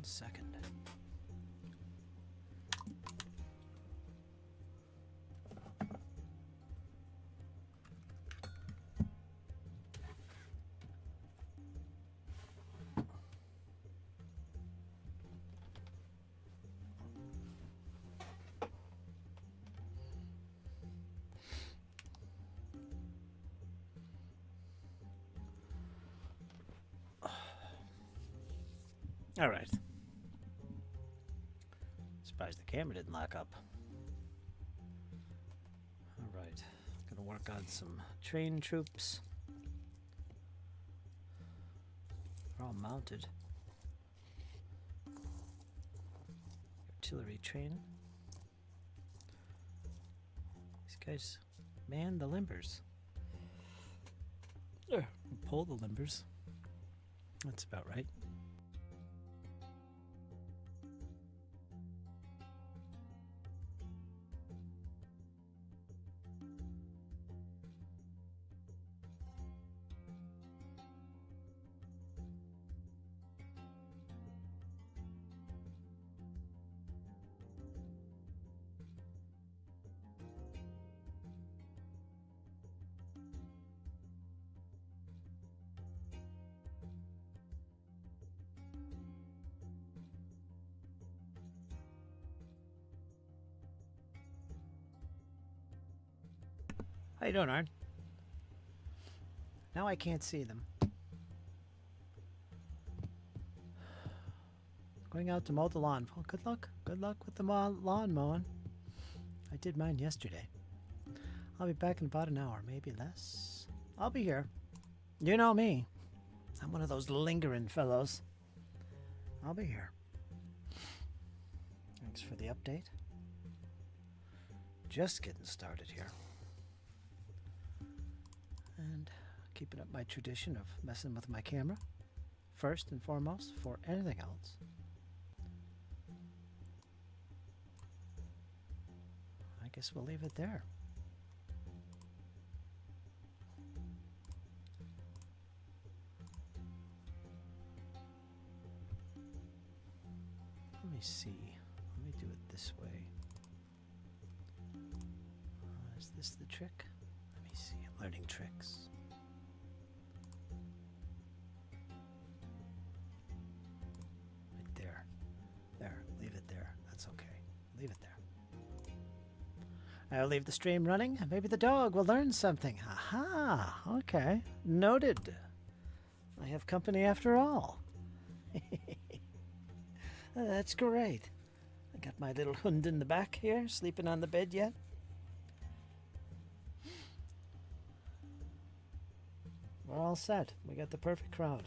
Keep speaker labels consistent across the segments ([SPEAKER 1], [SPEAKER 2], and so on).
[SPEAKER 1] 1 second. All right. Surprised the camera didn't lock up. All right. Gonna work on some train troops. They're all mounted. Artillery train. These guys man the limbers. Pull the limbers. That's about right. How you doing, Arn? Now I can't see them. Going out to mow the lawn. Well, good luck. Good luck with the lawn mowing. I did mine yesterday. I'll be back in about an hour, maybe less. I'll be here. You know me. I'm one of those lingering fellows. I'll be here. Thanks for the update. Just getting started here. And keeping up my tradition of messing with my camera first and foremost before anything else. I guess we'll leave it there. Let me see. Let me do it this way. Is this the trick? Let me see. I'm learning tricks. Right there. There. Leave it there. That's okay. Leave it there. I'll leave the stream running. Maybe the dog will learn something. Aha. Okay. Noted. I have company after all. That's great. I got my little hund in the back here, sleeping on the bed yet. We're all set. We got the perfect crowd.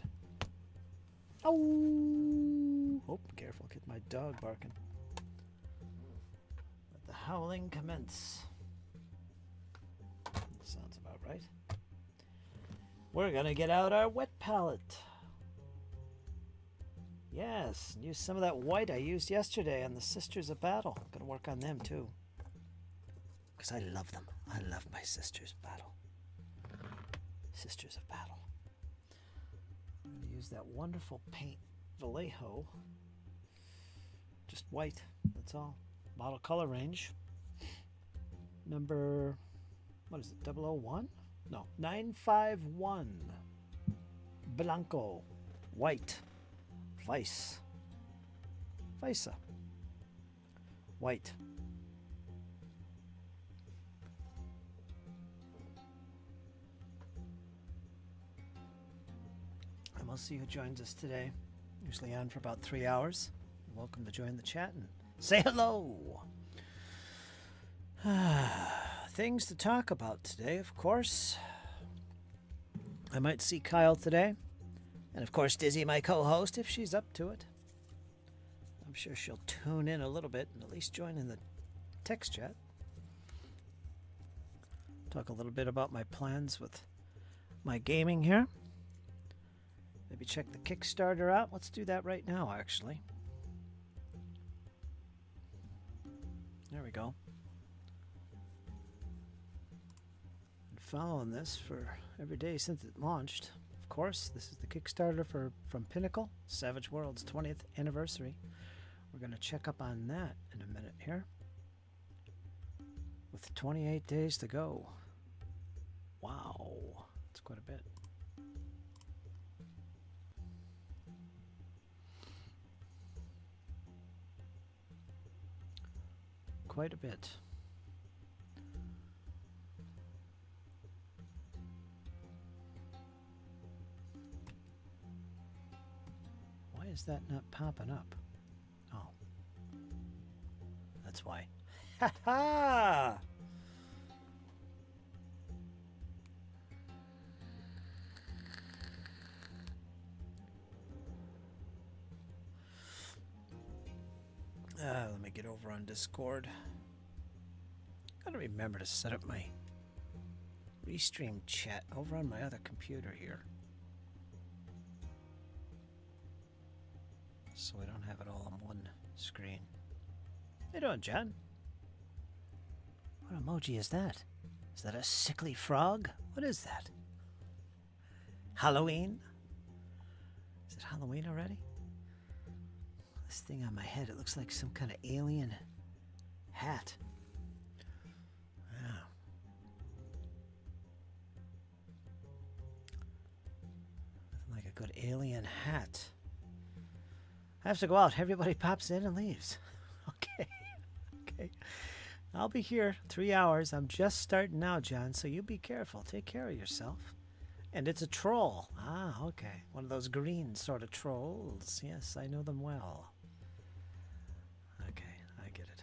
[SPEAKER 1] Oh! Oh, careful. Get my dog barking. Let the howling commence. Sounds about right. We're going to get out our wet palette. Yes, use some of that white I used yesterday on the Sisters of Battle. I'm going to work on them too. Because I love them. I love my Sisters of Battle. Sisters of Battle. I'm going to use that wonderful paint Vallejo. Just white, that's all. Model color range. Number, what is it, 001? No, 951. Blanco. White. Vice. Visa. White. And we'll see who joins us today. Usually on for about 3 hours. Welcome to join the chat and say hello. Things to talk about today, of course. I might see Kyle today. And of course, Dizzy, my co-host, if she's up to it. I'm sure she'll tune in a little bit and at least join in the text chat. Talk a little bit about my plans with my gaming here. Maybe check the Kickstarter out. Let's do that right now, actually. There we go. Been following this for every day since it launched, of course. This is the Kickstarter from Pinnacle, Savage Worlds 20th anniversary. We're going to check up on that in a minute here. With 28 days to go. Wow, that's quite a bit. Quite a bit. Why is that not popping up? Oh. That's why. Ha ha! Let me get over on Discord. Gotta remember to set up my restream chat over on my other computer here, so we don't have it all on one screen. How you doing, John? What emoji is that? Is that a sickly frog? What is that? Halloween? Is it Halloween already? This thing on my head, it looks like some kind of alien hat. Wow. Nothing like a good alien hat. I have to go out. Everybody pops in and leaves. Okay. Okay. I'll be here 3 hours. I'm just starting out, John, so you be careful. Take care of yourself. And it's a troll. Ah, okay. One of those green sort of trolls. Yes, I know them well. Okay, I get it.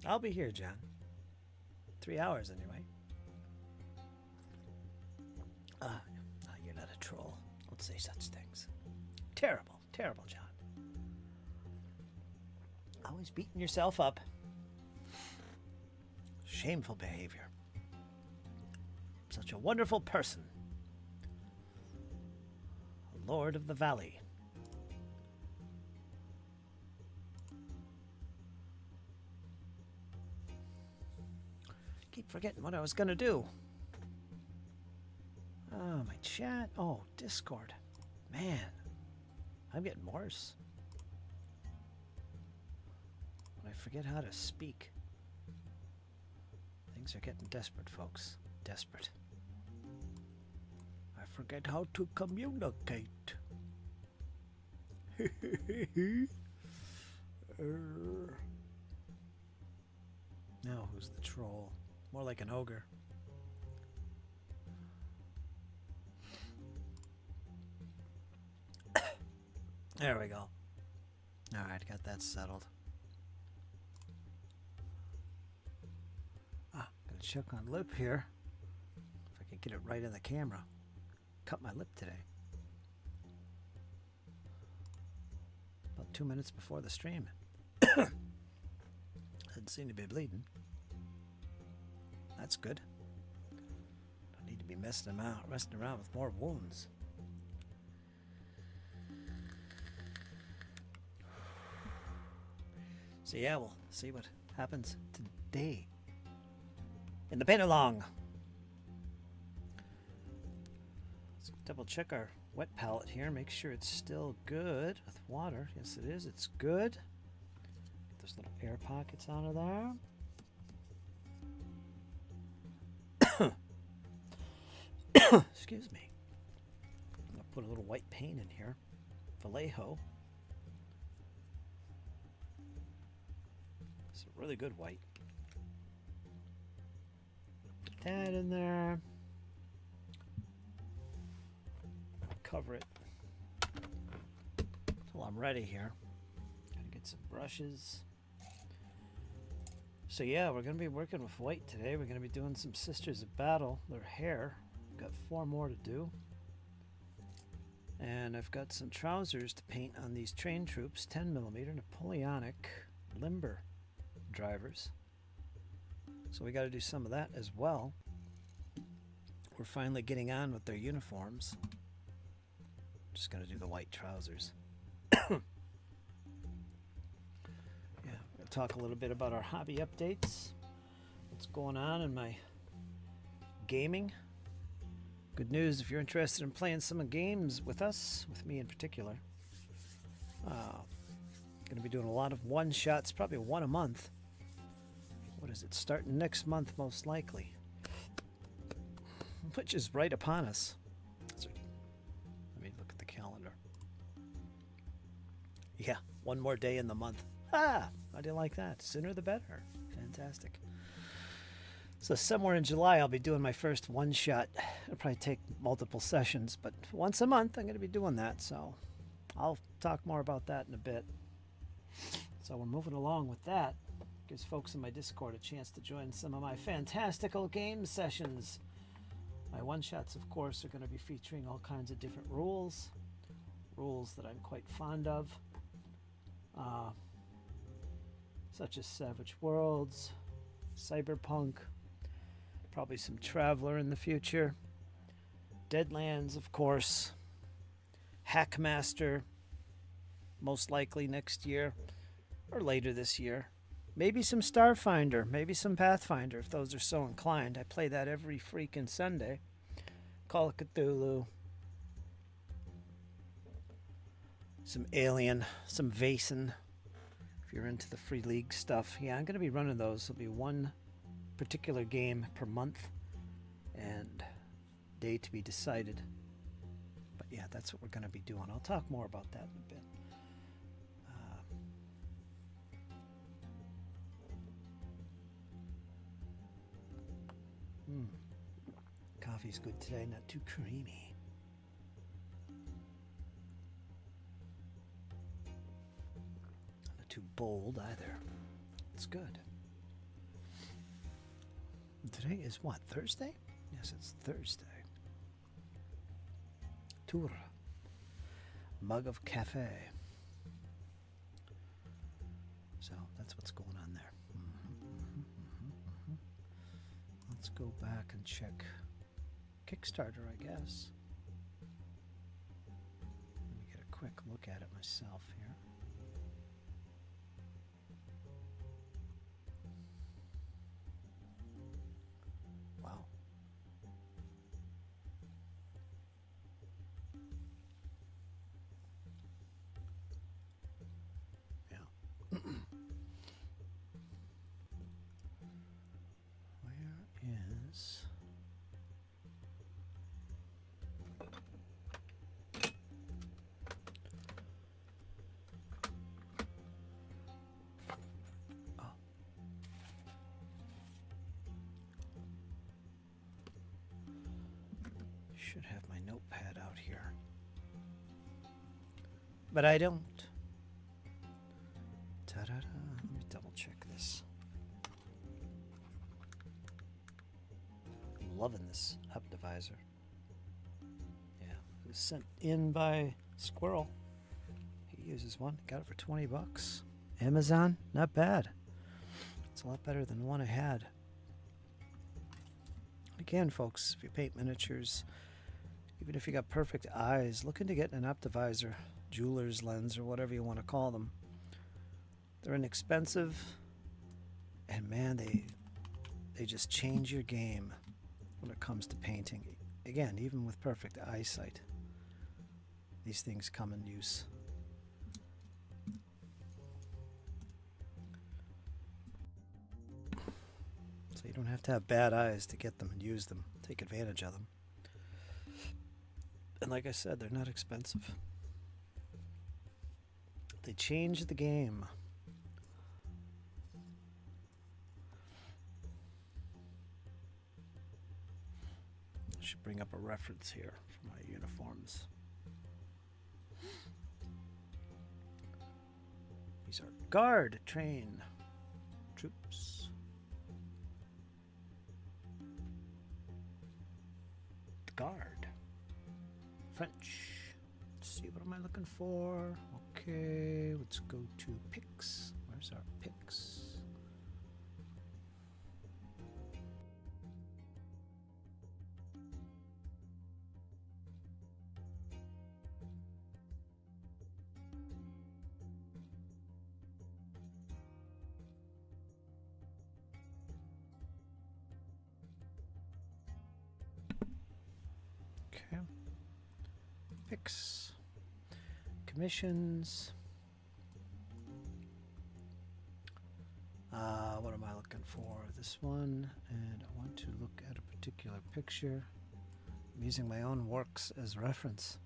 [SPEAKER 1] I'll be here, John. 3 hours, anyway. You're not a troll. Don't say such things. Terrible, terrible, John. Always beating yourself up. Shameful behavior. Such a wonderful person. Lord of the Valley. Keep forgetting what I was going to do. Oh, my chat. Oh, Discord. Man, I'm getting worse. When I forget how to speak. Things are getting desperate, folks. Desperate. I forget how to communicate. Now who's the troll? More like an ogre. There we go. Alright, got that settled. Gonna check on lip here. If I can get it right in the camera. Cut my lip today. About 2 minutes before the stream. Didn't seem to be bleeding. That's good. Don't need to be messing around with more wounds. So yeah, we'll see what happens today in the paint along. Let's double check our wet palette here. Make sure it's still good with water. Yes, it is. It's good. Get those little air pockets out of there. Excuse me. I'm going to put a little white paint in here. Vallejo. It's a really good white. Put that in there. Cover it till I'm ready here. Gotta get some brushes. So yeah, we're going to be working with white today. We're going to be doing some Sisters of Battle, their hair. Got 4 more to do. And I've got some trousers to paint on these train troops, 10mm Napoleonic limber drivers. So we got to do some of that as well. We're finally getting on with their uniforms. Just got to do the white trousers. Yeah, we'll talk a little bit about our hobby updates. What's going on in my gaming. Good news if you're interested in playing some games with us, with me in particular. Going to be doing a lot of one-shots, probably one a month. What is it? Starting next month, most likely. Which is right upon us. So, let me look at the calendar. Yeah, one more day in the month. Ah, how do you like that? Sooner the better. Fantastic. So somewhere in July, I'll be doing my first one-shot. It'll probably take multiple sessions, but once a month, I'm going to be doing that. So I'll talk more about that in a bit. So we're moving along with that. Gives folks in my Discord a chance to join some of my fantastical game sessions. My one-shots, of course, are going to be featuring all kinds of different rules. Rules that I'm quite fond of. Such as Savage Worlds, Cyberpunk, probably some Traveler in the future, Deadlands, of course, Hackmaster, most likely next year or later this year. Maybe some Starfinder, maybe some Pathfinder if those are so inclined. I play that every freaking Sunday. Call of Cthulhu, some Alien, some Vaesen. If you're into the Free League stuff, yeah, I'm going to be running those. It'll be one particular game per month and day to be decided. But yeah, that's what we're going to be doing. I'll talk more about that in a bit. Coffee's good today, not too creamy. Not too bold either. It's good. Today is what, Thursday? Yes, it's Thursday. Tour. Mug of cafe. So that's what's going on there. Let's go back and check Kickstarter, I guess. Let me get a quick look at it myself here. Wow. Yeah. Where is... should have my notepad out here. But I don't. Ta-da-da. Let me double check this. I'm loving this up divisor. Yeah, it was sent in by Squirrel. He uses one. Got it for 20 bucks. Amazon, not bad. It's a lot better than the one I had. Again, folks, if you paint miniatures, even if you got perfect eyes, look into getting an optivisor, jeweler's lens, or whatever you want to call them. They're inexpensive, and man, they just change your game when it comes to painting. Again, even with perfect eyesight, these things come in use. So you don't have to have bad eyes to get them and use them, take advantage of them. And like I said, they're not expensive. They change the game. I should bring up a reference here for my uniforms. These are guard train troops. The guard. French. Let's see, what am I looking for? Okay, let's go to picks. Where's our picks? Okay. Picks. Commissions. What am I looking for? This one, and I want to look at a particular picture. I'm using my own works as reference.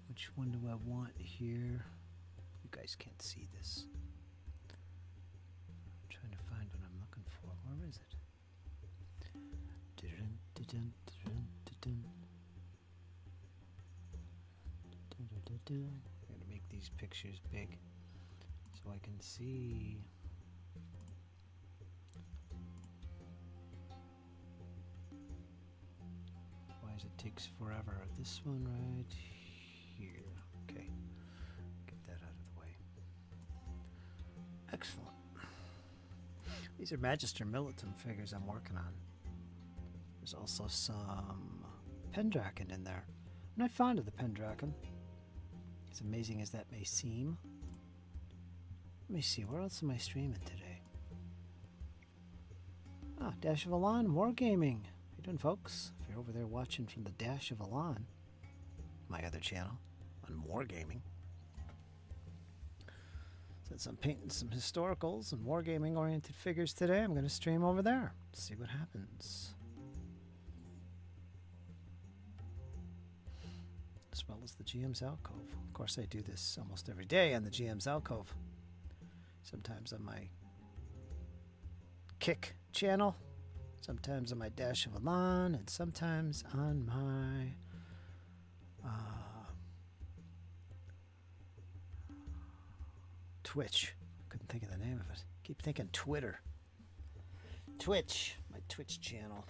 [SPEAKER 1] Which one do I want here? You guys can't see this. I'm trying to find what I'm looking for. Where is it? I'm going to make these pictures big so I can see. Why does it takes forever? This one right here. Okay, get that out of the way. Excellent. These are Magister Militum figures I'm working on. There's also some Pendragon in there. I'm not fond of the Pendragon. As amazing as that may seem. Let me see, where else am I streaming today? Ah, Dash of Elan, Wargaming. How you doing, folks? If you're over there watching from the Dash of Elan, my other channel on Wargaming. Since I'm painting some historicals and Wargaming oriented figures today, I'm going to stream over there. See what happens. As well as the GM's Alcove. Of course, I do this almost every day on the GM's Alcove. Sometimes on my Kick channel, sometimes on my Dash of Elan, and sometimes on my Twitch. Couldn't think of the name of it. Keep thinking Twitter. Twitch, my Twitch channel.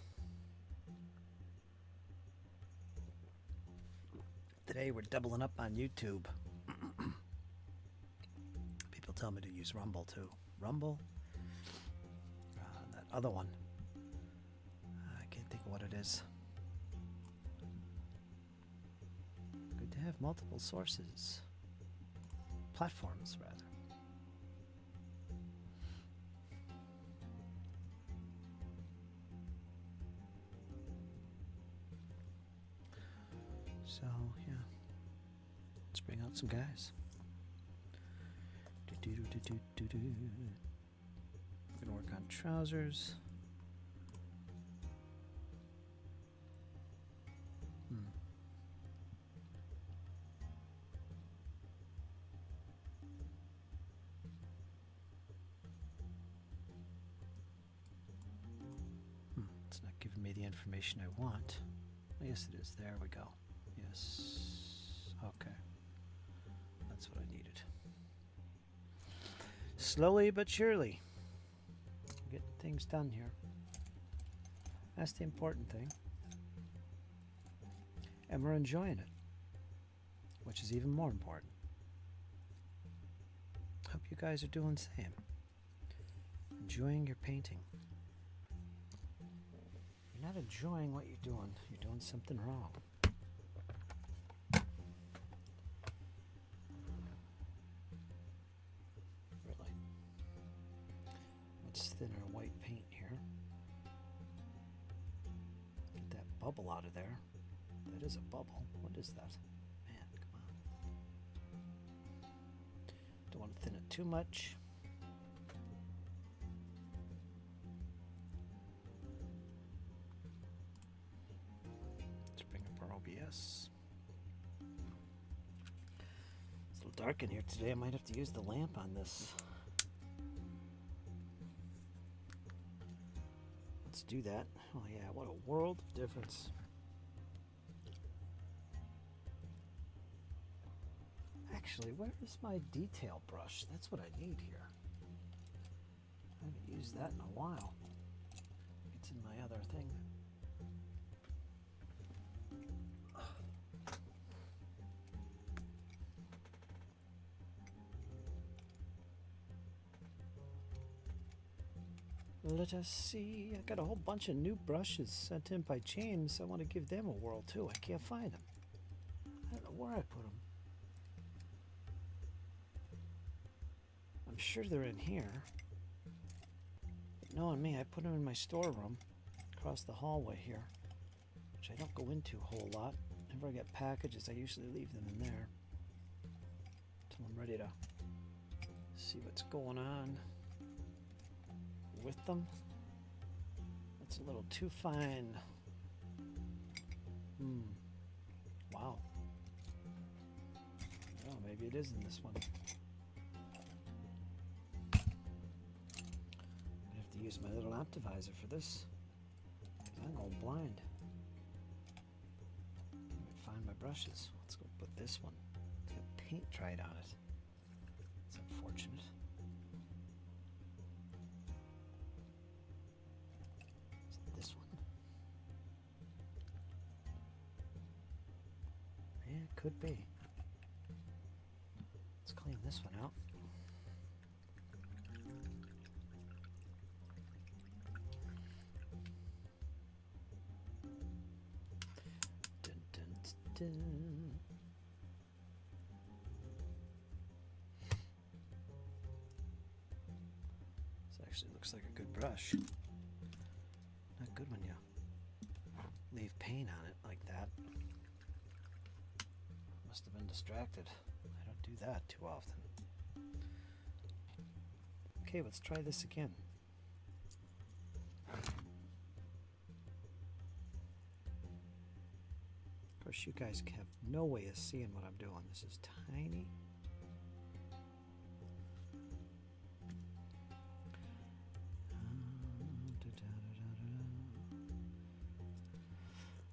[SPEAKER 1] Today we're doubling up on YouTube. People tell me to use Rumble too. Rumble? That other one. I can't think of what it is. Good to have multiple sources. Platforms, rather. So, yeah. Let's bring out some guys. We're going to work on trousers. It's not giving me the information I want. Oh, yes, it is. There we go. Yes. Okay. That's what I needed. Slowly but surely. Getting things done here. That's the important thing. And we're enjoying it. Which is even more important. Hope you guys are doing the same. Enjoying your painting. If you're not enjoying what you're doing something wrong. Thinner white paint here. Get that bubble out of there. That is a bubble. What is that? Man, come on. Don't want to thin it too much. Let's bring up our OBS. It's a little dark in here today. I might have to use the lamp on this. Do that. Oh yeah, what a world of difference. Actually, where is my detail brush? That's what I need here. I haven't used that in a while. It's in my other thing. Let us see. I got a whole bunch of new brushes sent in by James. I want to give them a whirl too. I can't find them. I don't know where I put them. I'm sure they're in here. knowing me, I put them in my storeroom across the hallway here, which I don't go into a whole lot. Whenever I get packages, I usually leave them in there until I'm ready to see what's going on with them. It's a little too fine. Wow. Oh, maybe it is in this one. I have to use my little optivisor for this, because I'm going blind. Let me find my brushes. Let's go put this one. It's got paint dried on it. It's unfortunate. It's this one. Yeah, it could be. Let's clean this one out. Dun, dun, dun. This actually looks like a good brush. Not good when you leave paint on it like that. Must have been distracted. I don't do that too often. Okay, let's try this again. Of course, you guys have no way of seeing what I'm doing. This is tiny.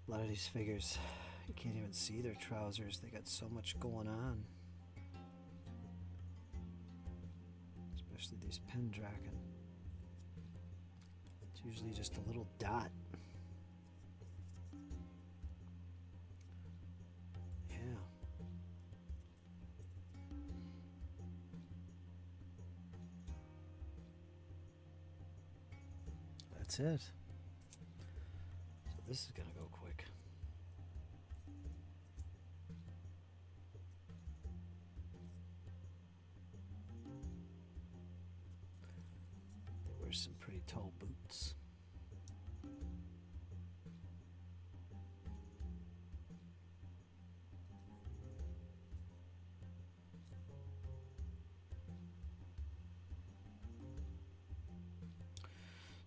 [SPEAKER 1] A lot of these figures, you can't even see their trousers. They got so much going on. Especially these Pendragon. It's usually just a little dot. Yeah. That's it. So this is gonna go quick. Some pretty tall boots.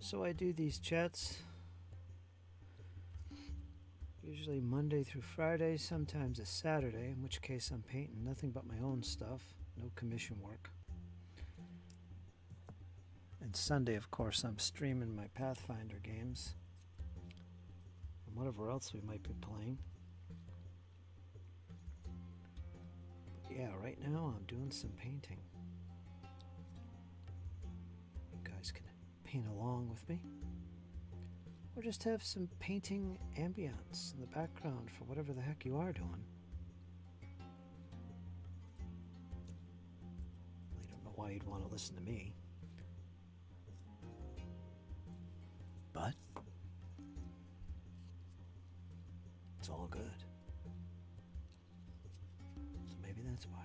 [SPEAKER 1] So I do these chats usually Monday through Friday, sometimes a Saturday, in which case I'm painting nothing but my own stuff, no commission work. And Sunday, of course, I'm streaming my Pathfinder games and whatever else we might be playing. But yeah, right now I'm doing some painting. You guys can paint along with me, or just have some painting ambience in the background for whatever the heck you are doing. I don't know why you'd want to listen to me. But it's all good. So maybe that's why.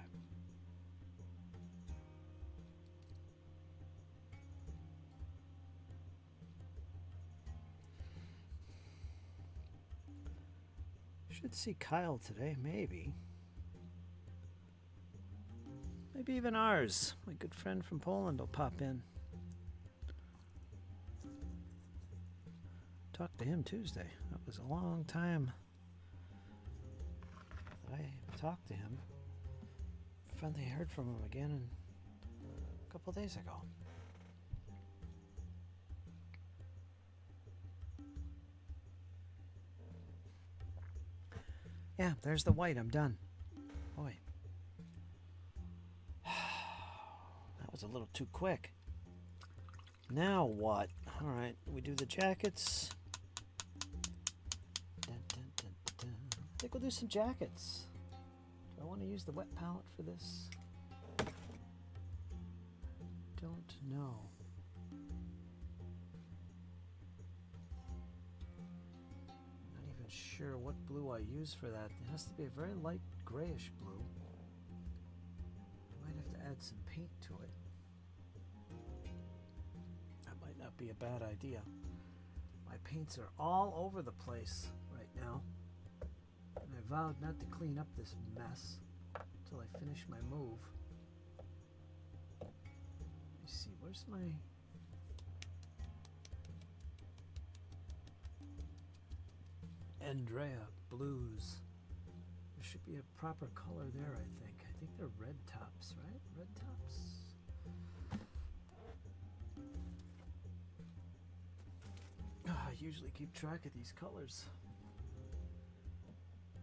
[SPEAKER 1] Should see Kyle today, maybe. Maybe even ours. My good friend from Poland will pop in. Talked to him Tuesday. That was a long time that I talked to him. Finally heard from him again a couple days ago. Yeah, there's the white. I'm done. Boy. That was a little too quick. Now what? All right, we do the jackets. I think we'll do some jackets. Do I want to use the wet palette for this? Don't know. Not even sure what blue I use for that. It has to be a very light grayish blue. I might have to add some paint to it. That might not be a bad idea. My paints are all over the place right now. And I vowed not to clean up this mess until I finish my move. Let me see, where's my... Andrea blues. There should be a proper color there, I think. I think they're red tops, right? Red tops. I usually keep track of these colors.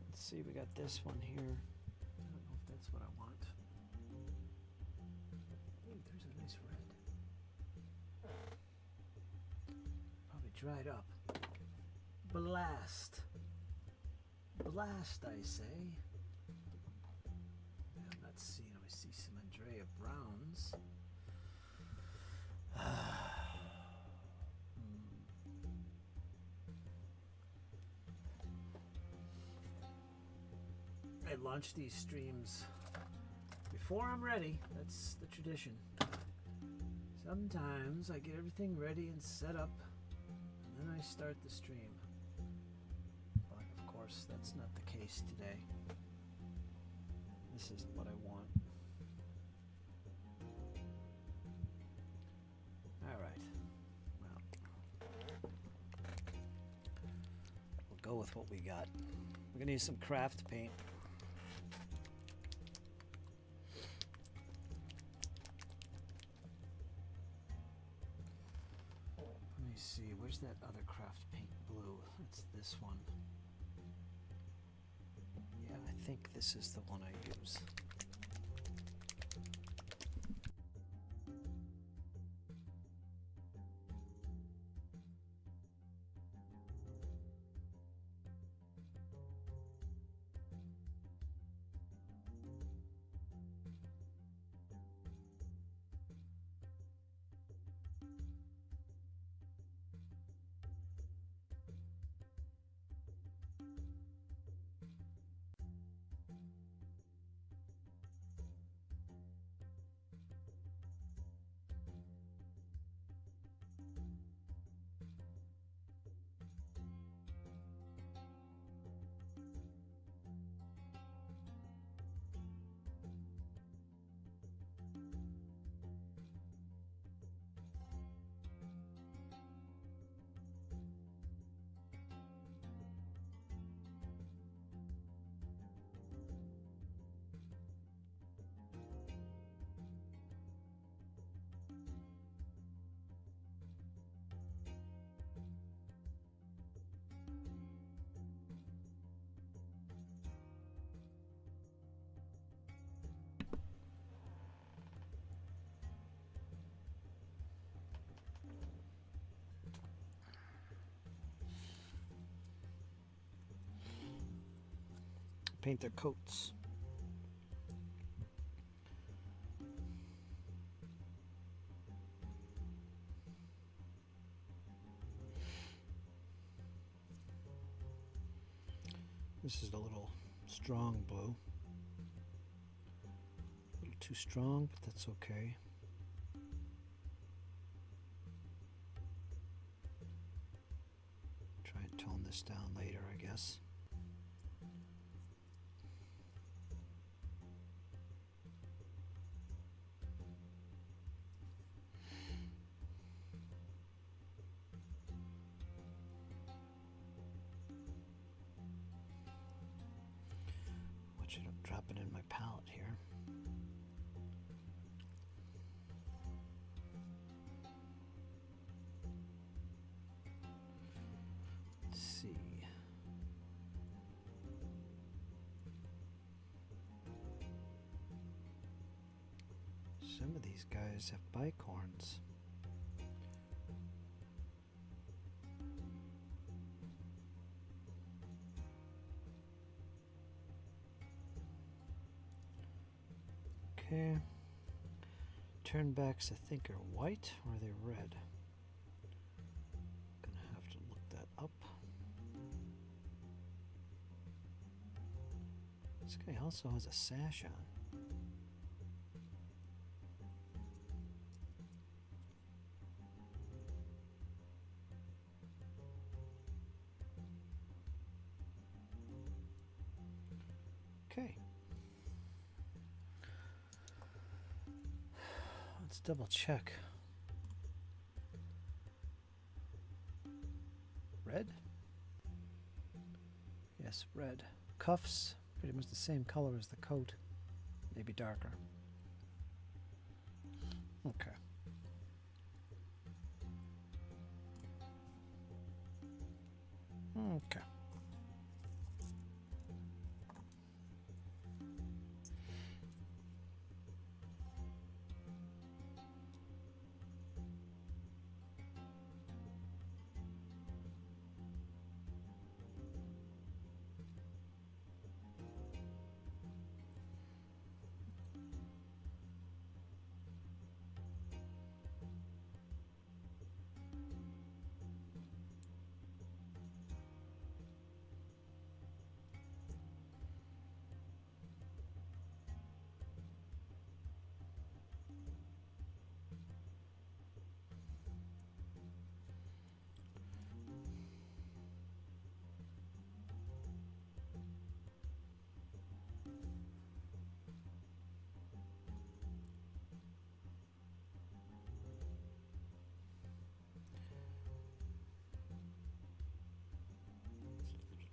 [SPEAKER 1] Let's see, we got this one here. I don't know if that's what I want. Ooh, there's a nice red. Probably dried up. Blast. Blast, I say. I'm not seeing, I see some Andrea Browns. I launch these streams before I'm ready. That's the tradition. Sometimes I get everything ready and set up, and then I start the stream. But of course, that's not the case today. This isn't what I want. All right. Well, we'll go with what we got. We're gonna use some craft paint. Let me see, where's that other craft paint blue? It's this one. Yeah, I think this is the one I use. Paint their coats. This is a little strong blue. A little too strong, but that's okay. Try and tone this down later, I guess. Drop it in my palette here. Let's see. Some of these guys have bicorns. Okay. Turnbacks, I think, are white, or are they red? Gonna have to look that up. This guy also has a sash on. Okay. Let's double check. Red? Yes, red. Cuffs, pretty much the same color as the coat. Maybe darker. Okay. Okay.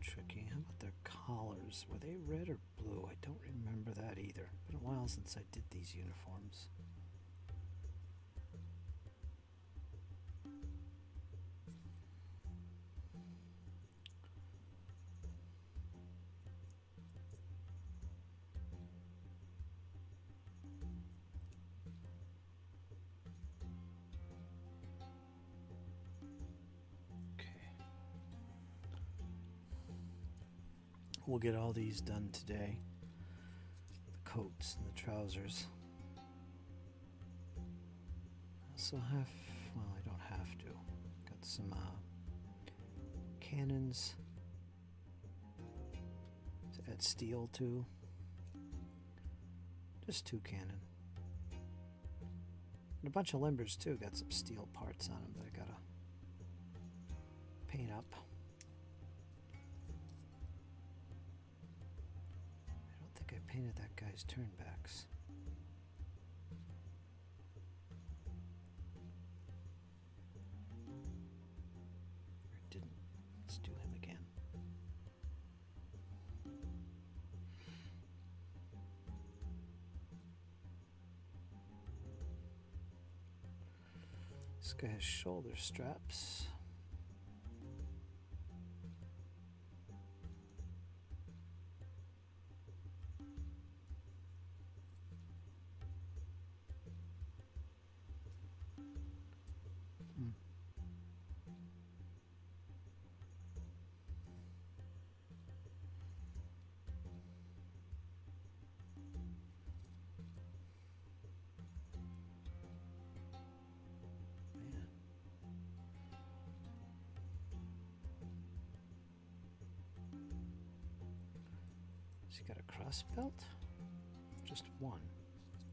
[SPEAKER 1] Tricky. How about their collars? Were they red or blue? I don't remember that either. Been a while since I did these uniforms. We'll get all these done today. The coats and the trousers. I also have, well, I don't have to. Got some cannons to add steel to. Just 2 cannon. And a bunch of limbers too. Got some steel parts on them that I gotta paint up. I painted that guy's turnbacks. Or didn't. Let's do him again. This guy has shoulder straps. Has he got a cross belt? Just one.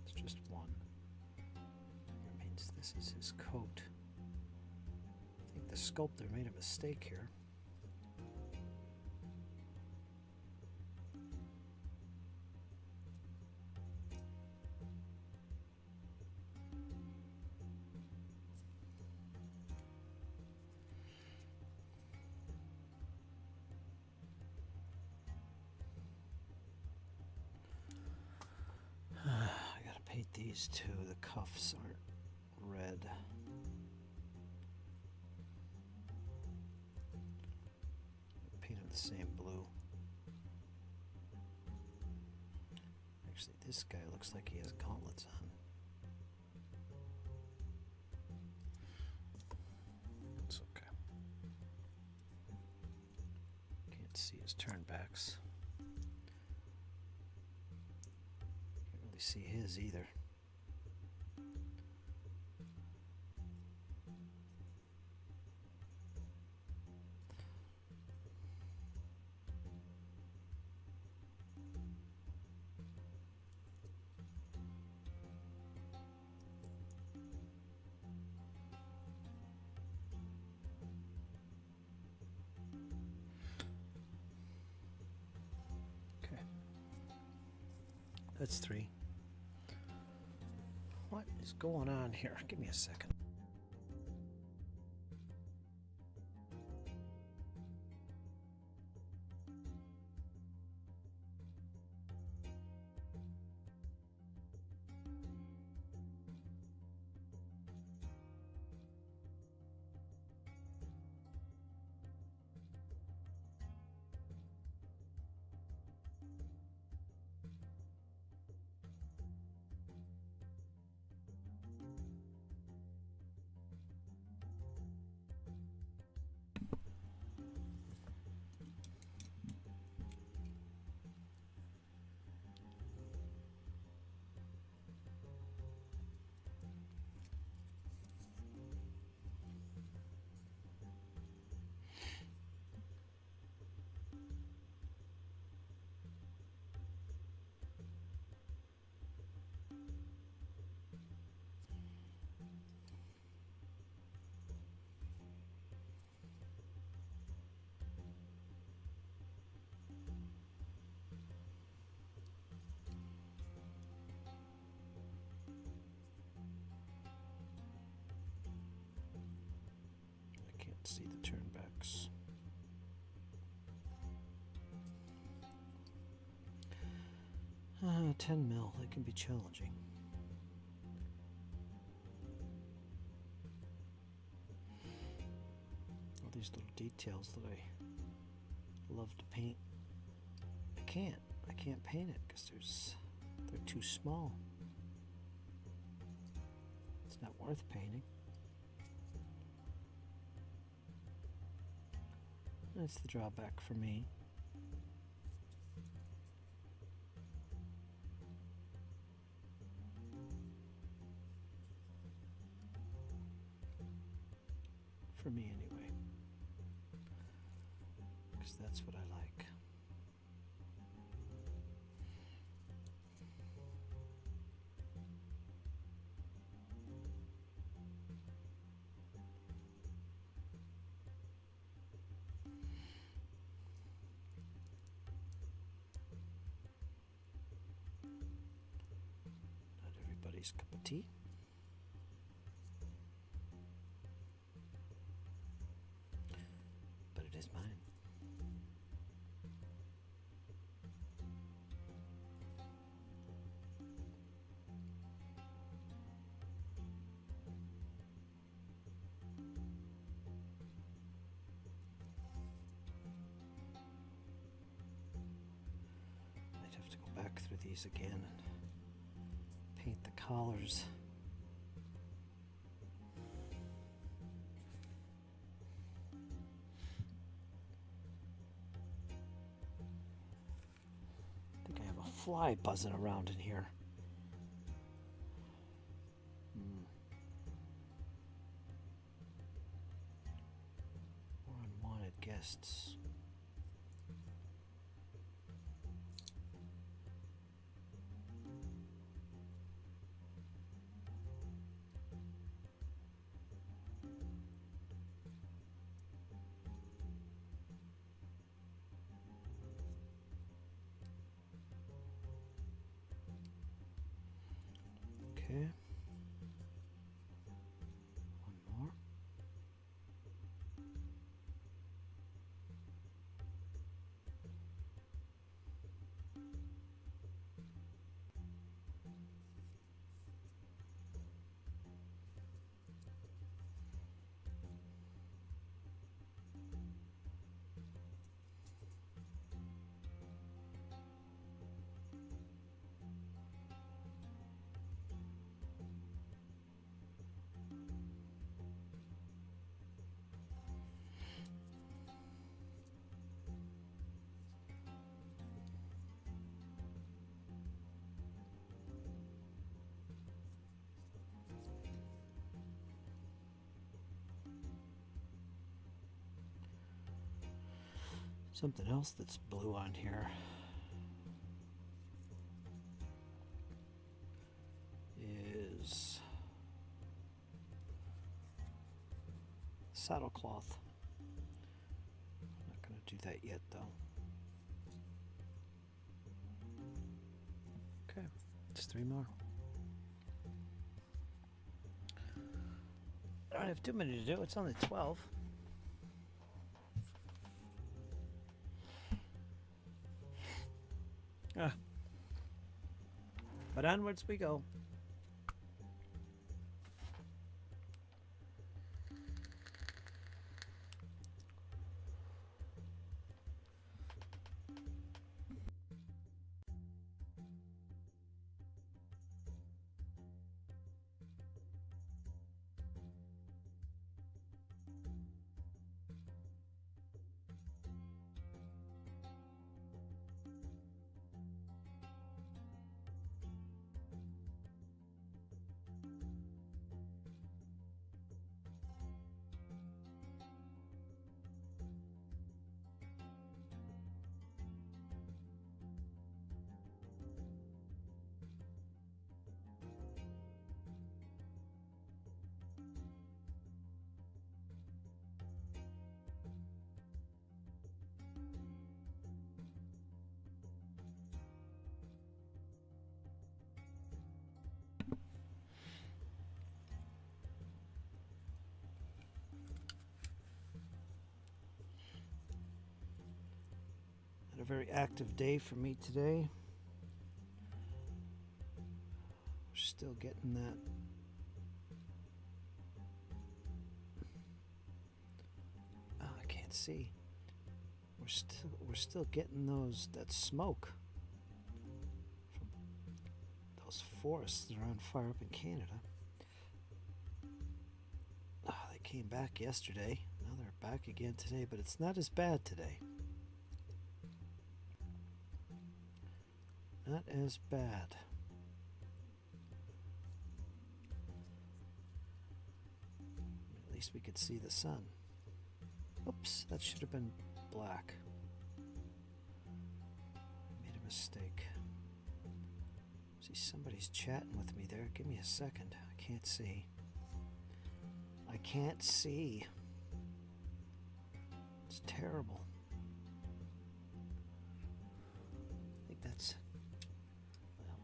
[SPEAKER 1] It's just one. That means this is his coat. I think the sculptor made a mistake here. These two, the cuffs aren't red. Paint them the same blue. Actually, this guy looks like he has gauntlets on. It's okay. Can't see his turnbacks. Can't really see his either. That's 3. What is going on here? Give me a second. See the turnbacks. 10 mil, that can be challenging. All these little details that I love to paint. I can't paint it because they're too small. It's not worth painting. That's the drawback for me. For me anyway. Because that's what I like. Cup of tea. But it is mine. I'd have to go back through these again and paint the collars. I think I have a fly buzzing around in here. More unwanted guests. Okay. One more. Something else that's blue on here is saddlecloth. I'm not going to do that yet, though. Okay. 3 more. I don't have too many to do. It's only 12. But onwards we go. Had a very active day for me today. We're still getting that. Oh, I can't see. We're still getting that smoke from those forests that are on fire up in Canada. Oh, they came back yesterday. Now they're back again today, but it's not as bad today. Not as bad. At least we could see the sun. Oops, that should have been black. Made a mistake. See, somebody's chatting with me there. Give me a second. I can't see. I can't see. It's terrible. I think that's... Well.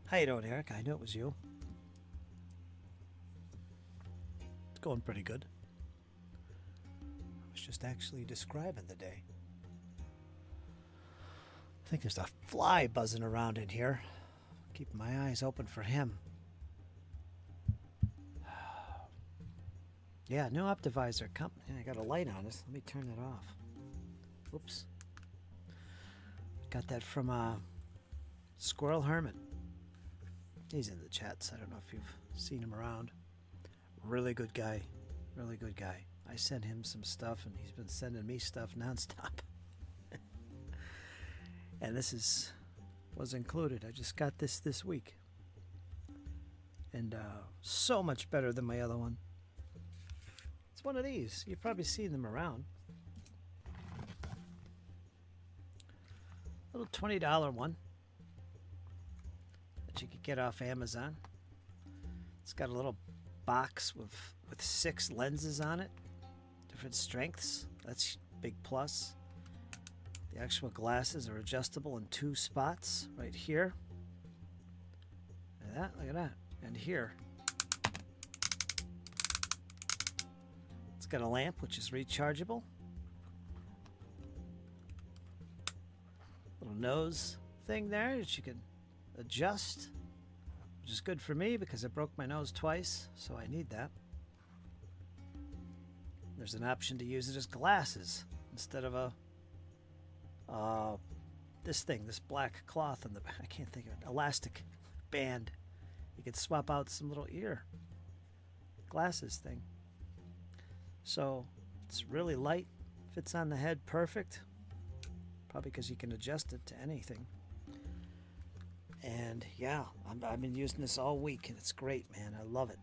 [SPEAKER 1] How you doing, Eric? I knew it was you. It's going pretty good. I was just actually describing the day. I think there's a fly buzzing around in here. Keeping my eyes open for him. Yeah, new Optivisor company. I got a light on this. Let me turn it off. Whoops. Got that from Squirrel Hermit. He's in the chats. I don't know if you've seen him around. Really good guy. Really good guy. I sent him some stuff and he's been sending me stuff nonstop. And this was included. I just got this week. And so much better than my other one. It's one of these. You've probably seen them around. Little $20 one that you could get off Amazon. It's got a little box with 6 lenses on it. Different strengths. That's a big plus. The actual glasses are adjustable in 2 spots right here. Look at that. And here. It's got a lamp which is rechargeable. Little nose thing there that you can adjust, which is good for me because I broke my nose twice, so I need that. There's an option to use it as glasses instead of this black cloth on the back. I can't think of it. Elastic band. You could swap out some little ear glasses thing. So it's really light, fits on the head perfect. Probably because you can adjust it to anything. And yeah, I've been using this all week and it's great, man. I love it.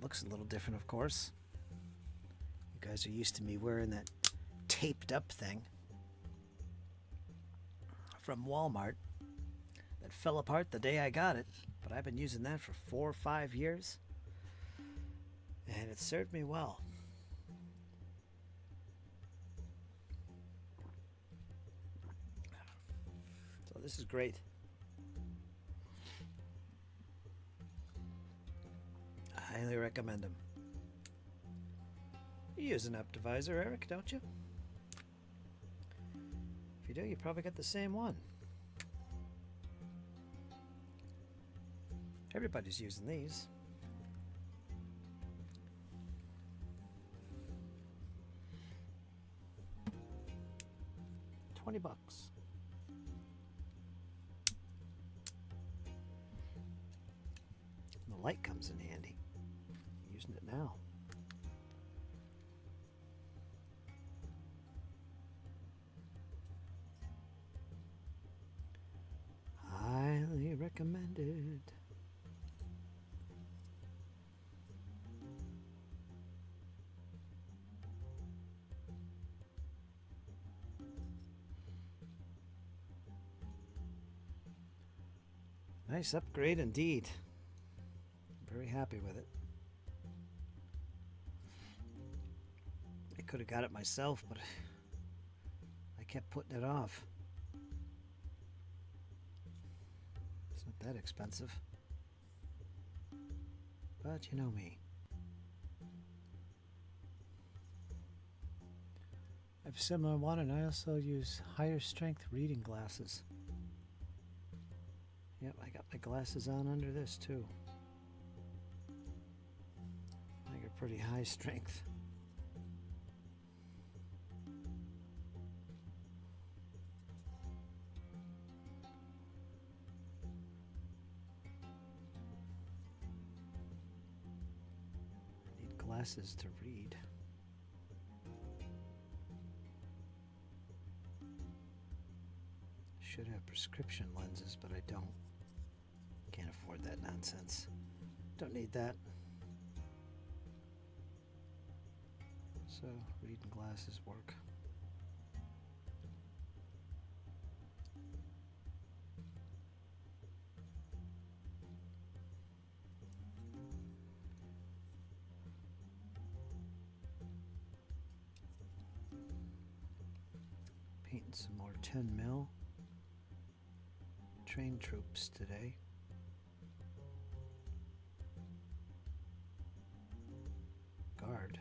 [SPEAKER 1] Looks a little different, of course. You guys are used to me wearing that taped up thing from Walmart that fell apart the day I got it, but I've been using that for 4 or 5 years and it served me well. So Oh, this is great. I highly recommend them. You use an Optivisor, Eric, don't you? If you do, you probably got the same one. Everybody's using these. $20. The light comes in handy. I'm using it now. Highly recommended. Nice upgrade indeed. I'm very happy with it. I could have got it myself, but I kept putting it off. It's not that expensive. But you know me. I have a similar one, and I also use higher strength reading glasses. Yep, I got my glasses on under this too. I got pretty high strength. I need glasses to read. Should have prescription lenses, but I don't. Can't afford that nonsense. Don't need that. So, reading glasses work. Painting some more 10 mil. Train troops today. Guard.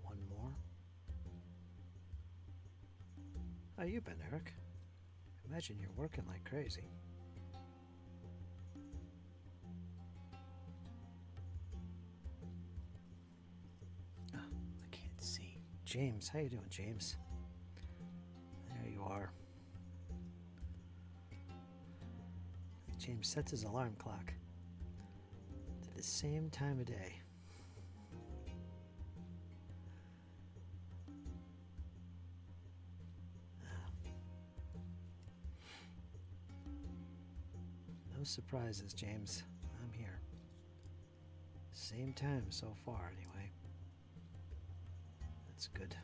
[SPEAKER 1] One more. How you been, Eric? Imagine you're working like crazy. Oh, I can't see. James, how you doing, James? There you are. James sets his alarm clock to the same time of day. No surprises, James. I'm here. Same time so far, anyway. That's good.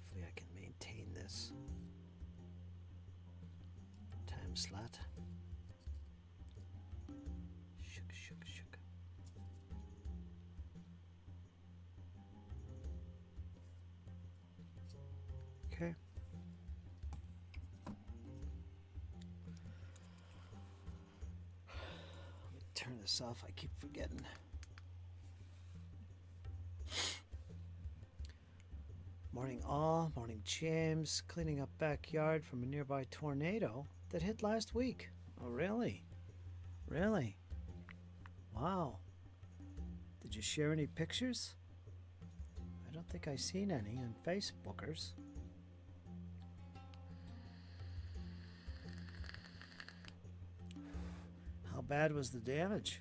[SPEAKER 1] Hopefully I can maintain this time slot. Shook, shook, shook. Okay. Turn this off. I keep forgetting. Morning all, morning James. Cleaning up backyard from a nearby tornado that hit last week. Oh, really? Really? Wow. Did you share any pictures? I don't think I seen any on Facebookers. How bad was the damage?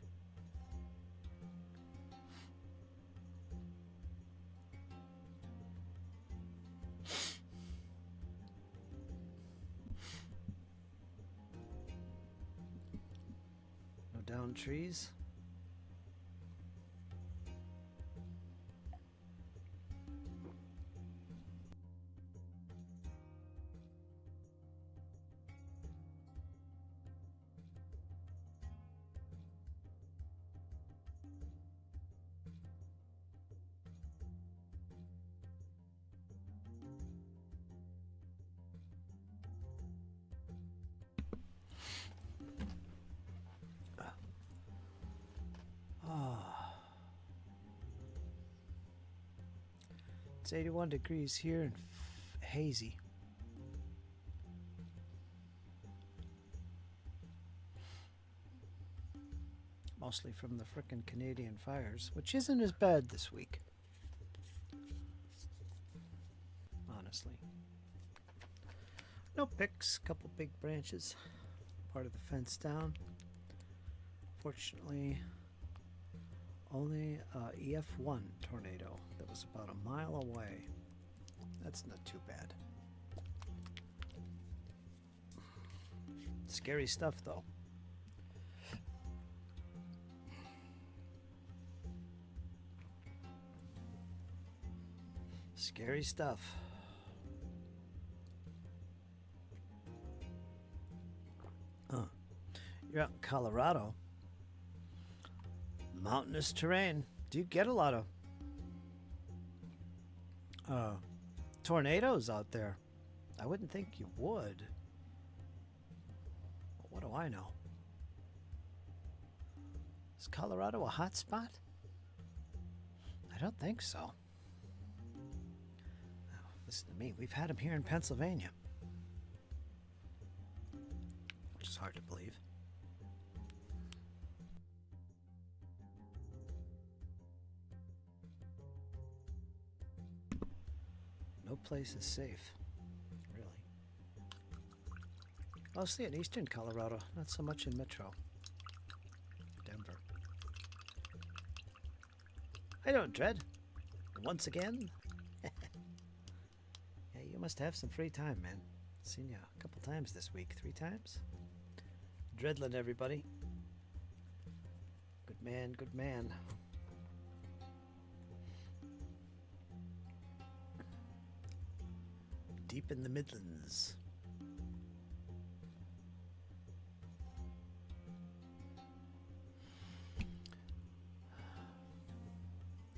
[SPEAKER 1] No downed trees? It's 81 degrees here and hazy. Mostly from the frickin' Canadian fires, which isn't as bad this week. Honestly. No picks, couple big branches. Part of the fence down. Fortunately, only a EF1 tornado that was about a mile away. That's not too bad. Scary stuff, though. Scary stuff. You're out in Colorado. Mountainous terrain. Do you get a lot of tornadoes out there? I wouldn't think you would. But what do I know? Is Colorado a hot spot? I don't think so. Oh, listen to me. We've had them here in Pennsylvania. Which is hard to believe. No place is safe, really. Mostly in eastern Colorado, not so much in Metro. Denver. I don't dread. Once again? Yeah, you must have some free time, man. Seen you a couple times this week. 3 times? Dreadland, everybody. Good man, good man. Deep in the Midlands.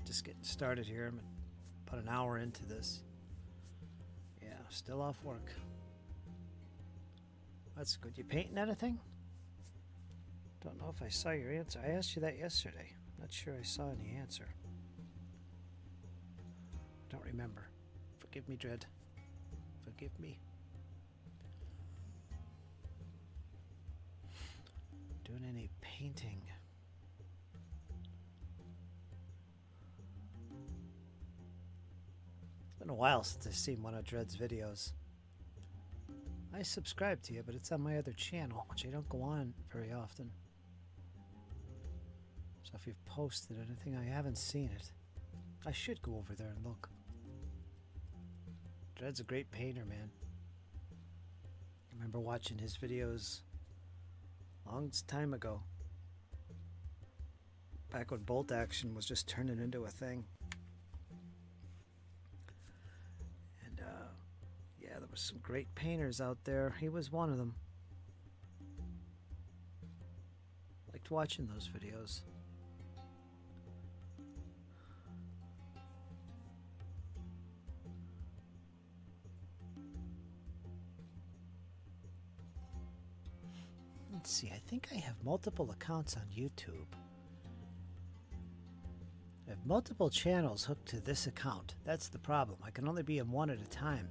[SPEAKER 1] Just getting started here. I'm about an hour into this. Yeah, still off work. That's good. You painting anything? Don't know if I saw your answer. I asked you that yesterday. Not sure I saw any answer. Don't remember. Forgive me, Dread. Forgive me. Doing any painting? It's been a while since I've seen one of Dread's videos. I subscribe to you, but it's on my other channel, which I don't go on very often. So if you've posted anything, I haven't seen it. I should go over there and look. Dread's a great painter, man. I remember watching his videos a long time ago. Back when bolt action was just turning into a thing. And, yeah, there were some great painters out there. He was one of them. Liked watching those videos. Let's see, I think I have multiple accounts on YouTube. I have multiple channels hooked to this account. That's the problem. I can only be in one at a time.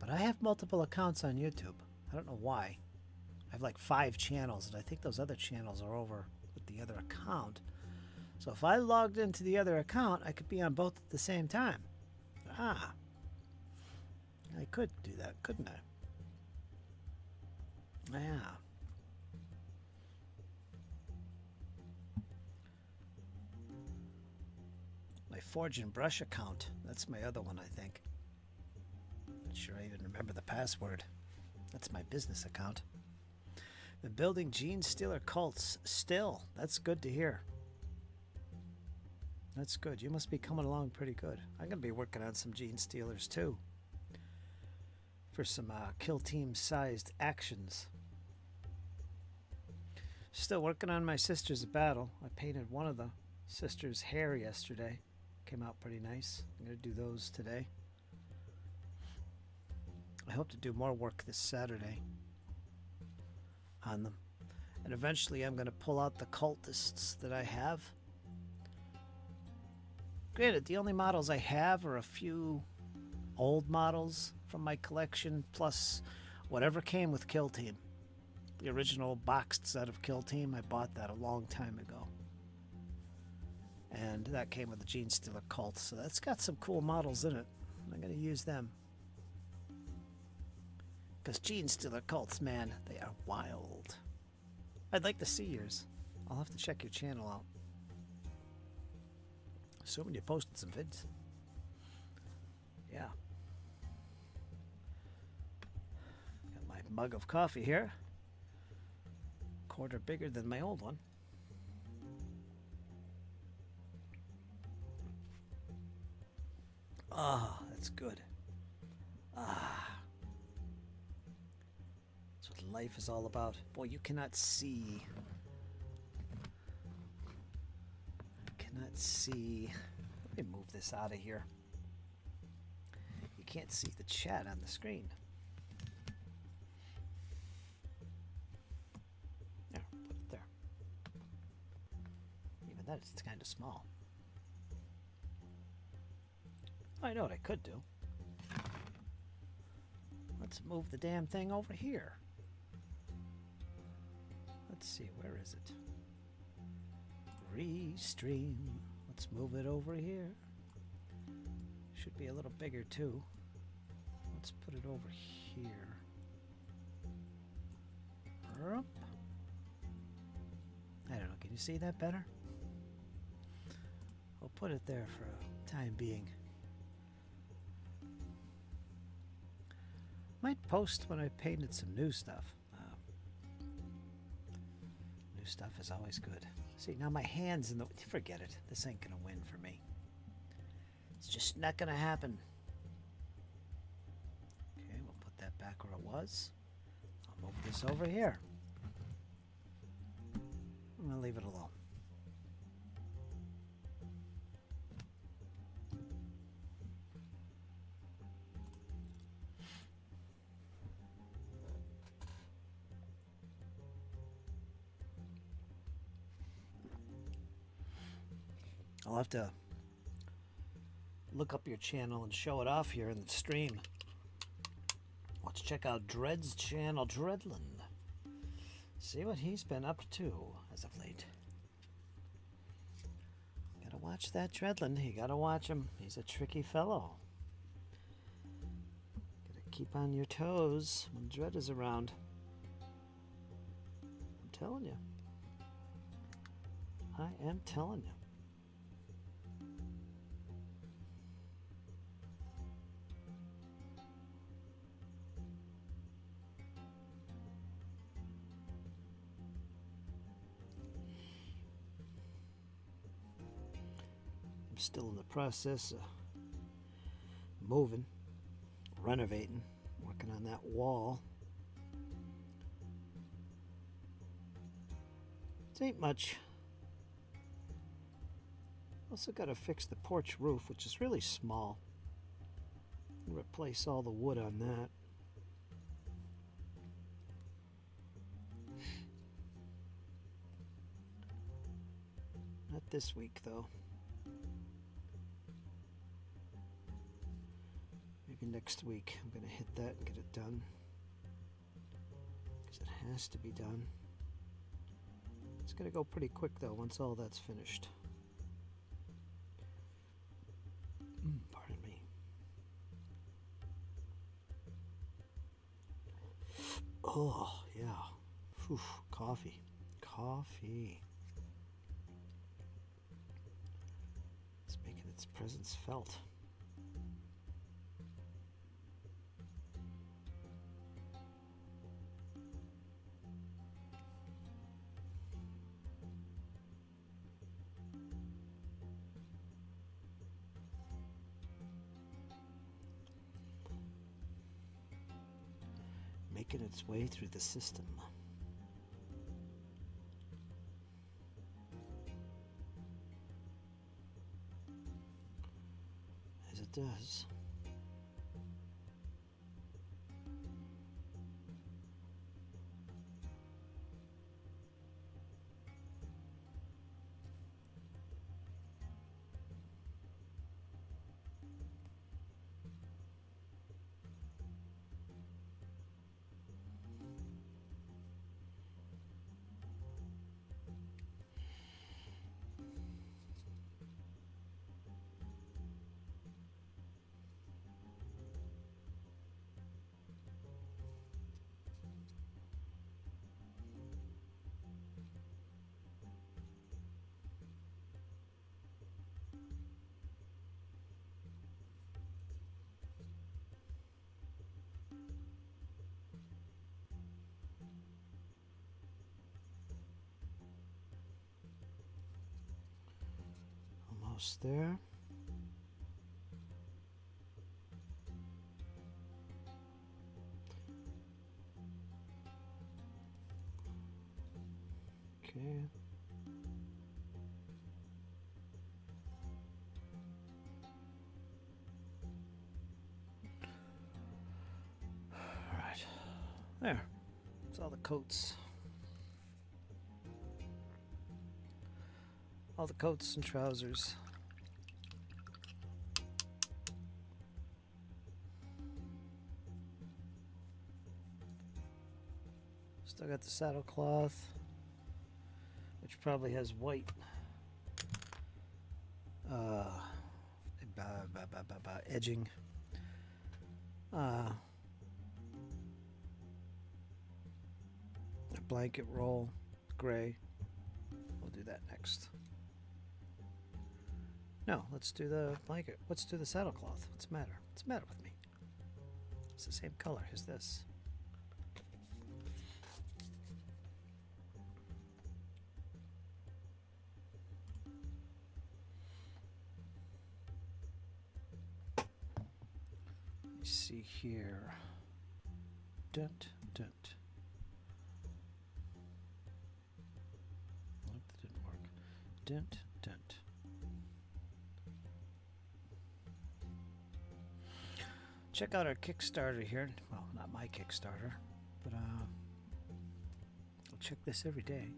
[SPEAKER 1] But I have multiple accounts on YouTube. I don't know why. I have like 5 channels, and I think those other channels are over with the other account. So if I logged into the other account, I could be on both at the same time. Ah. I could do that, couldn't I? Yeah. My Forge and Brush account. That's my other one, I think. Not sure I even remember the password. That's my business account. Been building Gene Stealer cults still. That's good to hear. That's good. You must be coming along pretty good. I'm going to be working on some Gene Stealers too. For some kill team sized actions. Still working on my Sisters of Battle. I painted one of the sisters' hair yesterday. Came out pretty nice. I'm going to do those today. I hope to do more work this Saturday on them. And eventually I'm going to pull out the cultists that I have Granted, the only models I have are a few old models from my collection, plus whatever came with Kill Team. The original boxed set of Kill Team, I bought that a long time ago. And that came with the Gene Stealer Cult, so that's got some cool models in it. I'm going to use them. Because Gene Stealer Cults, man, they are wild. I'd like to see yours. I'll have to check your channel out. Assuming you posted some vids. Yeah. Got my mug of coffee here. Quarter bigger than my old one. Ah, that's good. Ah. That's what life is all about. Boy, you cannot see. Cannot see. Let me move this out of here. You can't see the chat on the screen. There, put it there. Even that, it's kind of small. I know what I could do. Let's move the damn thing over here. Let's see, where is it? Restream. Let's move it over here. Should be a little bigger too. Let's put it over here. Up. I don't know, can you see that better? We'll put it there for a time being. Might post when I painted some new stuff. New stuff is always good. See, now my hand's in the... Forget it. This ain't gonna win for me. It's just not gonna happen. Okay, we'll put that back where it was. I'll move this over here. I'm gonna leave it alone. I'll have to look up your channel and show it off here in the stream. Let's check out Dread's channel, Dreadlin. See what he's been up to as of late. Gotta watch that Dreadlin. You gotta watch him. He's a tricky fellow. Gotta keep on your toes when Dread is around. I'm telling you. I am telling you. Still in the process of moving, renovating, working on that wall. It ain't much. Also got to fix the porch roof, which is really small. Replace all the wood on that. Not this week though. Next week I'm going to hit that and get it done, because it has to be done. It's going to go pretty quick though once all that's finished. Pardon me. Oh yeah. Whew, coffee. It's making its presence felt. Making its way through the system. As it does. Almost there. Okay. All right. There. That's all the coats. All the coats and trousers. Still got the saddle cloth, which probably has white edging. A blanket roll, gray. We'll do that next. No, let's do the blanket. Let's do the saddle cloth. What's the matter? What's the matter with me? It's the same color as this. Let me see here. Dunt, dunt. Nope, that didn't work. Dent, dent. Check out our Kickstarter here. Well, not my Kickstarter, but I'll check this every day.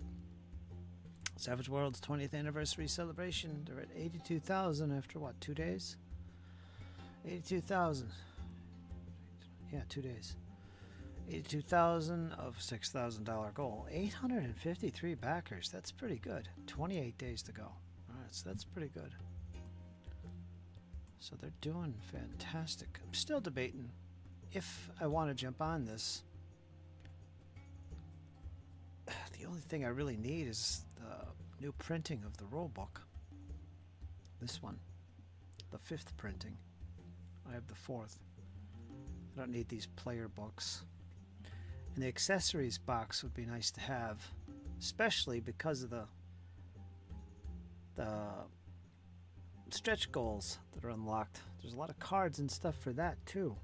[SPEAKER 1] Savage World's 20th anniversary celebration. They're at 82,000 after what, 2 days? 82,000. Yeah, 2 days. 82,000 of $6,000 goal. 853 backers. That's pretty good. 28 days to go. All right, so that's pretty good. So they're doing fantastic. I'm still debating if I want to jump on this. The only thing I really need is the new printing of the rule book. This one. The 5th printing. I have the 4th. I don't need these player books. And the accessories box would be nice to have, especially because of the stretch goals that are unlocked. There's a lot of cards and stuff for that too.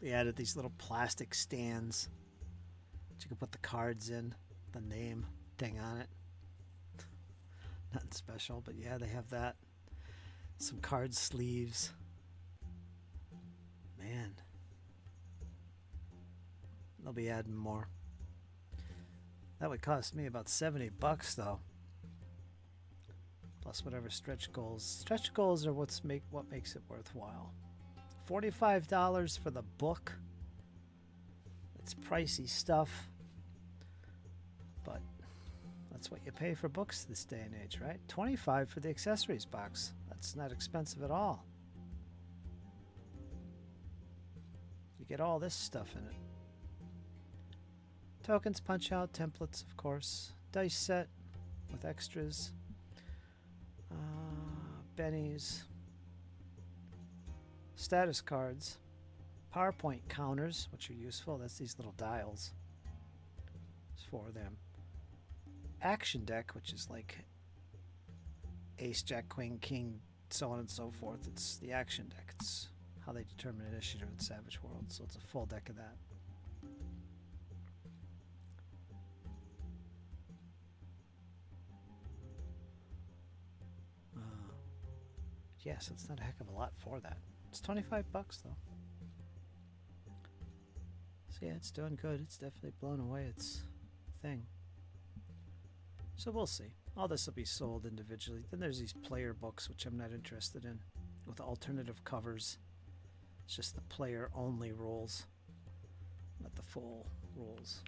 [SPEAKER 1] They added these little plastic stands that you can put the cards in, the name thing on it. Nothing special, but yeah, they have that. Some card sleeves. Man. They'll be adding more. That would cost me about $70 though. Plus whatever stretch goals. Stretch goals are what makes it worthwhile. $45 for the book. It's pricey stuff. But that's what you pay for books this day and age, right? $25 for the accessories box. That's not expensive at all. You get all this stuff in it. Tokens, punch out, templates, of course. Dice set with extras. Bennies. Status cards. PowerPoint counters, which are useful. That's these little dials. It's for them. Action deck, which is like ace, jack, queen, king, so on and so forth. It's the action deck. It's how they determine initiative in Savage World. So it's a full deck of that. Yes, it's not a heck of a lot for that. It's $25 though. So yeah, it's doing good. It's definitely blown away its thing. So we'll see. All this will be sold individually. Then there's these player books, which I'm not interested in, with alternative covers. It's just the player only rules, not the full rules.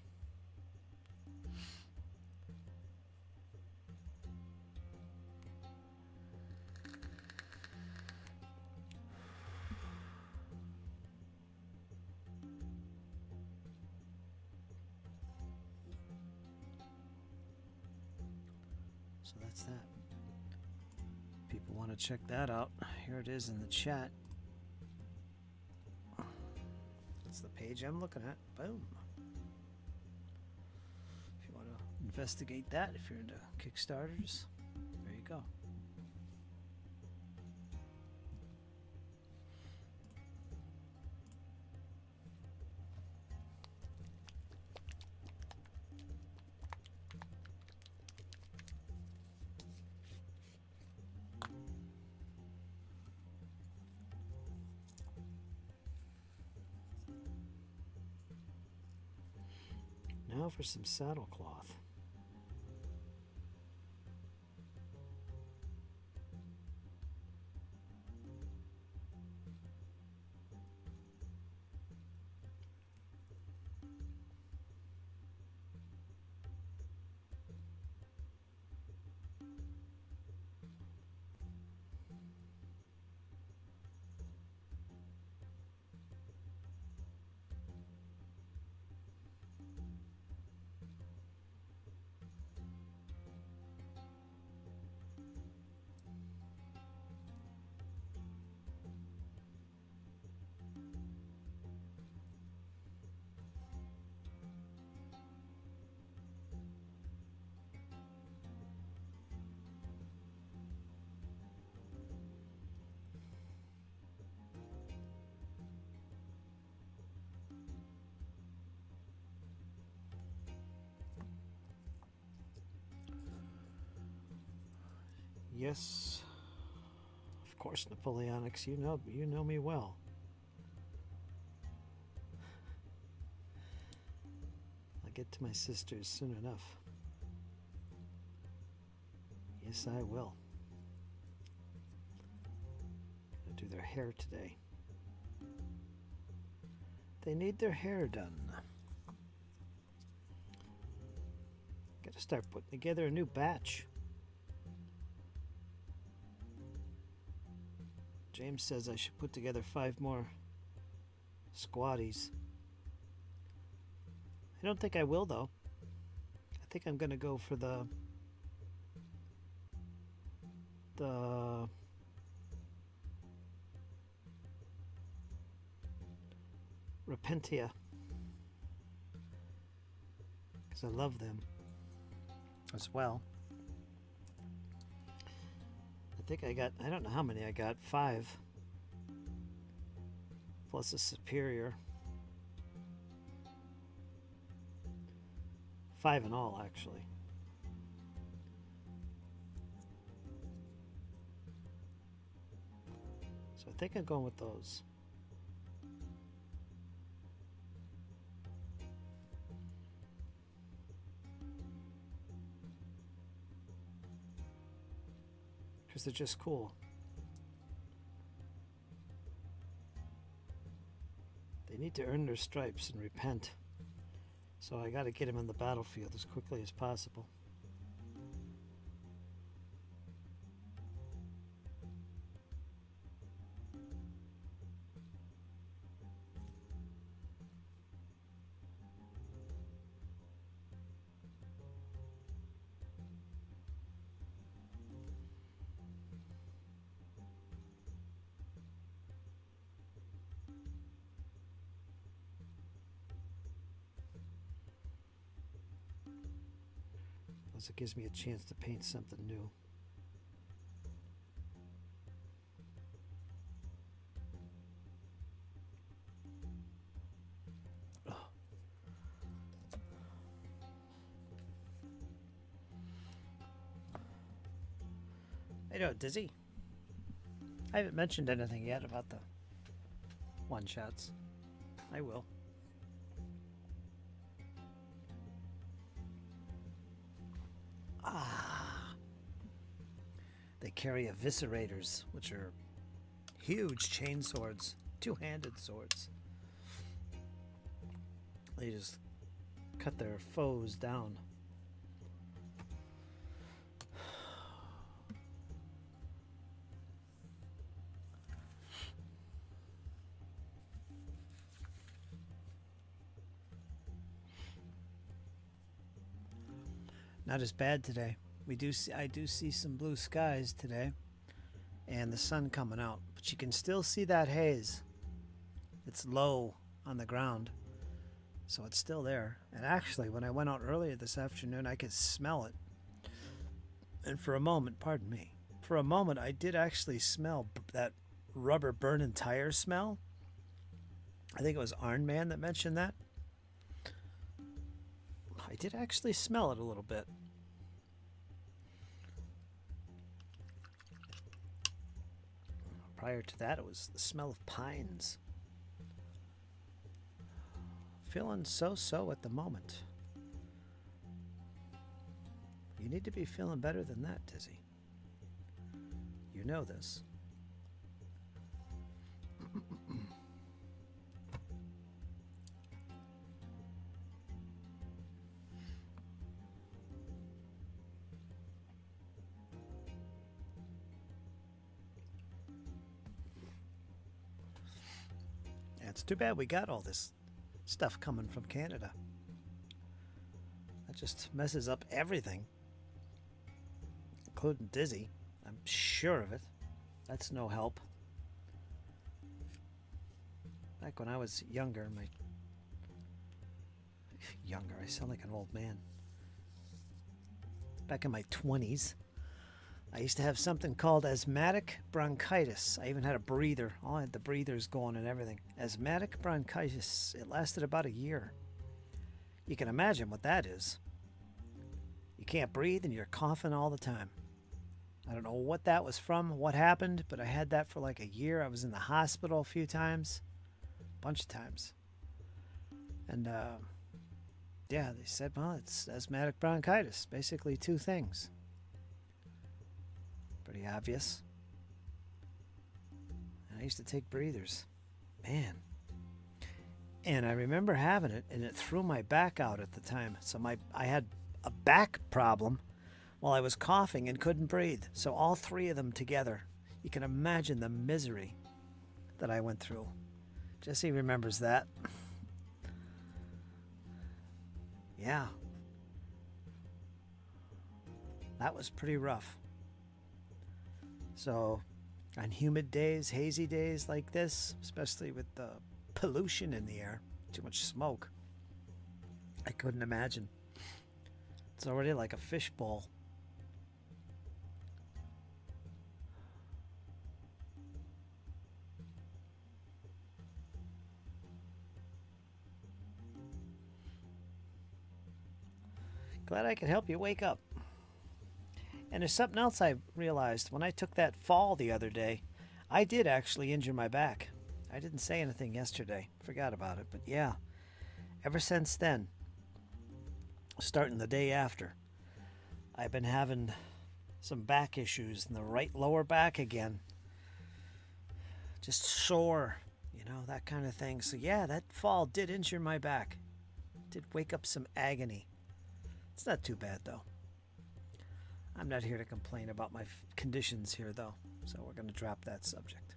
[SPEAKER 1] So that's that. People want to check that out. Here it is in the chat. That's the page I'm looking at. Boom. If you want to investigate that, if you're into Kickstarters, there you go? Now for some saddlecloth. Yes, of course, Napoleonics. You know me well. I'll get to my sisters soon enough. Yes, I will. Gonna do their hair today. They need their hair done. Gotta start putting together a new batch. James says I should put together 5 more squatties. I don't think I will, though. I think I'm gonna go for the Repentia, because I love them as well. I think I got, I don't know how many I got, 5 plus a superior. 5 in all, actually. So I think I'm going with those. Because they're just cool. They need to earn their stripes and repent. So I got to get them in the battlefield as quickly as possible. Plus it gives me a chance to paint something new. Oh. Hey, no, Dizzy. I haven't mentioned anything yet about the one-shots. I will. They carry eviscerators, which are huge chain swords, two-handed swords. They just cut their foes down. Not as bad today. I do see some blue skies today and the sun coming out, but you can still see that haze. It's low on the ground, so it's still there. And actually, when I went out earlier this afternoon, I could smell it. And for a moment, pardon me, for a moment I did actually smell that rubber burning tire smell. I think it was Iron Man that mentioned that. I did actually smell it a little bit. Prior to that, it was the smell of pines. Feeling so-so at the moment. You need to be feeling better than that, Dizzy. You know this. It's too bad we got all this stuff coming from Canada. That just messes up everything, including Dizzy. I'm sure of it. That's no help. Back when I was younger, I sound like an old man. Back in my 20s, I used to have something called asthmatic bronchitis. I even had a breather. I had the breathers going and everything. Asthmatic bronchitis. It lasted about a year. You can imagine what that is. You can't breathe and you're coughing all the time. I don't know what that was from, what happened, but I had that for like a year. I was in the hospital a few times. A bunch of times. And, yeah, they said, well, it's asthmatic bronchitis. Basically two things. Pretty obvious. And I used to take breathers. Man. And I remember having it, and it threw my back out at the time. So I had a back problem while I was coughing and couldn't breathe. So all three of them together. You can imagine the misery that I went through. Jesse remembers that. Yeah. That was pretty rough. So, on humid days, hazy days like this, especially with the pollution in the air, too much smoke, I couldn't imagine. It's already like a fishbowl. Glad I could help you wake up. And there's something else I realized. When I took that fall the other day, I did actually injure my back. I didn't say anything yesterday. Forgot about it. But yeah, ever since then, starting the day after, I've been having some back issues in the right lower back again. Just sore, that kind of thing. So yeah, that fall did injure my back. Did wake up some agony. It's not too bad, though. I'm not here to complain about my conditions here, though, so we're going to drop that subject.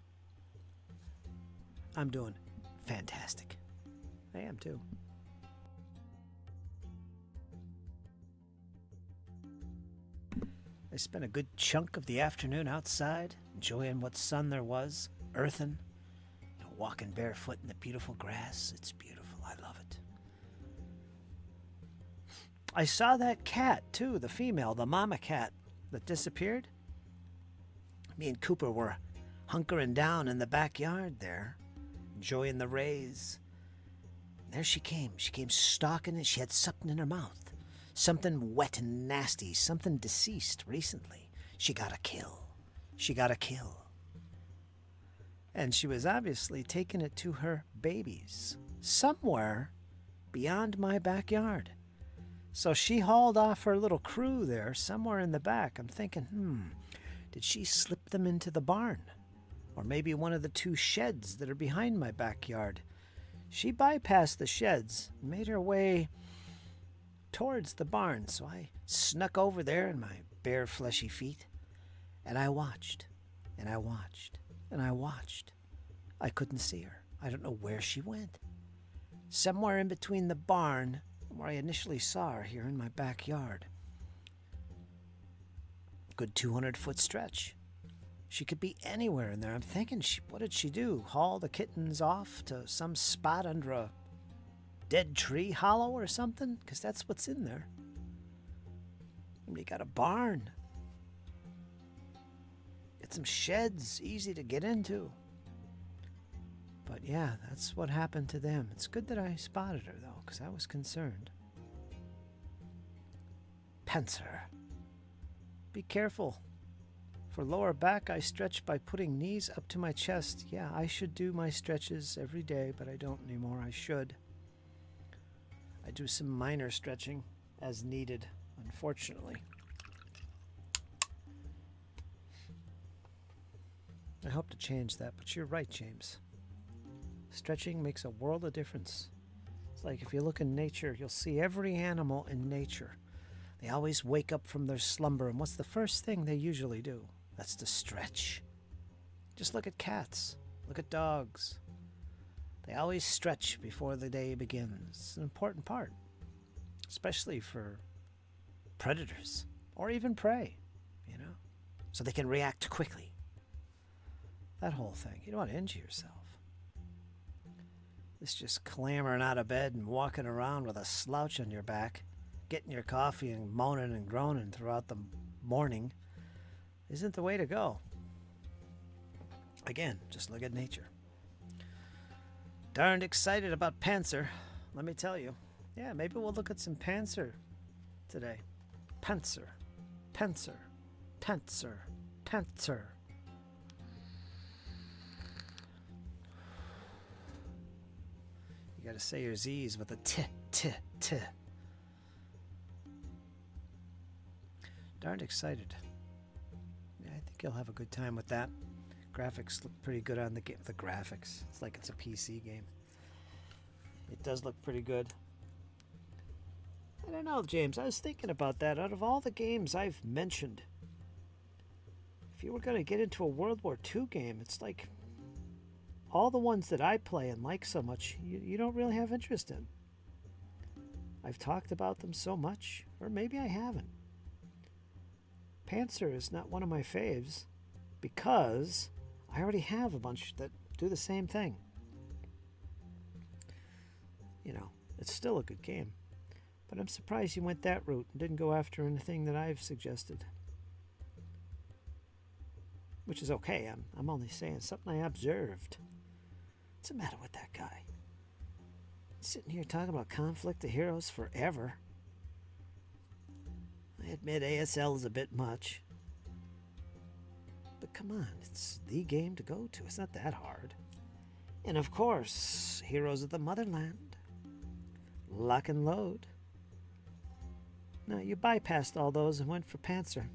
[SPEAKER 1] I'm doing fantastic. I am, too. I spent a good chunk of the afternoon outside, enjoying what sun there was, earthing, walking barefoot in the beautiful grass. It's beautiful. I love it. I saw that cat, too, the female, the mama cat that disappeared. Me and Cooper were hunkering down in the backyard there, enjoying the rays. And there she came. She came stalking and she had something in her mouth. Something wet and nasty, something deceased recently. She got a kill. She got a kill. And she was obviously taking it to her babies somewhere beyond my backyard. So she hauled off her little crew there somewhere in the back. I'm thinking, did she slip them into the barn? Or maybe one of the two sheds that are behind my backyard. She bypassed the sheds, made her way towards the barn. So I snuck over there in my bare fleshy feet. And I watched, and I watched, and I watched. I couldn't see her. I don't know where she went. Somewhere in between the barn where I initially saw her here in my backyard. Good 200-foot stretch. She could be anywhere in there. I'm thinking, what did she do? Haul the kittens off to some spot under a dead tree hollow or something? Because that's what's in there. You got a barn. Get some sheds, easy to get into. But yeah, that's what happened to them. It's good that I spotted her, though, because I was concerned. Panzer. Be careful. For lower back, I stretch by putting knees up to my chest. Yeah, I should do my stretches every day, but I don't anymore. I should. I do some minor stretching as needed, unfortunately. I hope to change that, but you're right, James. Stretching makes a world of difference. It's like if you look in nature, you'll see every animal in nature. They always wake up from their slumber, and what's the first thing they usually do? That's to stretch. Just look at cats. Look at dogs. They always stretch before the day begins. It's an important part, especially for predators or even prey, so they can react quickly. That whole thing. You don't want to injure yourself. This just clambering out of bed and walking around with a slouch on your back, getting your coffee and moaning and groaning throughout the morning isn't the way to go. Again, just look at nature. Darned excited about Panzer, let me tell you. Yeah, maybe we'll look at some Panzer today. Panzer, Panzer, Panzer, Panzer. You gotta say your Z's with a t, t, t. Darned excited. Yeah, I think you'll have a good time with that. Graphics look pretty good on the game. The graphics. It's like it's a PC game. It does look pretty good. I don't know, James. I was thinking about that. Out of all the games I've mentioned, if you were going to get into a World War II game, it's like all the ones that I play and like so much, you don't really have interest in. I've talked about them so much, or maybe I haven't. Panzer is not one of my faves because I already have a bunch that do the same thing. It's still a good game. But I'm surprised you went that route and didn't go after anything that I've suggested. Which is okay. I'm only saying something I observed. What's the matter with that guy? Sitting here talking about Conflict of Heroes forever. I admit ASL is a bit much. But come on, it's the game to go to. It's not that hard. And of course, Heroes of the Motherland. Lock and Load. No, you bypassed all those and went for Panzer.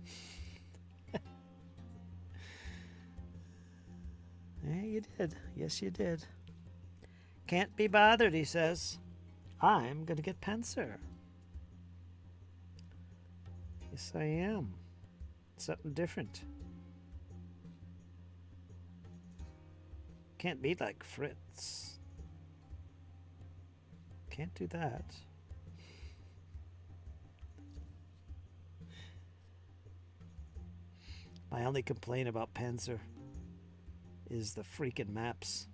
[SPEAKER 1] Yeah, you did. Yes, you did. Can't be bothered, he says. I'm going to get Panzer. Yes, I am. Something different. Can't be like Fritz. Can't do that. My only complaint about Panzer is the freaking maps.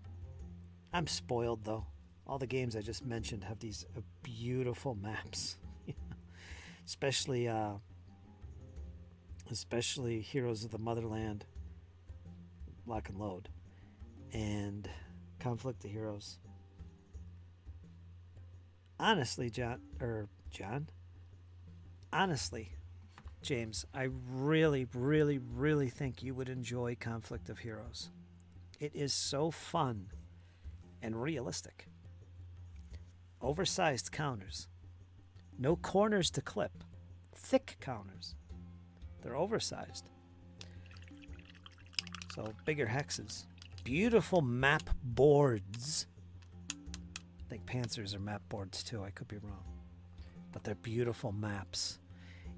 [SPEAKER 1] I'm spoiled though. All the games I just mentioned have these beautiful maps. especially Heroes of the Motherland, Lock and Load, and Conflict of Heroes. Honestly, honestly, James, I really, really, really think you would enjoy Conflict of Heroes. It is so fun and realistic. Oversized counters. No corners to clip. Thick counters. They're oversized. So bigger hexes. Beautiful map boards. I think Panzers are map boards too. I could be wrong. But they're beautiful maps.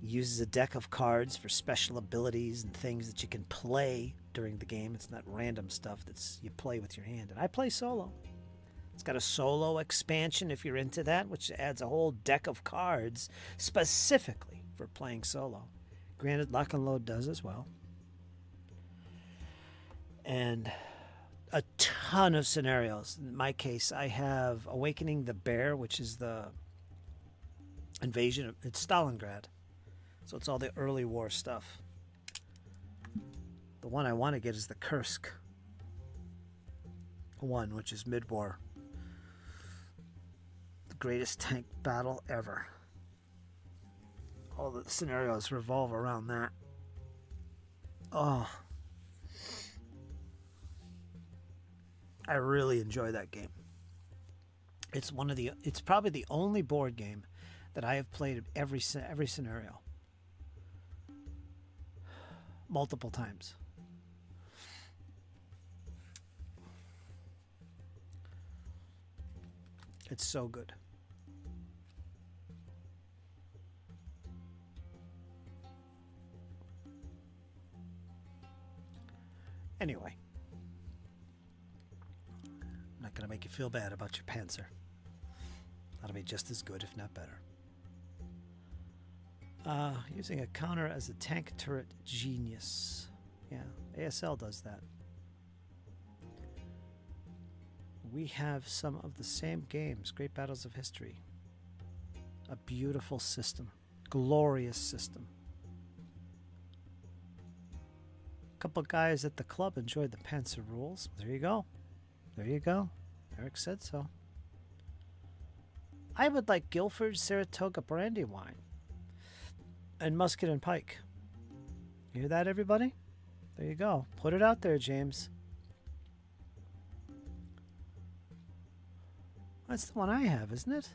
[SPEAKER 1] It uses a deck of cards for special abilities and things that you can play during the game. It's not random stuff that's you play with your hand. And I play solo. It's got a solo expansion if you're into that, which adds a whole deck of cards specifically for playing solo. Granted, Lock and Load does as well. And a ton of scenarios. In my case, I have Awakening the Bear, which is the invasion of... It's Stalingrad. So it's all the early war stuff. The one I want to get is the Kursk one, which is mid-war. The greatest tank battle ever. All the scenarios revolve around that. Oh. I really enjoy that game. It's probably the only board game that I have played every scenario. Multiple times. It's so good. Anyway. I'm not going to make you feel bad about your Panzer. That'll be just as good, if not better. Using a counter as a tank turret genius. Yeah, ASL does that. We have some of the same games. Great Battles of History. A beautiful system. Glorious system. A couple guys at the club enjoyed the Panzer rules. There you go. There you go. Eric said so. I would like Guilford, Saratoga brandy wine. And Musket and Pike. You hear that, everybody? There you go. Put it out there, James. That's the one I have, isn't it?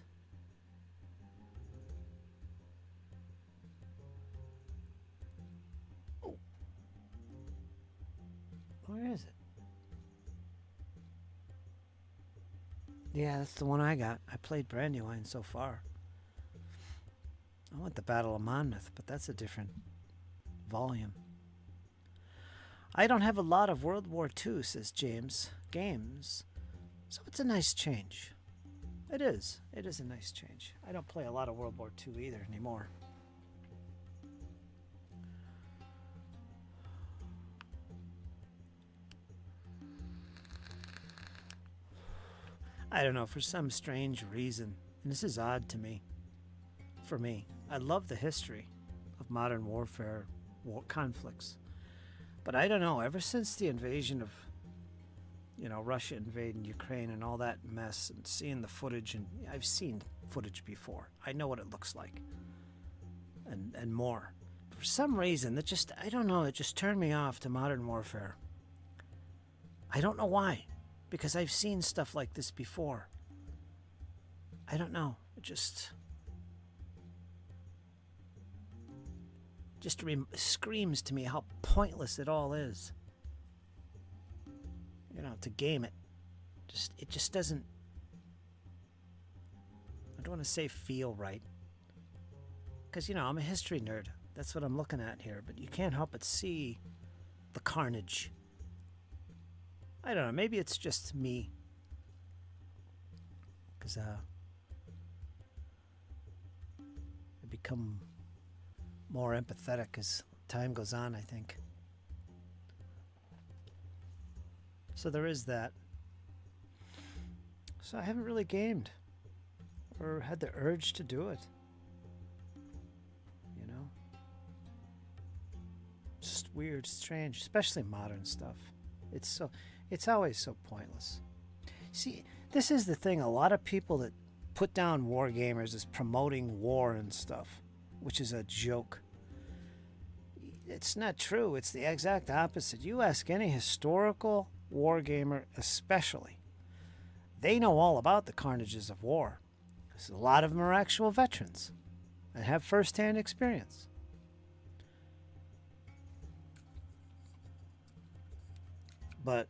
[SPEAKER 1] Oh. Where is it? Yeah, that's the one I got. I played Brandywine so far. I want the Battle of Monmouth, but that's a different volume. I don't have a lot of World War II, says James, games. So it's a nice change. It is. It is a nice change. I don't play a lot of World War II either anymore. I don't know, for some strange reason, and this is odd to me, for me, I love the history of modern warfare, conflicts. But I don't know, ever since the invasion of, Russia invading Ukraine and all that mess and seeing the footage, and I've seen footage before. I know what it looks like. And more. For some reason, that just, I don't know, it just turned me off to modern warfare. I don't know why. Because I've seen stuff like this before. I don't know. It just screams to me how pointless it all is. To game it. It just doesn't, I don't want to say feel right. Because, I'm a history nerd. That's what I'm looking at here. But you can't help but see the carnage. I don't know, maybe it's just me. Because I become more empathetic as time goes on, I think. So there is that. So I haven't really gamed. Or had the urge to do it. Just weird, strange, especially modern stuff. It's always so pointless. See, this is the thing. A lot of people that put down war gamers as promoting war and stuff, which is a joke. It's not true. It's the exact opposite. You ask any historical war gamer especially, they know all about the carnages of war. Because a lot of them are actual veterans and have first-hand experience. But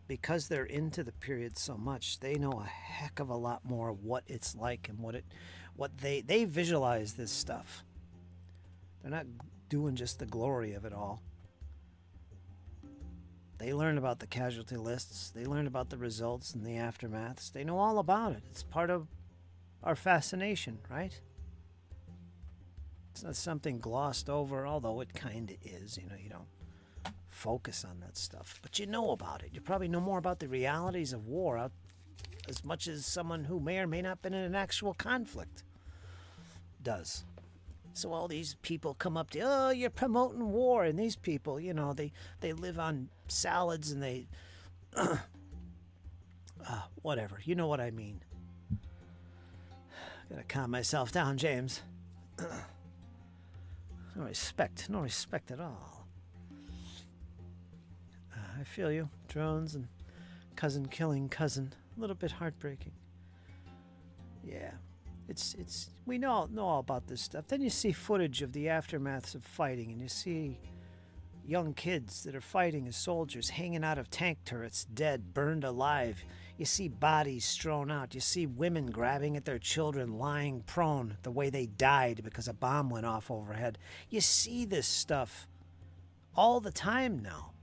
[SPEAKER 1] because they're into the period so much, they know a heck of a lot more of what it's like and what they visualize this stuff. They're not doing just the glory of it all. They learn about the casualty lists. They learn about the results and the aftermaths. They know all about it. It's part of our fascination, right? It's not something glossed over, although it kind of is. You don't focus on that stuff, but you know about it. You probably know more about the realities of war as much as someone who may or may not have been in an actual conflict does. So all these people come up to, oh, you're promoting war, and these people, they live on salads and they, whatever. You know what I mean. Gotta calm myself down, James. No respect at all. I feel you. Drones and cousin killing cousin. A little bit heartbreaking. Yeah. We know all about this stuff. Then you see footage of the aftermaths of fighting, and you see young kids that are fighting as soldiers hanging out of tank turrets, dead, burned alive. You see bodies strewn out. You see women grabbing at their children, lying prone the way they died because a bomb went off overhead. You see this stuff all the time now.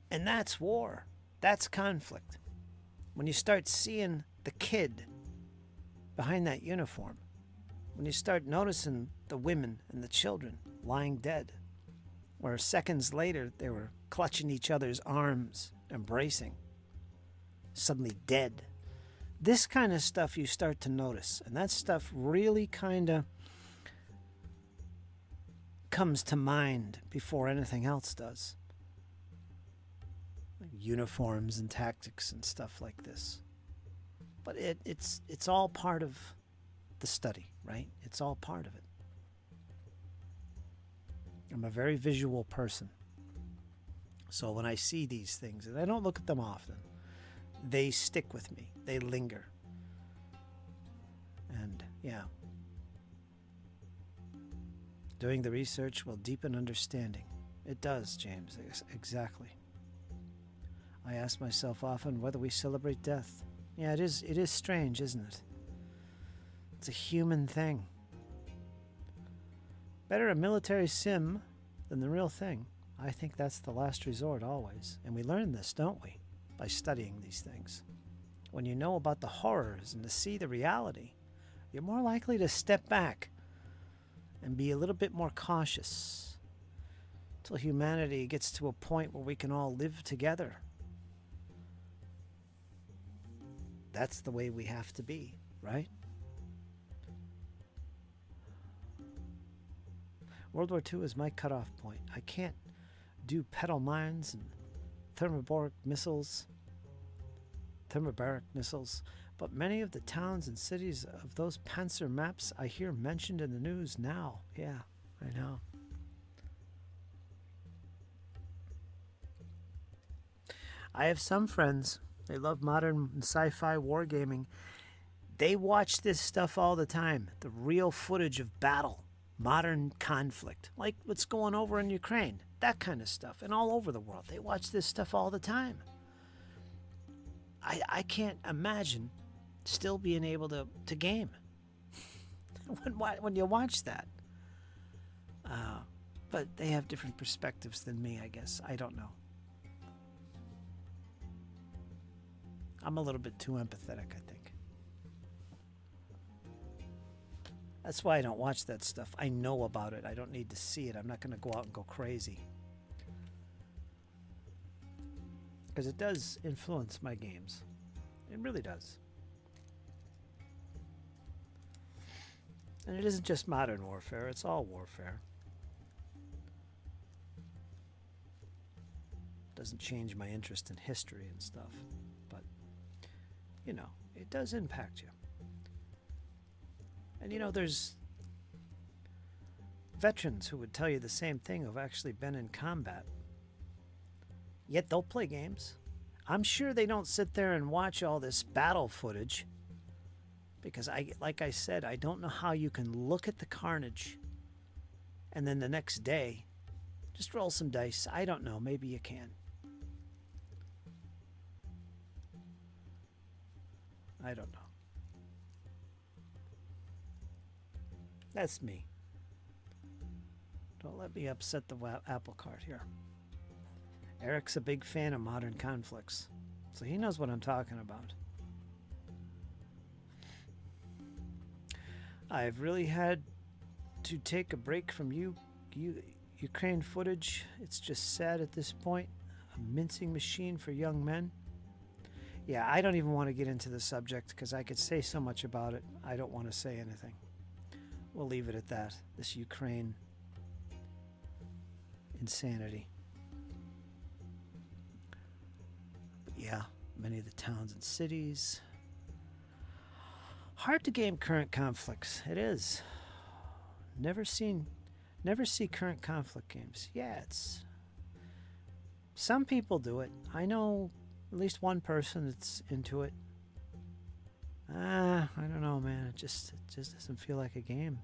[SPEAKER 1] And that's war. That's conflict. When you start seeing the kid behind that uniform, when you start noticing the women and the children lying dead, where seconds later they were clutching each other's arms, embracing, suddenly dead. This kind of stuff you start to notice, and that stuff really kind of comes to mind before anything else does. Like uniforms and tactics and stuff like this. But it's all part of the study, right? It's all part of it. I'm a very visual person. So when I see these things, and I don't look at them often, they stick with me. They linger. And yeah. Doing the research will deepen understanding. It does, James. Exactly. I ask myself often whether we celebrate death. Yeah, it is strange, isn't it? It's a human thing. Better a military sim than the real thing. I think that's the last resort always. And we learn this, don't we? By studying these things. When you know about the horrors and to see the reality, you're more likely to step back and be a little bit more cautious till humanity gets to a point where we can all live together. That's the way we have to be, right? World War II is my cutoff point. I can't do pedal mines and thermobaric missiles, but many of the towns and cities of those Panzer maps I hear mentioned in the news now. Yeah, I know. I have some friends, they love modern sci-fi wargaming. They watch this stuff all the time, the real footage of battle, modern conflict, like what's going over in Ukraine, that kind of stuff, and all over the world. They watch this stuff all the time. I can't imagine still being able to game when you watch that. But they have different perspectives than me, I guess. I don't know. I'm a little bit too empathetic, I think. That's why I don't watch that stuff. I know about it. I don't need to see it. I'm not going to go out and go crazy. Because it does influence my games. It really does. And it isn't just modern warfare. It's all warfare. Doesn't change my interest in history and stuff. But, you know, it does impact you. And, you know, there's veterans who would tell you the same thing who've actually been in combat. Yet they'll play games. I'm sure they don't sit there and watch all this battle footage because, like I said, I don't know how you can look at the carnage and then the next day just roll some dice. I don't know. Maybe you can. I don't know. That's me. Don't let me upset the apple cart here. Eric's a big fan of modern conflicts, so he knows what I'm talking about. I've really had to take a break from Ukraine footage. It's just sad at this point. A mincing machine for young men. Yeah, I don't even want to get into the subject because I could say so much about it. I don't want to say anything. we'll leave it at that. This Ukraine insanity. But yeah, many of the towns and cities. Hard to game current conflicts. It is. Never see current conflict games. Yeah, it's. Some people do it. I know at least one person that's into it. I don't know, man. It just doesn't feel like a game.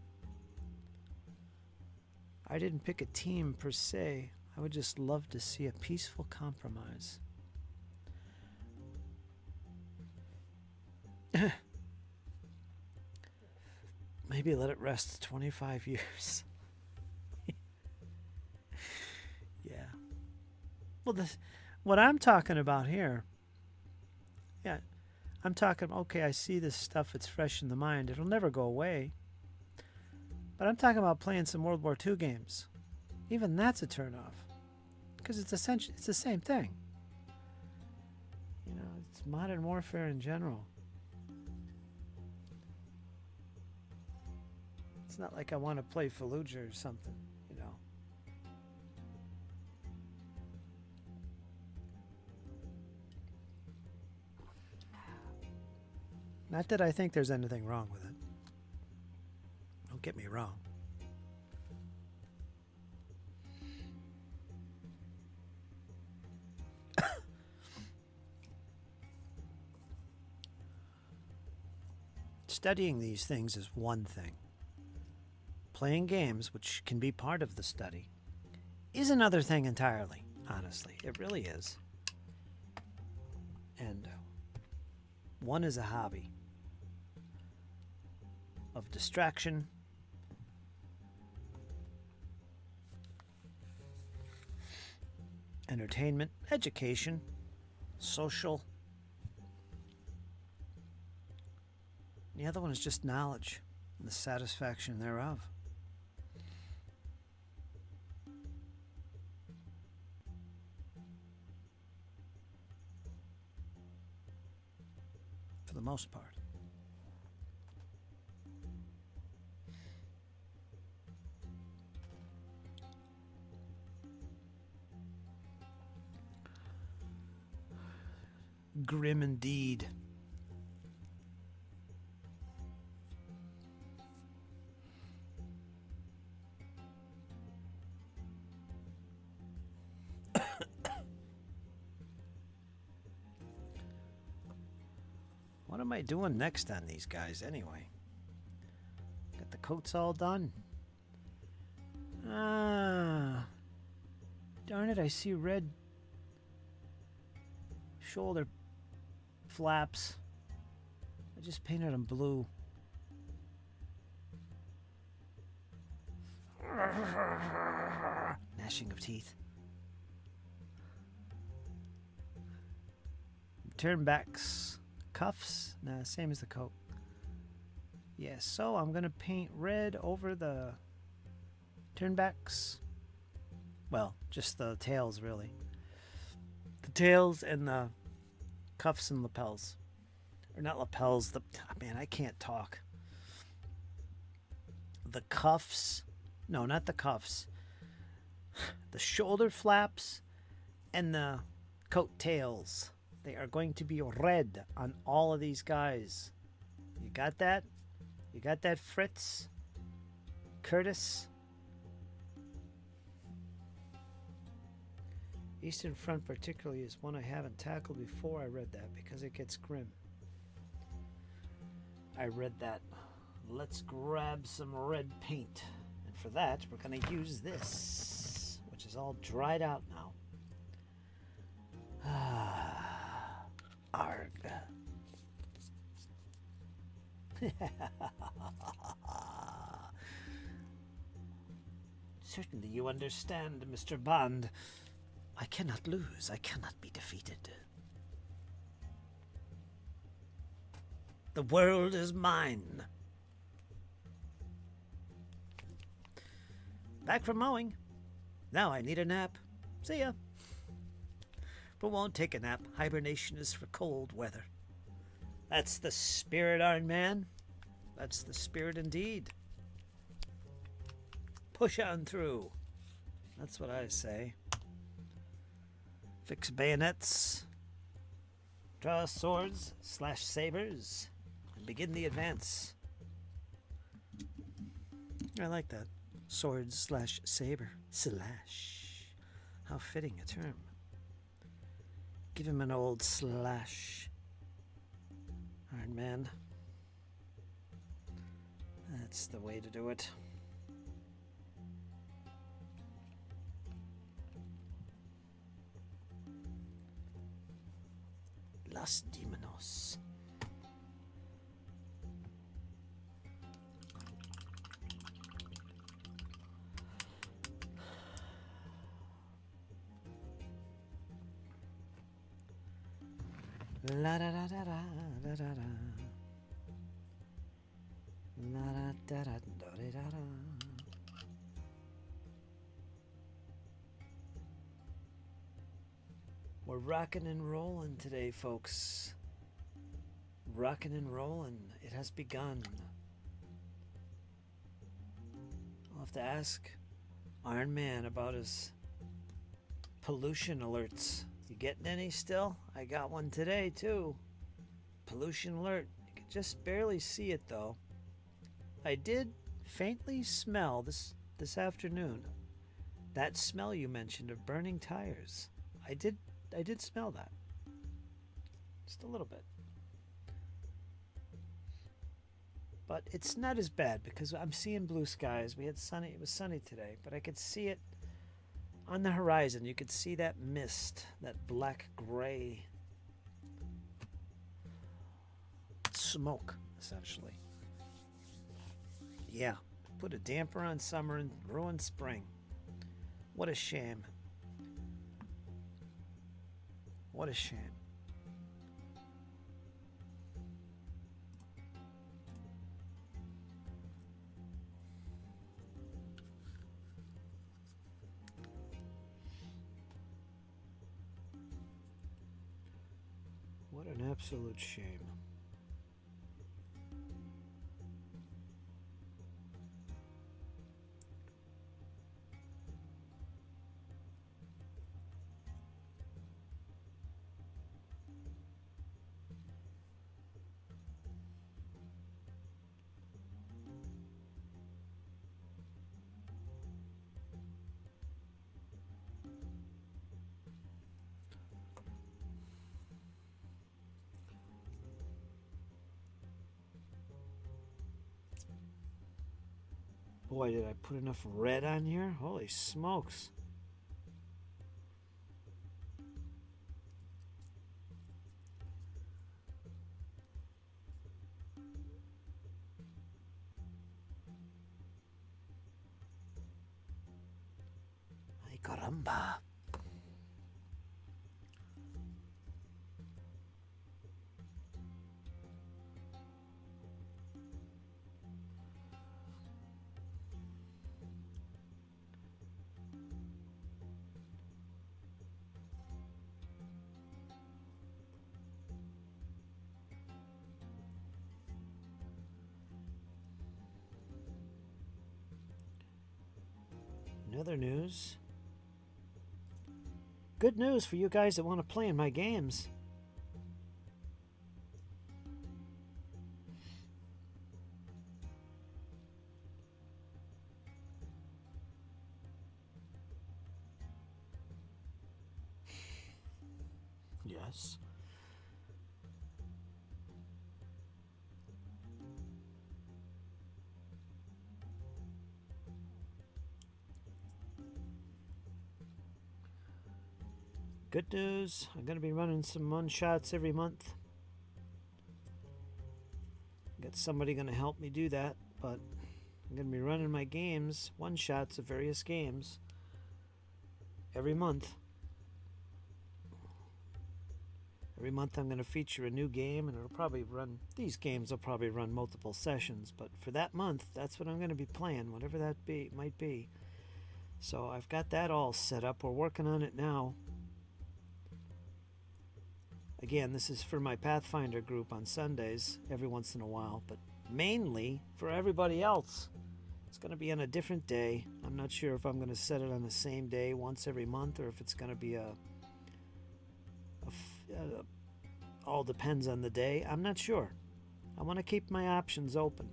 [SPEAKER 1] I didn't pick a team per se. I would just love to see a peaceful compromise. Maybe let it rest 25 years. Yeah. Well, what I'm talking about here, yeah, I'm talking, okay, I see this stuff, it's fresh in the mind. It'll never go away. But I'm talking about playing some World War II games. Even that's a turnoff. Because it's essentially, it's the same thing. You know, it's modern warfare in general. It's not like I want to play Fallujah or something, you know. Not that I think there's anything wrong with it. Don't get me wrong. Studying these things is one thing. Playing games, which can be part of the study, is another thing entirely, honestly. It really is. And one is a hobby of distraction, entertainment, education, social. The other one is just knowledge and the satisfaction thereof. For the most part. Grim indeed. What am I doing next on these guys anyway? Got the coats all done. Ah, darn it, I see red shoulder flaps. I just painted them blue. Gnashing of teeth. Turnbacks. Cuffs? Nah, same as the coat. Yes, so I'm going to paint red over the turnbacks. Well, just the tails, really. The tails and the cuffs and lapels. Or not lapels, man, I can't talk. The cuffs. No, not the cuffs. The shoulder flaps and the coat tails. They are going to be red on all of these guys. You got that? You got that, Fritz? Curtis? Eastern Front particularly is one I haven't tackled before. I read that because it gets grim. I read that. Let's grab some red paint. And for that, we're going to use this, which is all dried out now. Arg. Certainly you understand, Mr. Bond. I cannot lose. I cannot be defeated. The world is mine. Back from mowing. Now I need a nap. See ya. But won't take a nap. Hibernation is for cold weather. That's the spirit, Iron Man. That's the spirit indeed. Push on through. That's what I say. Fix bayonets. Draw swords / sabers. And begin the advance. I like that. Swords / saber. Slash. How fitting a term. Give him an old slash. Iron Man. That's the way to do it. Los Demonos. La da da da da da da da. La da da da da da da. We're rocking and rolling today, folks. Rocking and rolling. It has begun. I'll have to ask Iron Man about his pollution alerts. You getting any still? I got one today, too. Pollution alert. You can just barely see it, though. I did faintly smell this afternoon that smell you mentioned of burning tires. I did smell that. Just a little bit. But it's not as bad because I'm seeing blue skies. It was sunny today, but I could see it on the horizon. You could see that mist, that black gray smoke, essentially. Yeah, put a damper on summer and ruin spring. What a shame. What a shame. What an absolute shame. Boy, did I put enough red on here? Holy smokes. Ay, caramba. In other news, good news for you guys that want to play in my games. Yes. Good news, I'm going to be running some one-shots every month. Got somebody going to help me do that, but I'm going to be running my games, one-shots of various games, every month. Every month I'm going to feature a new game, and it'll probably run, these games will probably run multiple sessions, but for that month, that's what I'm going to be playing, whatever that might be. So I've got that all set up. We're working on it now. Again, this is for my Pathfinder group on Sundays, every once in a while, but mainly for everybody else. It's going to be on a different day. I'm not sure if I'm going to set it on the same day once every month or if it's going to be all depends on the day. I'm not sure. I want to keep my options open.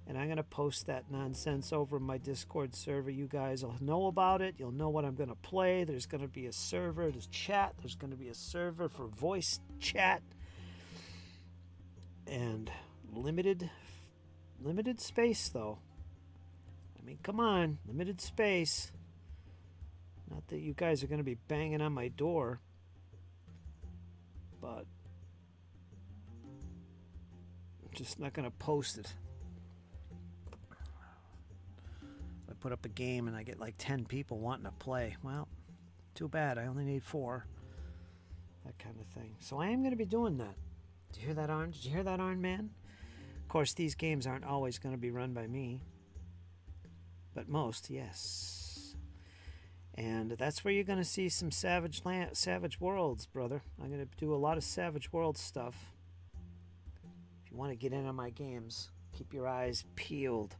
[SPEAKER 1] And I'm going to post that nonsense over my Discord server. You guys will know about it. You'll know what I'm going to play. There's going to be a server to chat. There's going to be a server for voice chat. And limited space, though. I mean, come on. Limited space. Not that you guys are going to be banging on my door. But I'm just not going to post it. I put up a game and I get like 10 people wanting to play. Well, too bad. I only need 4. That kind of thing. So I am going to be doing that. Did you hear that, Arn? Did you hear that, Arn Man? Of course, these games aren't always going to be run by me. But most, yes. And that's where you're going to see some Savage Worlds, brother. I'm going to do a lot of Savage Worlds stuff. If you want to get in on my games, keep your eyes peeled.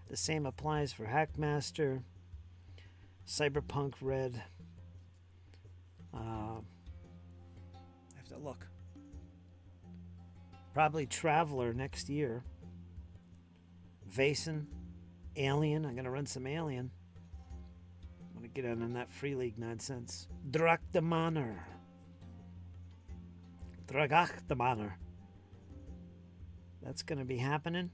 [SPEAKER 1] The same applies for Hackmaster, Cyberpunk Red. I have to look. Probably Traveler next year. Vaesen, Alien. I'm going to run some Alien. I'm going to get in on that Free League nonsense. Drachtemannr. That's going to be happening.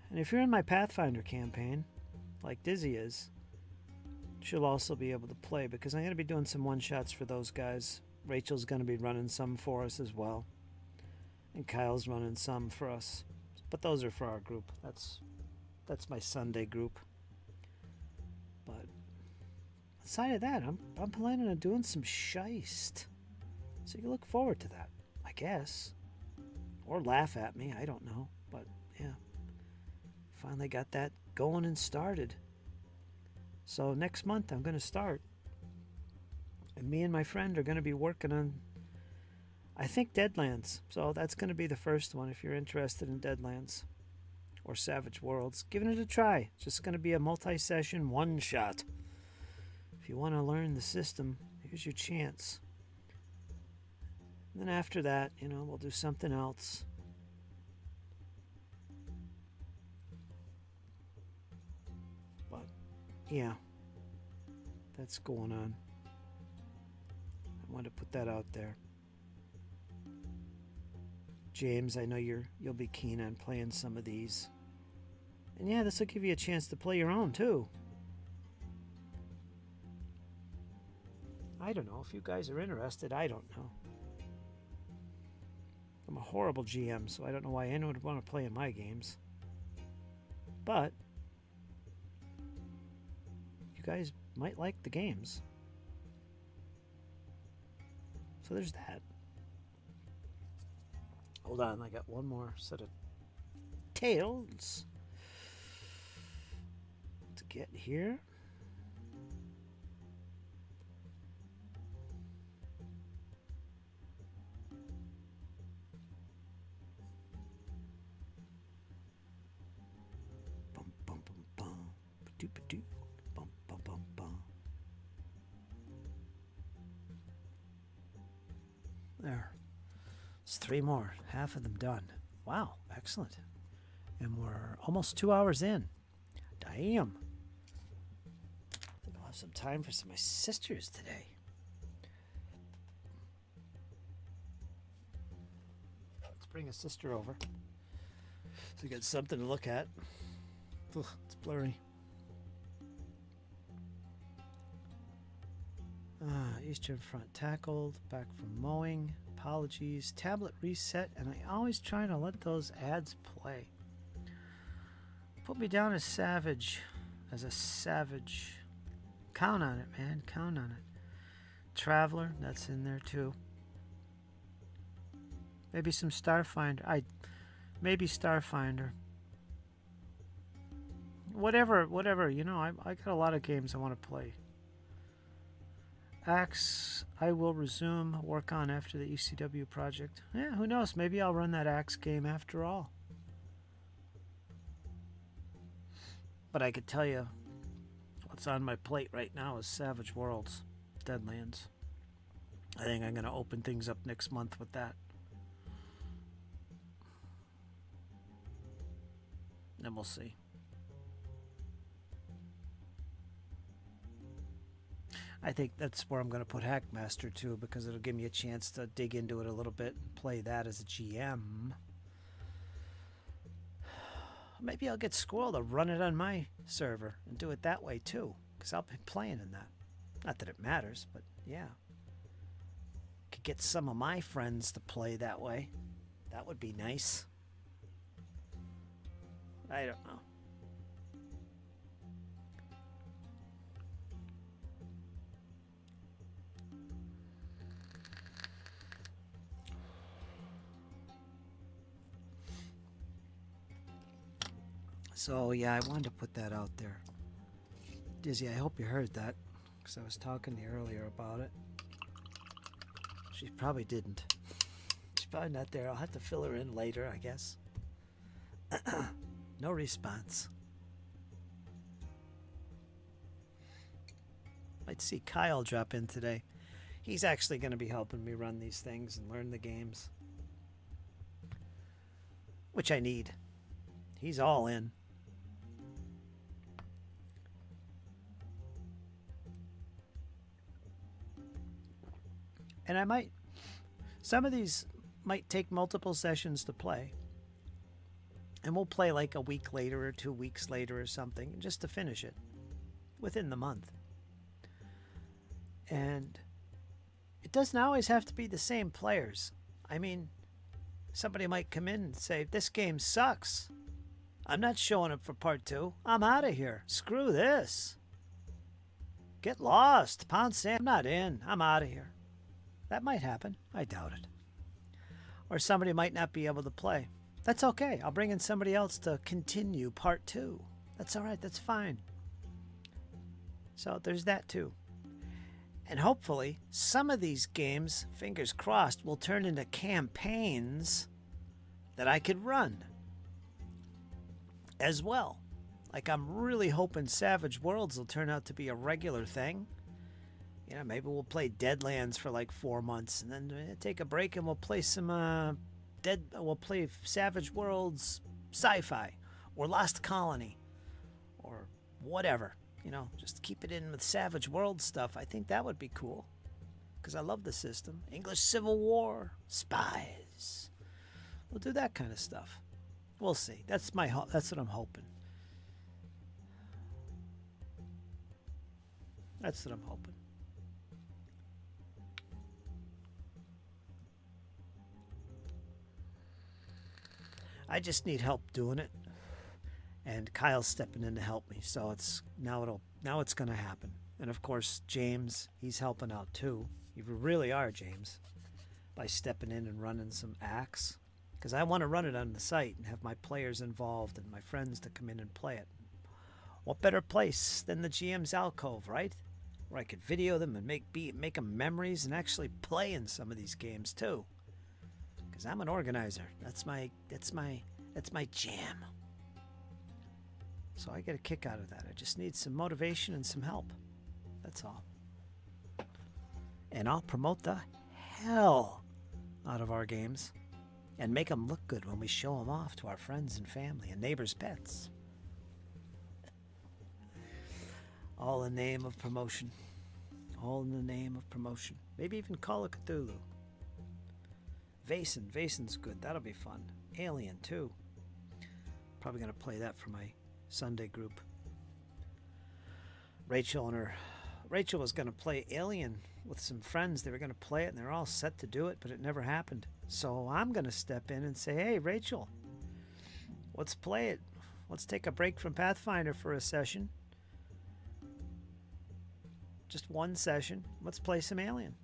[SPEAKER 1] And if you're in my Pathfinder campaign, like Dizzy is, she'll also be able to play because I'm going to be doing some one-shots for those guys. Rachel's going to be running some for us as well. And Kyle's running some for us. But those are for our group. That's my Sunday group. But aside of that, I'm planning on doing some Scheist. So you can look forward to that, I guess. Or laugh at me, I don't know. But yeah. Finally got that going and started. So next month I'm going to start. And me and my friend are going to be working on, I think, Deadlands. So that's going to be the first one if you're interested in Deadlands or Savage Worlds. Giving it a try. It's just going to be a multi-session one-shot. If you want to learn the system, here's your chance. And then after that, we'll do something else. Yeah, that's going on. I want to put that out there. James, I know you'll be keen on playing some of these. And yeah, this will give you a chance to play your own too. I don't know if you guys are interested. I don't know. I'm a horrible GM, so I don't know why anyone would want to play in my games. But you guys might like the games. So there's that. Hold on, I got one more set of tales to get here. Bum bum bum bum. Ba-doo ba-doo. Bum bum bum bum. There. It's 3 more. Half of them done. Wow, excellent. And we're almost 2 hours in. Damn. I think I'll have some time for some of my sisters today. Let's bring a sister over. So you get something to look at. Ugh, it's blurry. Eastern Front tackled, back from mowing, apologies, tablet reset, and I always try to let those ads play. Put me down as savage, as a savage. Count on it, man, count on it. Traveler, that's in there too. Maybe some Starfinder. Maybe Starfinder. Whatever, I got a lot of games I want to play. Axe, I will resume work on after the ECW project. Yeah, who knows? Maybe I'll run that Axe game after all. But I could tell you what's on my plate right now is Savage Worlds, Deadlands. I think I'm going to open things up next month with that. Then we'll see. I think that's where I'm going to put Hackmaster too, because it'll give me a chance to dig into it a little bit and play that as a GM. Maybe I'll get Squirrel to run it on my server and do it that way too, because I'll be playing in that. Not that it matters, but yeah. Could get some of my friends to play that way. That would be nice. I don't know. So yeah, I wanted to put that out there. Dizzy, I hope you heard that, because I was talking to you earlier about it. She probably didn't. She's probably not there. I'll have to fill her in later, I guess. No response. Might see Kyle drop in today. He's actually going to be helping me run these things and learn the games, which I need. He's all in. And I might, some of these might take multiple sessions to play. And we'll play like a week later or 2 weeks later or something, just to finish it within the month. And it doesn't always have to be the same players. I mean, somebody might come in and say, this game sucks. I'm not showing up for part 2. I'm out of here. Screw this. Get lost. Pound sand. I'm not in. I'm out of here. That might happen. I doubt it. Or somebody might not be able to play. That's okay. I'll bring in somebody else to continue part 2. That's all right. That's fine. So there's that too. And hopefully some of these games, fingers crossed, will turn into campaigns that I could run as well. Like I'm really hoping Savage Worlds will turn out to be a regular thing. You know, maybe we'll play Deadlands for like 4 months and then take a break and we'll play some we'll play Savage Worlds Sci-Fi or Lost Colony or whatever. You know, just keep it in with Savage World stuff. I think that would be cool because I love the system. English Civil War, spies. We'll do that kind of stuff. We'll see. That's what I'm hoping. That's what I'm hoping. I just need help doing it, and Kyle's stepping in to help me. So it's now it's going to happen. And of course, James, he's helping out too. You really are, James, by stepping in and running some acts, because I want to run it on the site and have my players involved and my friends to come in and play it. What better place than the GM's alcove, right? Where I could video them and make them memories and actually play in some of these games too. Because I'm an organizer. That's my jam. So I get a kick out of that. I just need some motivation and some help. That's all. And I'll promote the hell out of our games and make them look good when we show them off to our friends and family and neighbors' pets. All in the name of promotion. All in the name of promotion. Maybe even Call of Cthulhu. Vasen's good. That'll be fun. Alien, too. Probably going to play that for my Sunday group. Rachel was going to play Alien with some friends. They were going to play it, and they're all set to do it, but it never happened. So I'm going to step in and say, hey, Rachel, let's play it. Let's take a break from Pathfinder for a session. Just one session. Let's play some Alien.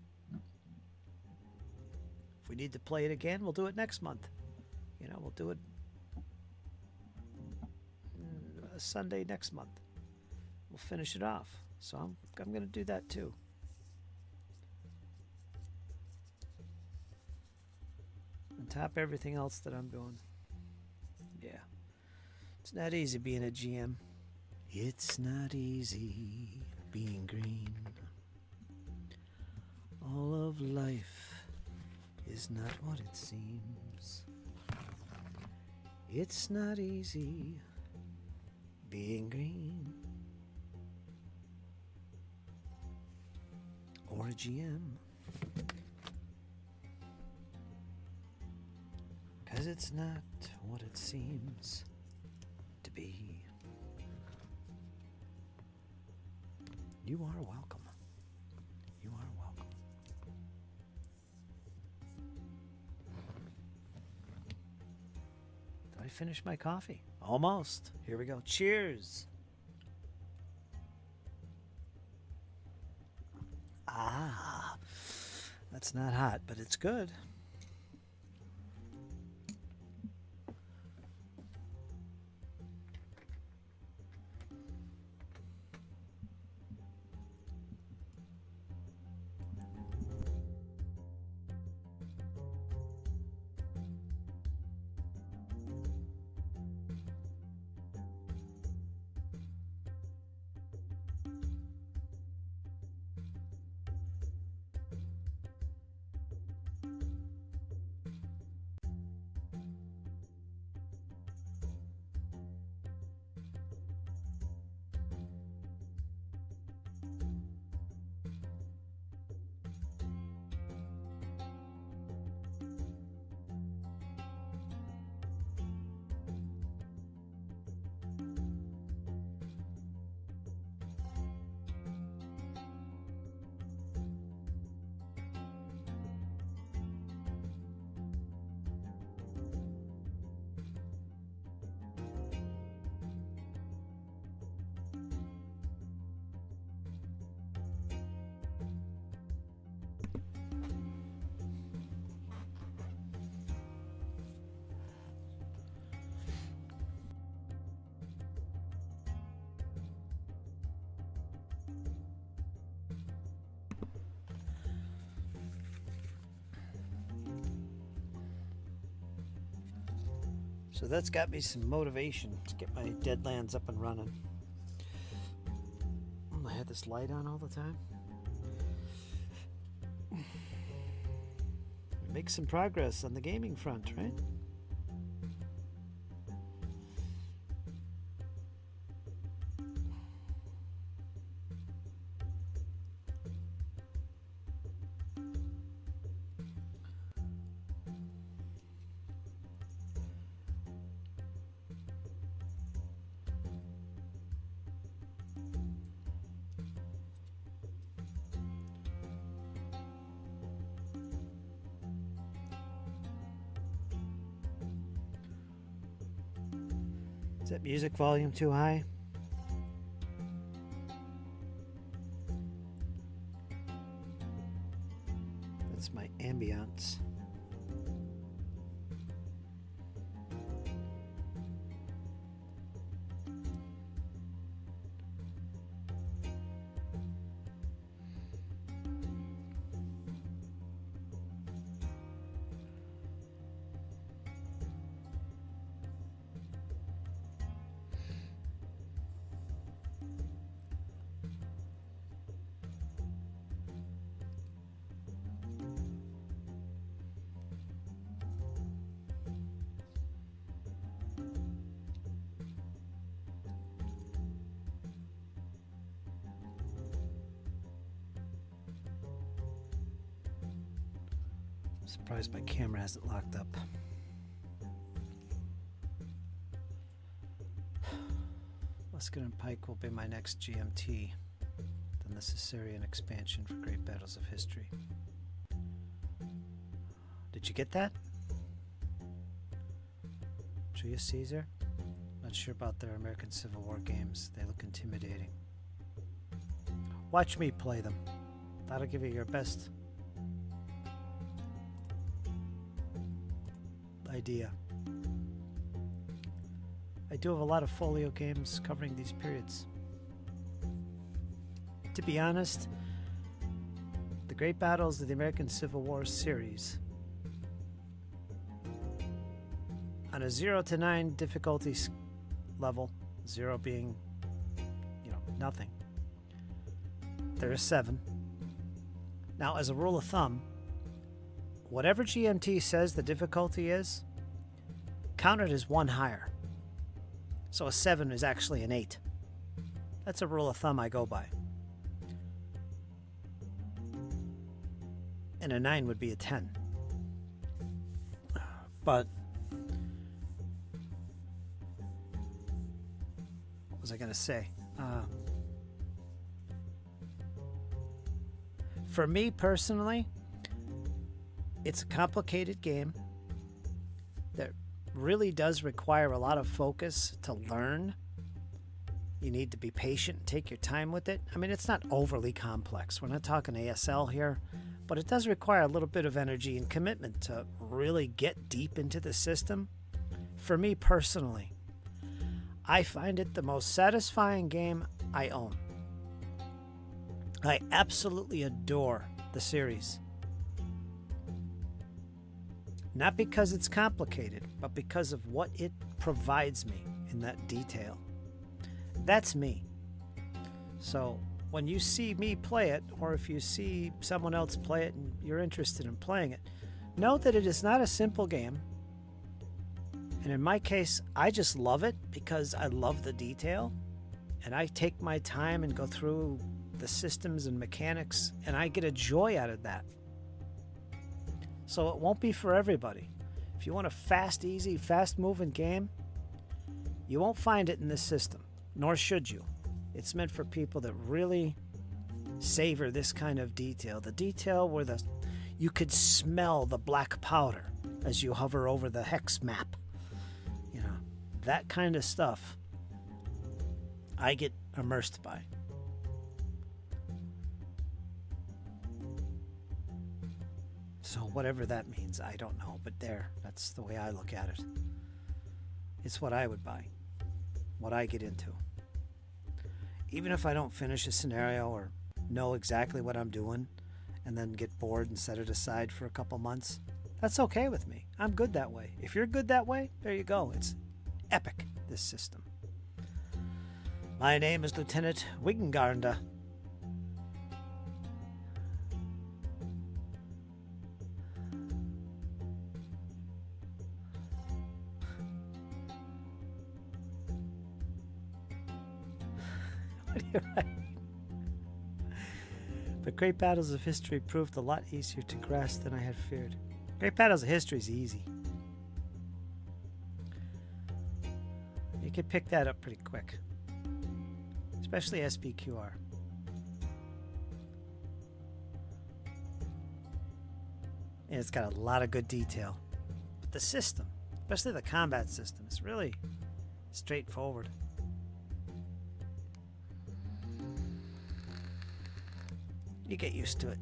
[SPEAKER 1] If we need to play it again, we'll do it next month. You know, we'll do it Sunday next month. We'll finish it off. So I'm going to do that too. On top of everything else that I'm doing. Yeah. It's not easy being a GM. It's not easy being green. All of life is not what it seems. It's not easy being green. Or a GM. 'Cause it's not what it seems to be. You are welcome. You are welcome. Did I finish my coffee? Almost. Here we go. Cheers. Ah, that's not hot, but it's good. So that's got me some motivation to get my Deadlands up and running. I had this light on all the time. Make some progress on the gaming front, right? Is that music volume too high? That's my ambience. Surprised my camera hasn't locked up. Luskin and Pike will be my next GMT, the Necessarian expansion for Great Battles of History. Did you get that? Julius Caesar? Not sure about their American Civil War games. They look intimidating. Watch me play them. That'll give you your best idea. I do have a lot of folio games covering these periods. To be honest, the Great Battles of the American Civil War series On a 0 to 9 difficulty level, 0 being, nothing, there is 7. Now, as a rule of thumb, whatever GMT says the difficulty is, count it as 1 higher. So a 7 is actually an 8. That's a rule of thumb I go by. And a 9 would be a 10. But what was I going to say? For me personally, it's a complicated game that really does require a lot of focus to learn. You need to be patient and take your time with it. I mean, it's not overly complex. We're not talking ASL here, but it does require a little bit of energy and commitment to really get deep into the system. For me personally, I find it the most satisfying game I own. I absolutely adore the series. Not because it's complicated, but because of what it provides me in that detail. That's me. So when you see me play it, or if you see someone else play it and you're interested in playing it, know that it is not a simple game. And in my case, I just love it because I love the detail. And I take my time and go through the systems and mechanics, and I get a joy out of that. So it won't be for everybody. If you want a fast, easy, fast-moving game, you won't find it in this system, nor should you. It's meant for people that really savor this kind of detail. The detail where you could smell the black powder as you hover over the hex map. That kind of stuff I get immersed by. So whatever that means, I don't know. But that's the way I look at it. It's what I would buy. What I get into. Even if I don't finish a scenario or know exactly what I'm doing and then get bored and set it aside for a couple months, that's okay with me. I'm good that way. If you're good that way, there you go. It's epic, this system. My name is Lieutenant Wiggengarnda. What do you write? The Great Battles of History proved a lot easier to grasp than I had feared. Great Battles of History is easy. You can pick that up pretty quick. Especially SPQR. And it's got a lot of good detail. But the system, especially the combat system, is really straightforward. You get used to it.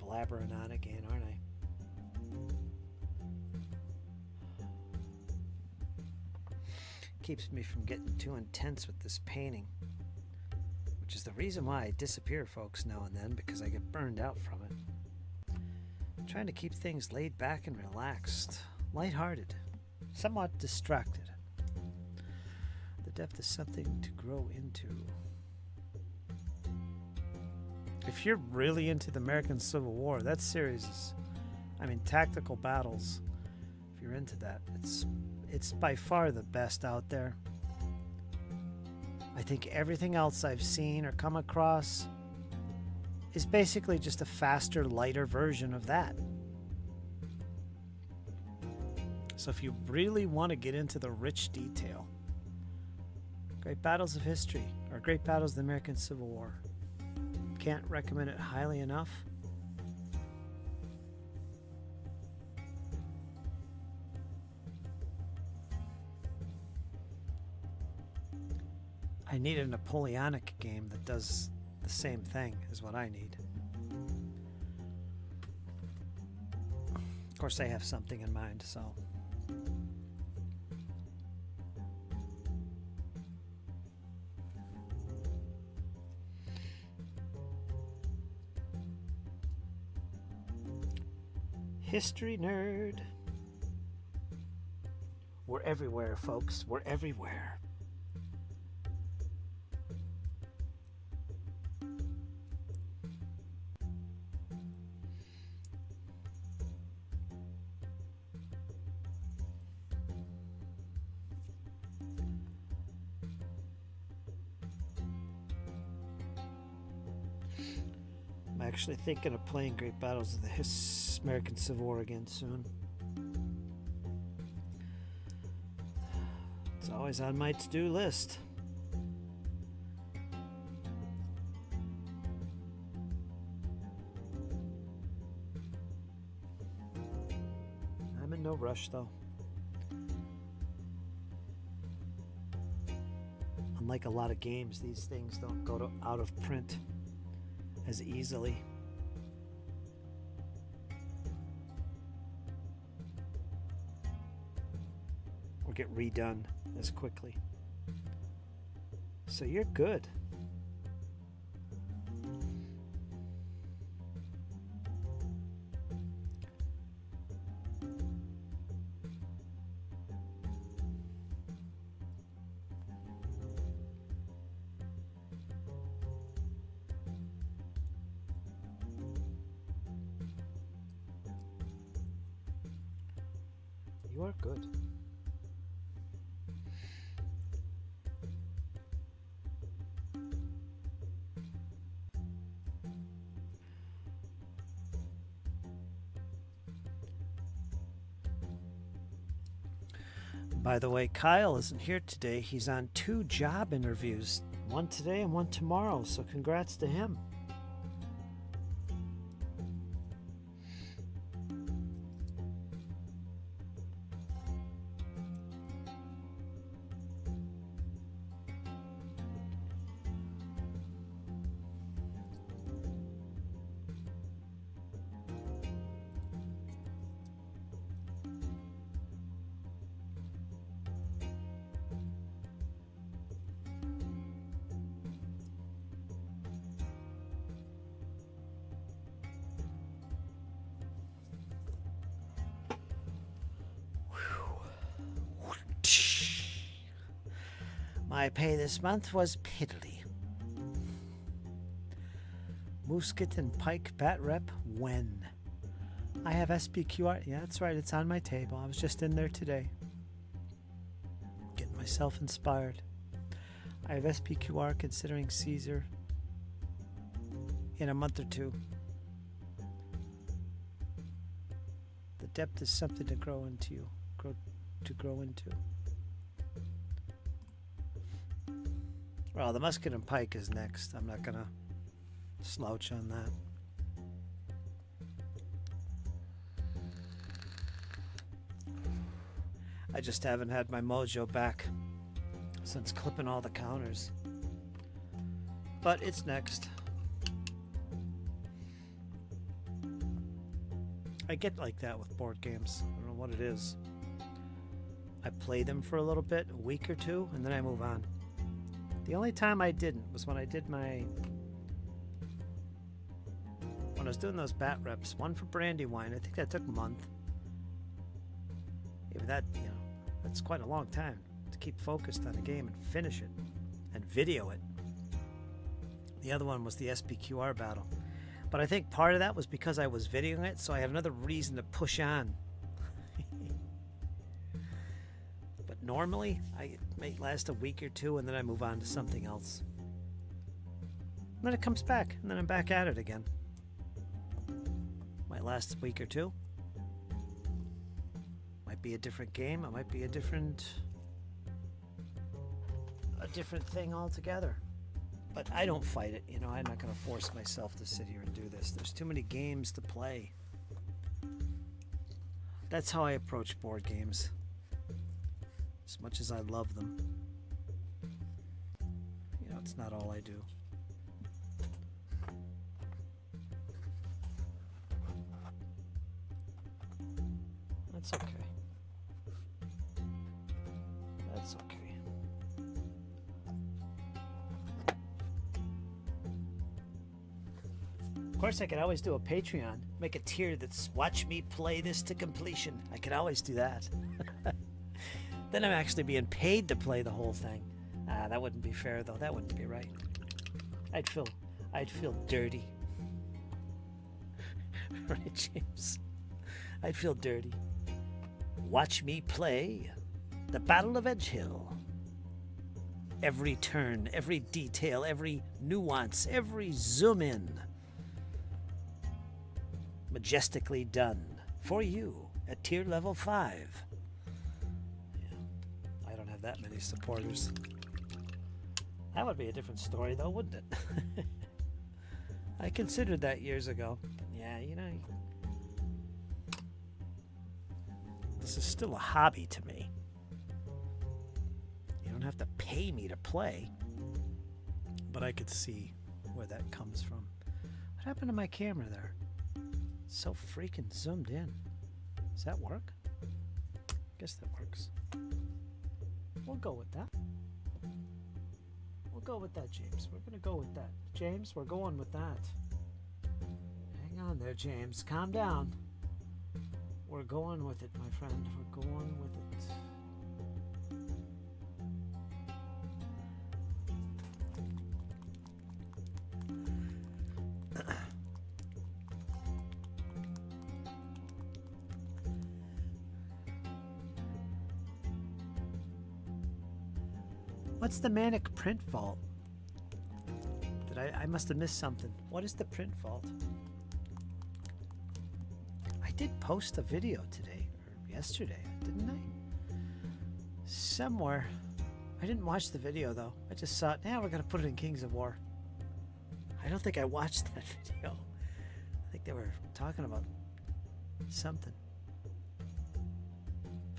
[SPEAKER 1] Blabbering on again, aren't I? Keeps me from getting too intense with this painting, which is the reason why I disappear, folks, now and then, because I get burned out from it. I'm trying to keep things laid back and relaxed, lighthearted, somewhat distracted. The depth is something to grow into. If you're really into the American Civil War, that series is, tactical battles. If you're into that, it's by far the best out there. I think everything else I've seen or come across is basically just a faster, lighter version of that. So if you really want to get into the rich detail, Great Battles of History or Great Battles of the American Civil War. Can't recommend it highly enough. I need a Napoleonic game that does the same thing is what I need. Of course, I have something in mind, so. History nerd. We're everywhere, folks. We're everywhere. I'm actually thinking of playing Great Battles of the American Civil War again soon. It's always on my to-do list. I'm in no rush though. Unlike a lot of games, these things don't go out of print as easily. Or get redone as quickly. So you're good. You are good. By the way, Kyle isn't here today. He's on 2 job interviews, one today and one tomorrow, so congrats to him. My pay this month was piddly. Musket and pike bat rep when? I have SPQR. Yeah, that's right. It's on my table. I was just in there today. Getting myself inspired. I have SPQR considering Caesar in a month or 2. The depth is something to grow into. Grow into. Well, the musket and pike is next. I'm not gonna slouch on that. I just haven't had my mojo back since clipping all the counters. But it's next. I get like that with board games. I don't know what it is. I play them for a little bit, a week or 2, and then I move on. The only time I didn't was when I did when I was doing those bat reps, one for Brandywine. I think that took a month. Even that, that's quite a long time to keep focused on a game and finish it and video it. The other one was the SPQR battle. But I think part of that was because I was videoing it, so I had another reason to push on. But normally, it may last a week or 2, and then I move on to something else. And then it comes back, and then I'm back at it again. Might last a week or 2. Might be a different game. It might be a different thing altogether. But I don't fight it. I'm not going to force myself to sit here and do this. There's too many games to play. That's how I approach board games. As much as I love them, it's not all I do. That's okay. That's okay. Of course, I could always do a Patreon. Make a tier that's watch me play this to completion. I could always do that. Then I'm actually being paid to play the whole thing. That wouldn't be fair, though. That wouldn't be right. I'd feel dirty. Right, James? I'd feel dirty. Watch me play the Battle of Edge Hill. Every turn, every detail, every nuance, every zoom in. Majestically done for you at tier level 5. Yeah, I don't have that many supporters. That would be a different story, though, wouldn't it? I considered that years ago. Yeah, you know, this is still a hobby to me. You don't have to pay me to play, but I could see where that comes from. What happened to my camera there? It's so freaking zoomed in. Does that work? Guess that works. We'll go with that. We'll go with that, James. We're gonna go with that. James, we're going with that. Hang on there, James. Calm down. We're going with it, my friend. We're going with it. What's the manic print fault? I must have missed something. What is the print fault? I did post a video today, or yesterday, didn't I? Somewhere. I didn't watch the video, though. I just thought, yeah, we're going to put it in Kings of War. I don't think I watched that video. I think they were talking about something.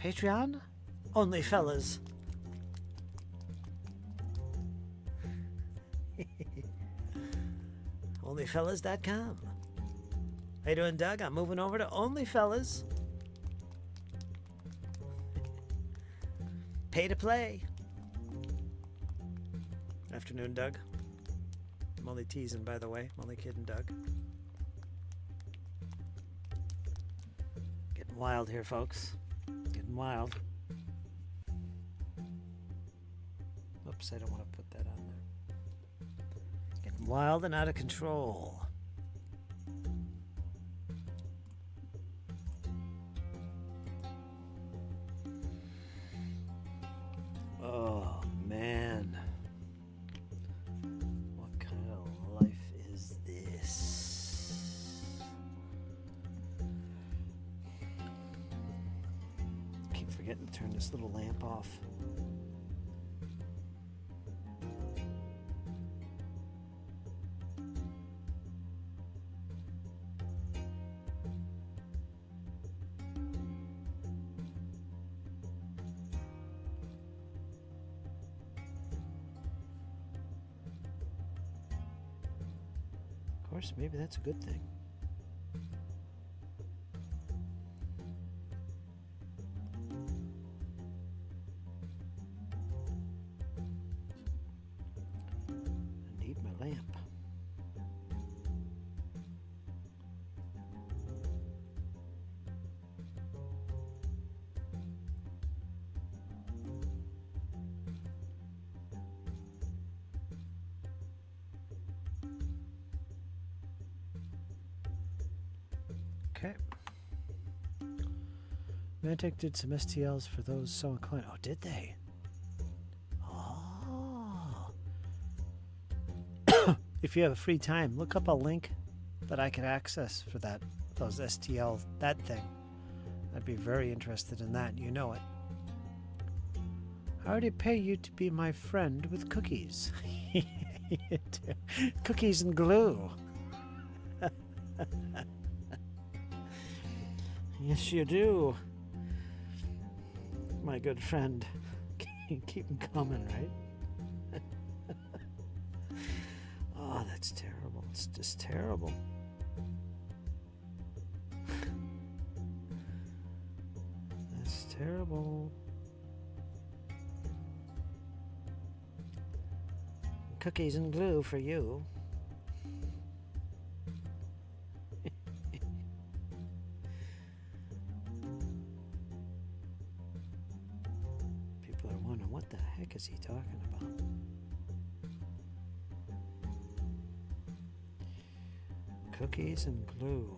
[SPEAKER 1] Patreon? Only fellas. Onlyfellas.com. How you doing, Doug? I'm moving over to Onlyfellas. Pay to play. Afternoon, Doug. I'm only teasing, by the way. I'm only kidding, Doug. Getting wild here, folks. Getting wild. Oops, I don't want to put that on there. Getting wild and out of control. Oh, man. What kind of life is this? Keep forgetting to turn this little lamp off. Of course, maybe that's a good thing. I need my lamp. Okay. Mantic did some STLs for those so inclined. Oh, did they? Oh. If you have a free time, look up a link that I could access for that, those STL, that thing. I'd be very interested in that. You know it. I already pay you to be my friend with cookies. Cookies and glue. Yes, you do. My good friend. Keep them coming, right? Oh, that's terrible. It's just terrible. That's terrible. Cookies and glue for you. What the heck is he talking about? Cookies and glue.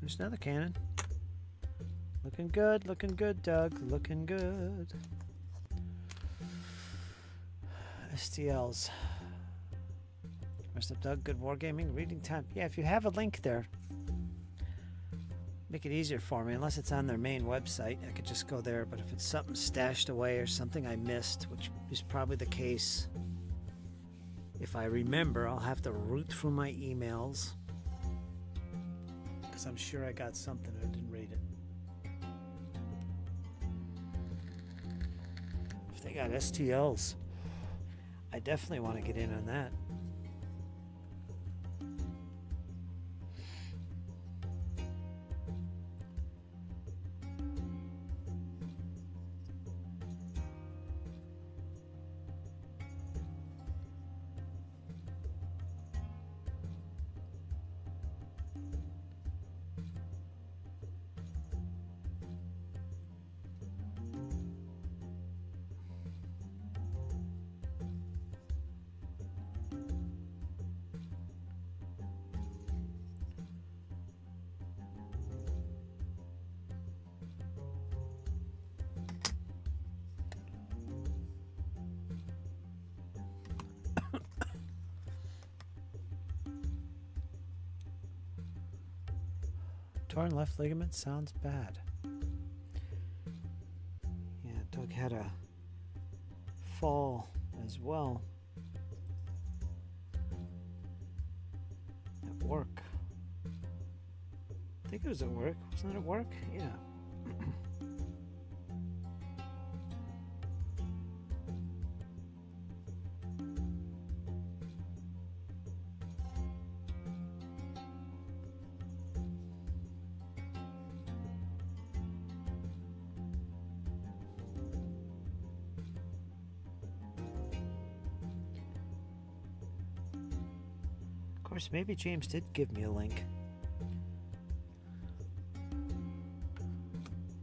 [SPEAKER 1] There's another cannon. Looking good, Doug. Looking good. STLs. Where's up, Doug? Good wargaming. Reading time. Yeah, if you have a link there, make it easier for me. Unless it's on their main website, I could just go there. But if it's something stashed away or something I missed, which is probably the case, if I remember, I'll have to root through my emails. Because I'm sure I got something and I didn't read it. If they got STLs, I definitely want to get in on that. Torn left ligament sounds bad. Yeah, Doug had a fall as well at work. I think it was at work. Wasn't it at work? Yeah. Of course, maybe James did give me a link.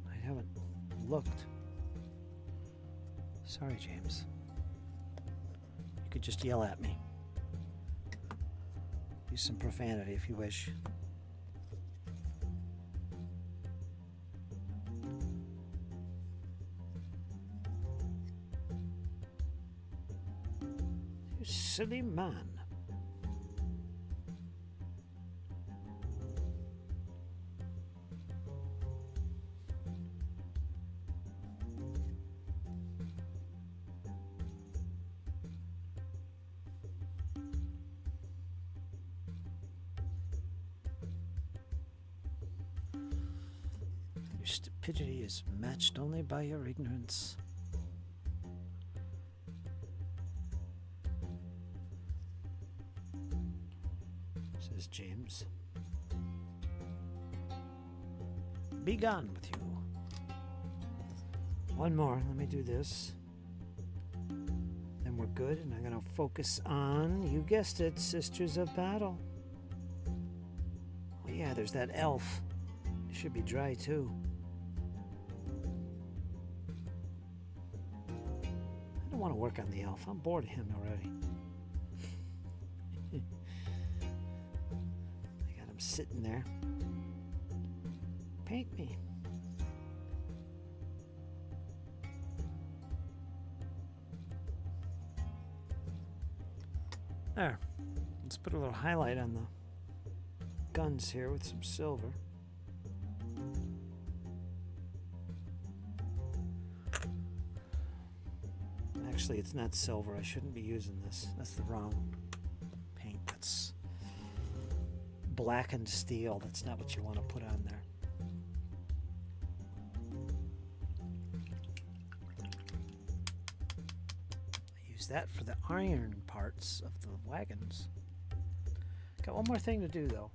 [SPEAKER 1] I haven't looked. Sorry, James. You could just yell at me. Use some profanity if you wish. You silly man. Your stupidity is matched only by your ignorance. Says James. Be gone with you. One more. Let me do this. Then we're good, and I'm going to focus on, you guessed it, Sisters of Battle. Oh yeah, there's that elf. It should be dry too. I don't want to work on the elf. I'm bored of him already. I got him sitting there. Paint me. There. Let's put a little highlight on the guns here with some silver. Actually, it's not silver. I shouldn't be using this. That's the wrong paint. That's blackened steel. That's not what you want to put on there. I use that for the iron parts of the wagons. Got one more thing to do though.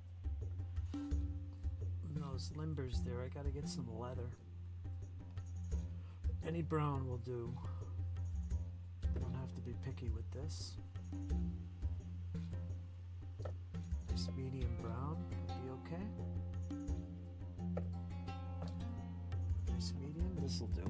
[SPEAKER 1] Those limbers there, I gotta get some leather. Any brown will do. Don't have to be picky with this. okay. Nice medium, this'll do.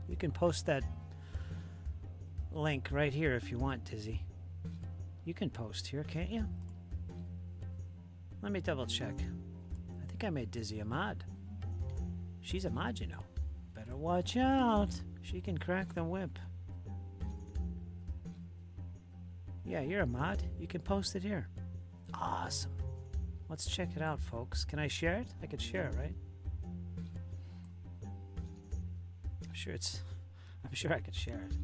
[SPEAKER 1] You can post that link right here if you want, Dizzy. You can post here, can't you? Let me double check. I think I made Dizzy a mod. She's a mod, you know. Better watch out. She can crack the whip. Yeah, you're a mod. You can post it here. Awesome. Let's check it out, folks. Can I share it? I could share it, right? I'm sure I could share it.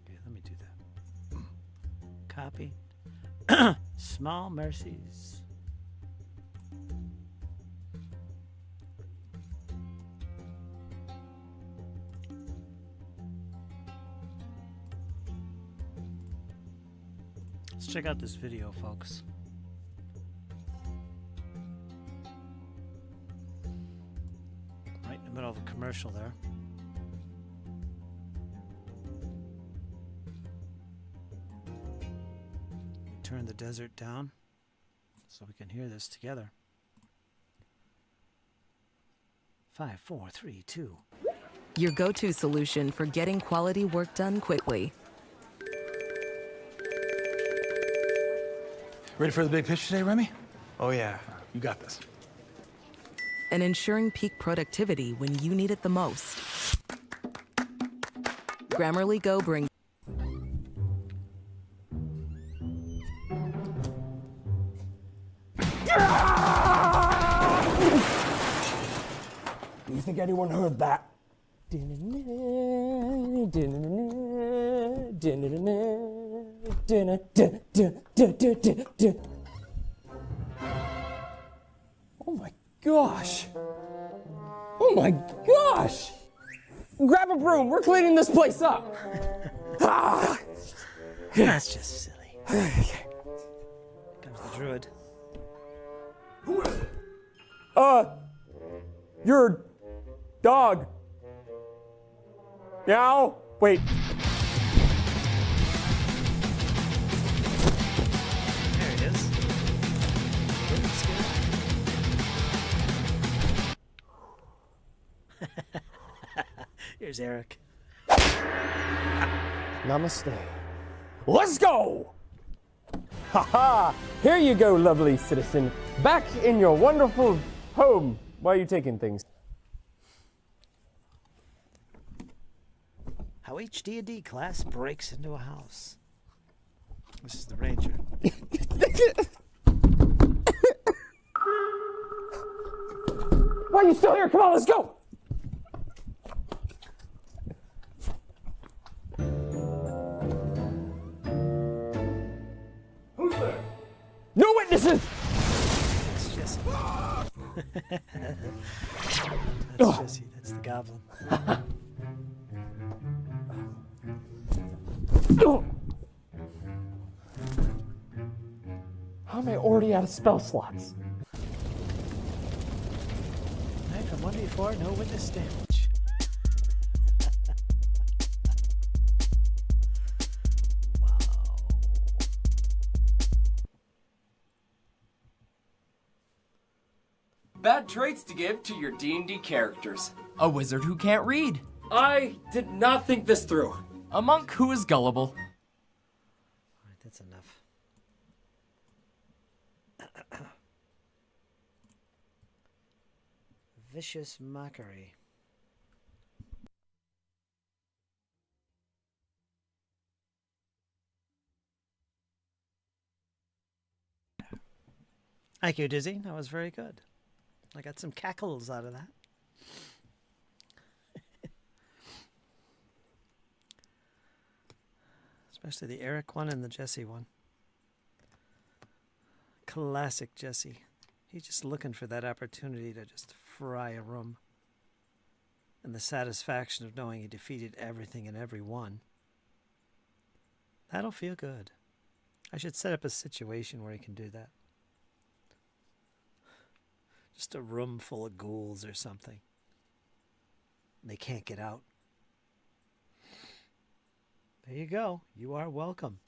[SPEAKER 1] Okay, let me do that. Copy. Small mercies. Let's check out this video, folks. Right in the middle of a commercial there. Turn the desert down so we can hear this together. 5, 4, 3, 2.
[SPEAKER 2] Your go-to solution for getting quality work done quickly.
[SPEAKER 3] Ready for the big pitch today, Remy? Oh, yeah. You got this.
[SPEAKER 2] And ensuring peak productivity when you need it the most. Grammarly Go brings...
[SPEAKER 4] Do you think anyone heard that? Oh my gosh! Oh my gosh! Grab a broom, we're cleaning this place up!
[SPEAKER 1] That's just silly. Comes the druid.
[SPEAKER 4] Your dog. Meow. Wait.
[SPEAKER 1] There it is. Here's Eric.
[SPEAKER 4] Namaste. Let's go! Haha! Here you go, lovely citizen. Back in your wonderful home. Why are you taking things?
[SPEAKER 1] How each D&D class breaks into a house. This is the ranger.
[SPEAKER 4] Why are you still here? Come on, let's go! Who's there? No witnesses!
[SPEAKER 1] It's Jesse. That's Jesse. That's the goblin.
[SPEAKER 4] How am I already out of spell slots?
[SPEAKER 1] Night from 1d4, no witness damage. Wow.
[SPEAKER 5] Bad traits to give to your D&D characters. A wizard who can't read.
[SPEAKER 4] I did not think this through.
[SPEAKER 5] A monk who is gullible.
[SPEAKER 1] Alright, that's enough. Vicious mockery. Thank you, Dizzy. That was very good. I got some cackles out of that. Especially the Eric one and the Jesse one. Classic Jesse. He's just looking for that opportunity to just fry a room. And the satisfaction of knowing he defeated everything and everyone. That'll feel good. I should set up a situation where he can do that. Just a room full of ghouls or something. And they can't get out. There you go. You are welcome.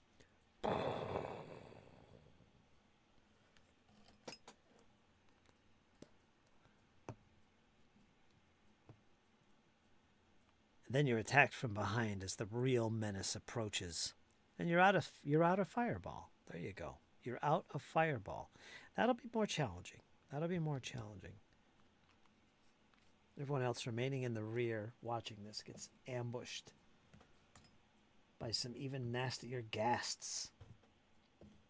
[SPEAKER 1] Then you're attacked from behind as the real menace approaches. And you're out of fireball. There you go. You're out of fireball. That'll be more challenging. That'll be more challenging. Everyone else remaining in the rear watching this gets ambushed by some even nastier ghasts.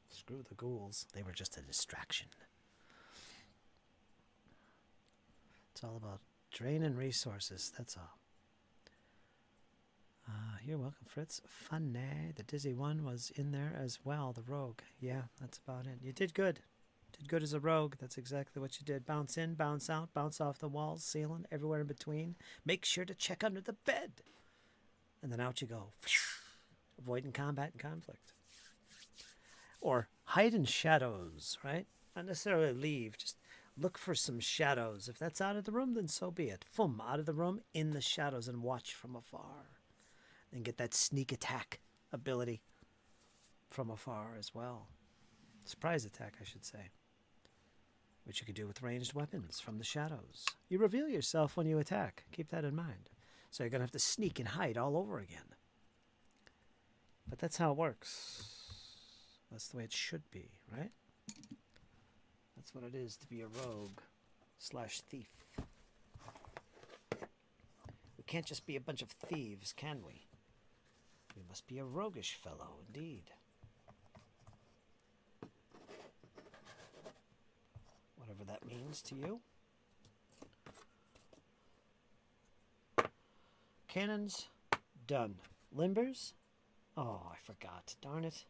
[SPEAKER 1] Screw the ghouls. They were just a distraction. It's all about draining resources. That's all. You're welcome, Fritz. Funny. The Dizzy one was in there as well, the rogue. Yeah, that's about it. You did good. Did good as a rogue. That's exactly what you did. Bounce in, bounce out, bounce off the walls, ceiling, everywhere in between. Make sure to check under the bed. And then out you go. Avoiding combat and conflict. Or hide in shadows, right? Not necessarily leave. Just look for some shadows. If that's out of the room, then so be it. Boom, out of the room, in the shadows, and watch from afar. And get that sneak attack ability from afar as well. Surprise attack, I should say. Which you could do with ranged weapons from the shadows. You reveal yourself when you attack. Keep that in mind. So you're going to have to sneak and hide all over again. But that's how it works. That's the way it should be, right? That's what it is to be a rogue / thief. We can't just be a bunch of thieves, can we? We must be a roguish fellow, indeed. Whatever that means to you. Cannons, done. Limbers? Oh, I forgot. Darn it.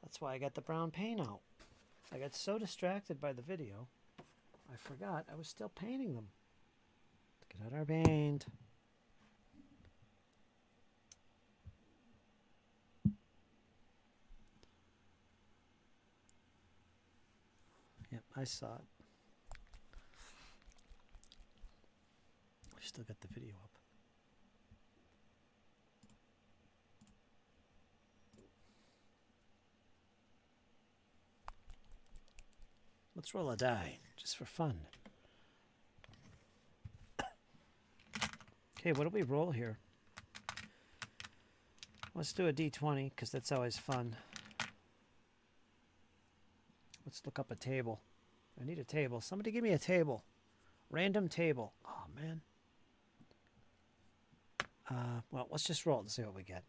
[SPEAKER 1] That's why I got the brown paint out. I got so distracted by the video, I forgot I was still painting them. Let's get out our paint. Yep, I saw it. I've still got the video up. Let's roll a die, just for fun. Okay, what do we roll here? Let's do a d20, because that's always fun. Let's look up a table. I need a table. Somebody give me a table. Random table. Oh, man. Well, let's just roll it and see what we get.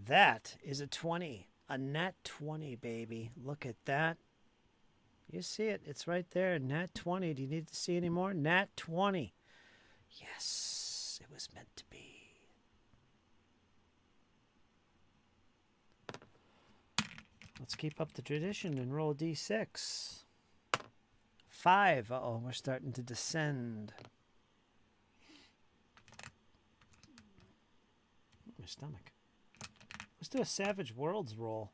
[SPEAKER 1] That is a 20. A nat 20, baby. Look at that. You see it. It's right there. Nat 20. Do you need to see any more? Nat 20. Yes, it was meant to be. Let's keep up the tradition and roll a d6. 5. Uh-oh, we're starting to descend. My stomach. Let's do a Savage Worlds roll.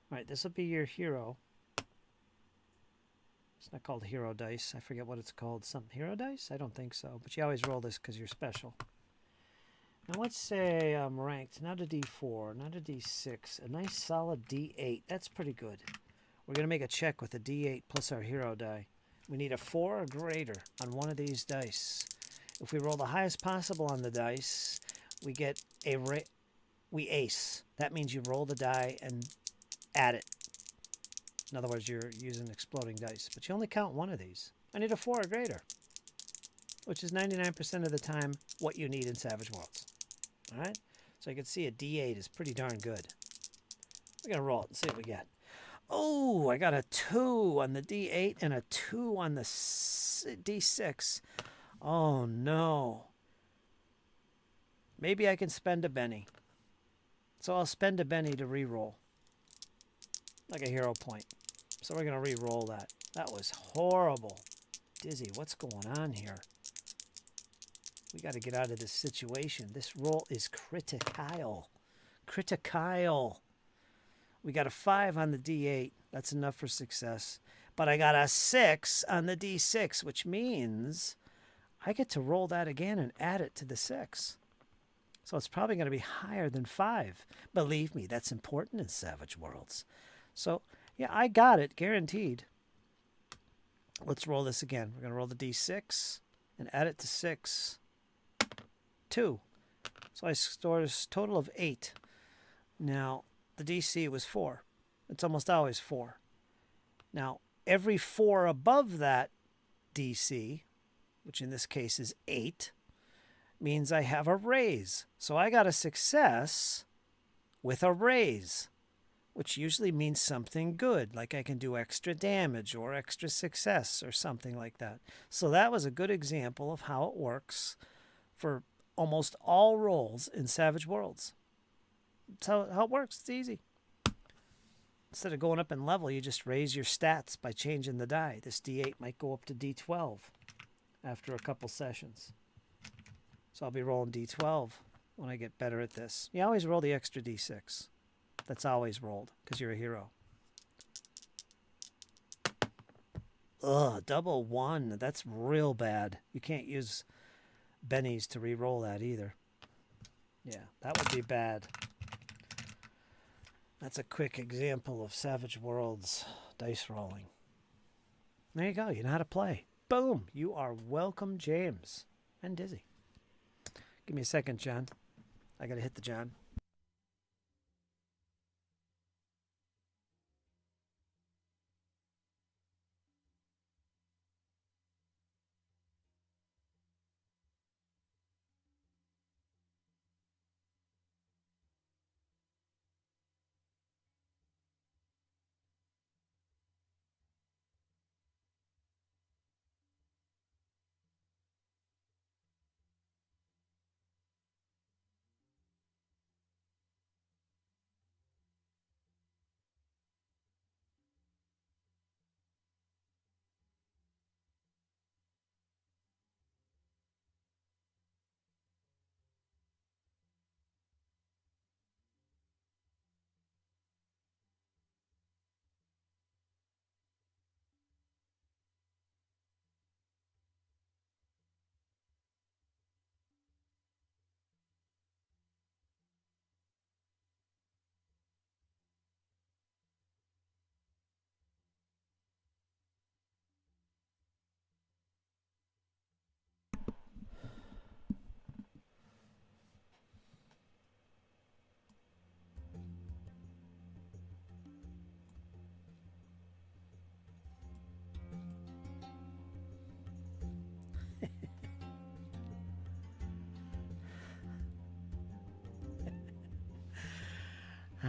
[SPEAKER 1] All right, this will be your hero. It's not called hero dice. I forget what it's called. Some hero dice? I don't think so. But you always roll this because you're special. Now let's say I'm ranked. Not a d4, not a d6. A nice solid d8. That's pretty good. We're going to make a check with a d8 plus our hero die. We need a 4 or greater on one of these dice. If we roll the highest possible on the dice, we get a we ace. That means you roll the die and add it. In other words, you're using exploding dice. But you only count one of these. I need a 4 or greater, which is 99% of the time what you need in Savage Worlds. All right? So you can see a D8 is pretty darn good. We're going to roll it and see what we get. Oh, I got a 2 on the D8 and a 2 on the D6. Oh, no. Maybe I can spend a Benny. So I'll spend a Benny to re-roll. Like a hero point. So we're going to re-roll that. That was horrible. Dizzy, what's going on here? We got to get out of this situation. This roll is critical. Critical. We got a 5 on the D8. That's enough for success. But I got a 6 on the D6, which means I get to roll that again and add it to the 6. So it's probably going to be higher than 5. Believe me, that's important in Savage Worlds. So, yeah, I got it, guaranteed. Let's roll this again. We're going to roll the D6 and add it to 6. 2. So I scored a total of 8. Now, the DC was 4. It's almost always 4. Now, every 4 above that DC, which in this case is 8, means I have a raise. So I got a success with a raise, which usually means something good, like I can do extra damage or extra success or something like that. So that was a good example of how it works for almost all rolls in Savage Worlds. That's how it works. It's easy. Instead of going up in level, you just raise your stats by changing the die. This D8 might go up to D12 after a couple sessions. So I'll be rolling D12 when I get better at this. You always roll the extra D6. That's always rolled because you're a hero. Ugh, double 1. That's real bad. You can't use bennies to re-roll that either. Yeah, that would be bad. That's a quick example of Savage Worlds dice rolling. There you go. You know how to play. Boom. You are welcome, James. And Dizzy. Give me a second, John. I got to hit the John.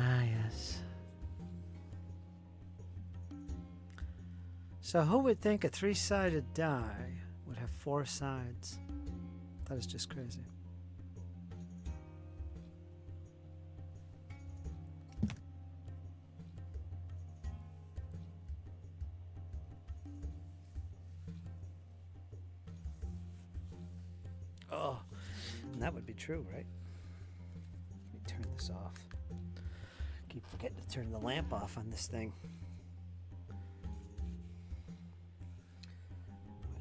[SPEAKER 1] Ah, yes. So who would think a 3-sided die would have 4 sides? That is just crazy. Oh, and that would be true, right? Let me turn this off. Keep forgetting to turn the lamp off on this thing.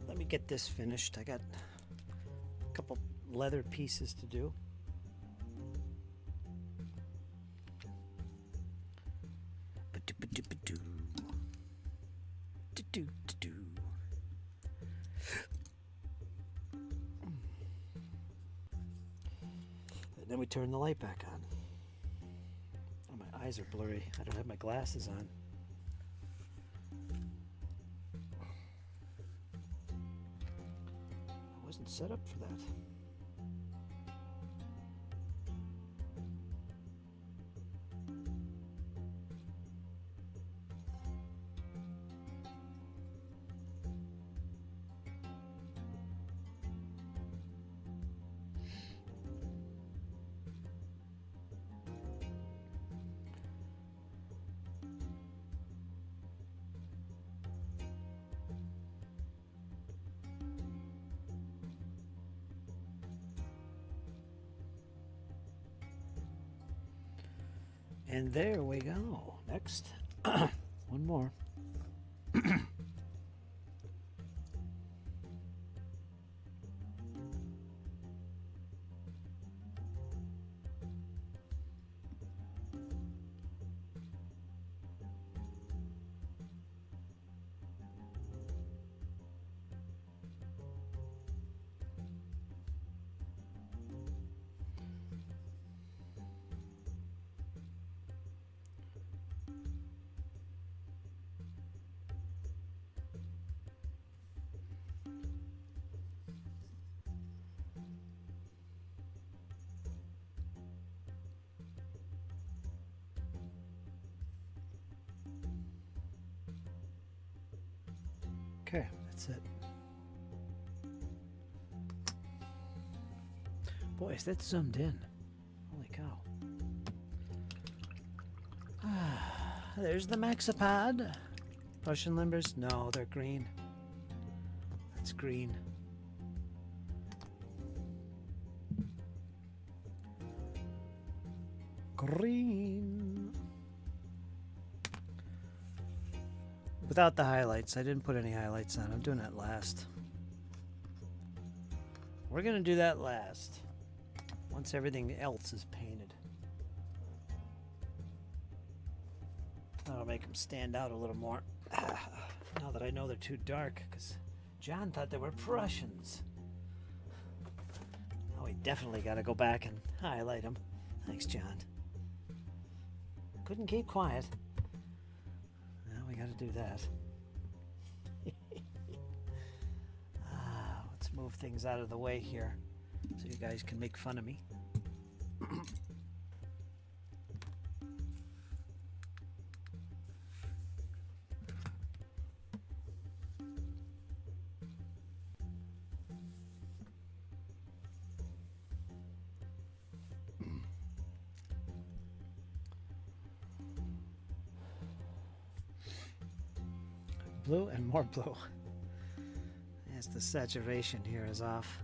[SPEAKER 1] Let me get this finished. I got a couple leather pieces to do. And then we turn the light back on. Oh, my eyes are blurry. I don't have my glasses on. I wasn't set up for that. And there we go. Next. One more. Okay, that's it. Boy, is that zoomed in. Holy cow. There's the Maxipod. Russian limbers? No, they're green. That's green. Green. Without the highlights. I didn't put any highlights on. I'm doing that last. We're going to do that last. Once everything else is painted. That'll make them stand out a little more. Now that I know they're too dark, because John thought they were Prussians. Oh, we definitely got to go back and highlight them. Thanks, John. Couldn't keep quiet. Now we got to do that. Let's move things out of the way here so you guys can make fun of me. Blue and more blue. Yes, the saturation here is off.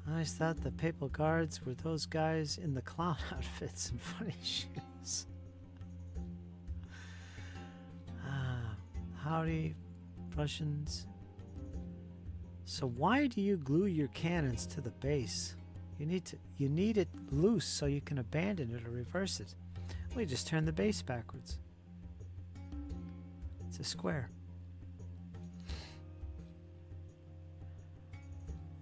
[SPEAKER 1] I always thought the papal guards were those guys in the clown outfits and funny shoes. Howdy, Prussians. So why do you glue your cannons to the base? You need it loose so you can abandon it or reverse it. Well, you just turn the base backwards. It's a square.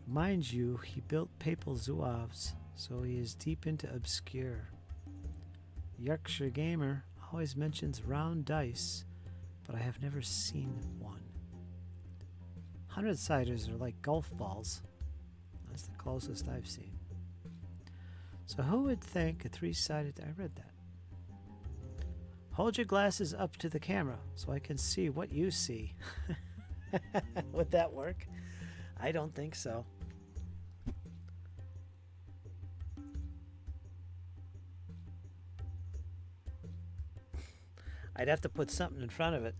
[SPEAKER 1] Mind you, he built papal zouaves, so he is deep into obscure. Yorkshire Gamer always mentions round dice, but I have never seen one. 100-siders are like golf balls. That's the closest I've seen. So who would think a 3-sided... I read that. Hold your glasses up to the camera so I can see what you see. Would that work? I don't think so. I'd have to put something in front of it.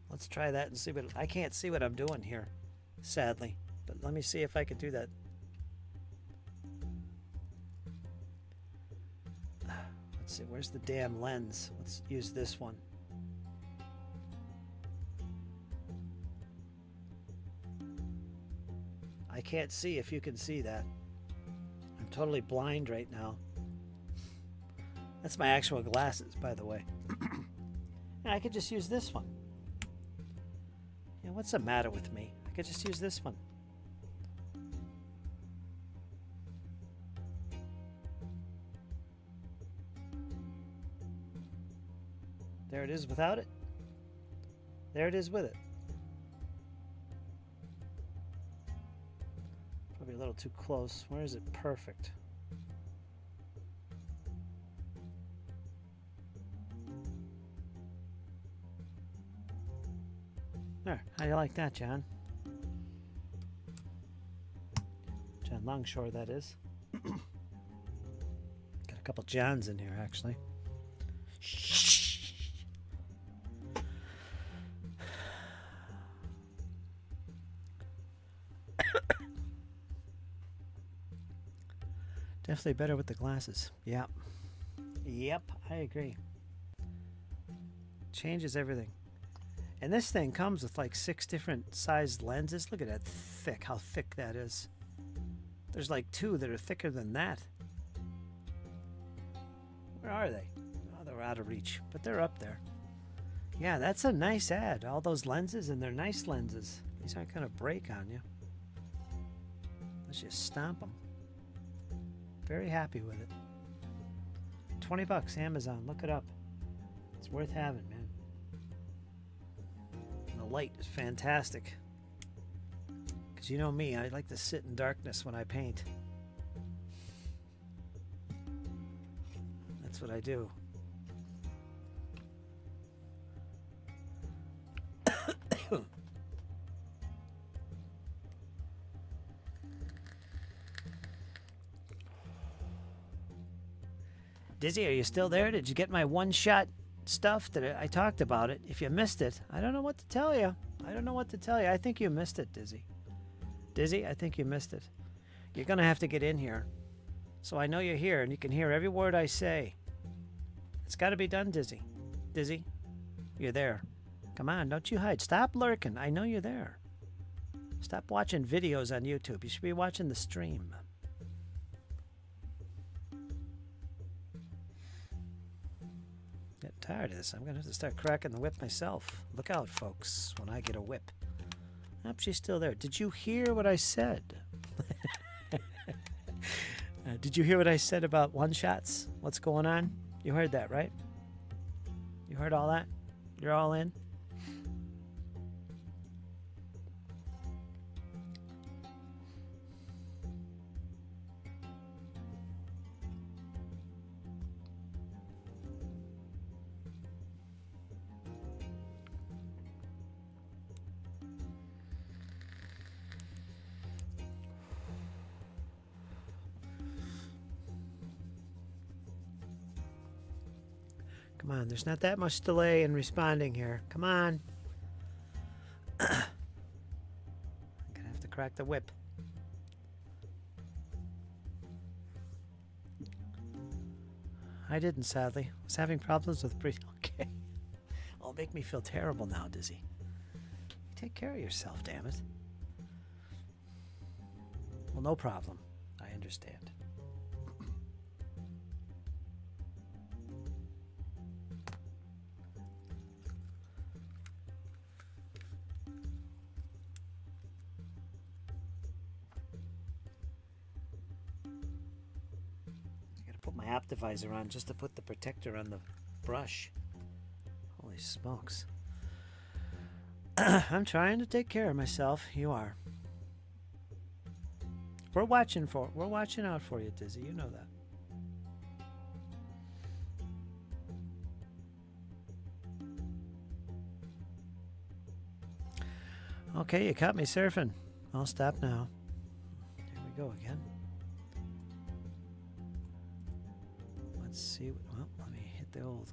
[SPEAKER 1] Let's try that and see what... I can't see what I'm doing here, sadly. But let me see if I can do that. Let's see, where's the damn lens? Let's use this one. I can't see if you can see that. I'm totally blind right now. That's my actual glasses, by the way. And I could just use this one. Yeah, what's the matter with me? I could just use this one. There it is without it. There it is with it. Probably a little too close. Where is it? Perfect. There. How do you like that, John? John Longshore, that is. Got a couple Johns in here, actually. Shh. Definitely better with the glasses. Yep. Yep, I agree. Changes everything. And this thing comes with like 6 different sized lenses. Look at that thick, how thick that is. There's like 2 that are thicker than that. Where are they? Oh, they're out of reach, but they're up there. Yeah, that's a nice ad. All those lenses, and they're nice lenses. These aren't going to break on you. Let's just stomp them. Very happy with it. $20, Amazon. Look it up. It's worth having, man. And the light is fantastic. Because you know me, I like to sit in darkness when I paint. That's what I do. Dizzy, are you still there? Did you get my one-shot stuff that I talked about it? If you missed it, I don't know what to tell you. I don't know what to tell you. I think you missed it, Dizzy. Dizzy, I think you missed it. You're going to have to get in here. So I know you're here, and you can hear every word I say. It's got to be done, Dizzy. Dizzy, you're there. Come on, don't you hide. Stop lurking. I know you're there. Stop watching videos on YouTube. You should be watching the stream. Getting tired of this. I'm going to have to start cracking the whip myself. Look out, folks, when I get a whip. Oh, she's still there. Did you hear what I said? Did you hear what I said about one-shots? What's going on? You heard that, right? You heard all that? You're all in? Come on, there's not that much delay in responding here. Come on. I'm gonna have to crack the whip. I didn't, sadly. I was having problems with breathing. Okay. Oh, make me feel terrible now, Dizzy. Take care of yourself, damn it. Well, no problem. I understand. My Optivisor on just to put the protector on the brush. Holy smokes. I'm trying to take care of myself. You are. We're watching out for you, Dizzy. You know that. Okay, you caught me surfing. I'll stop now. Here we go again. Let's see. Well, let me hit the old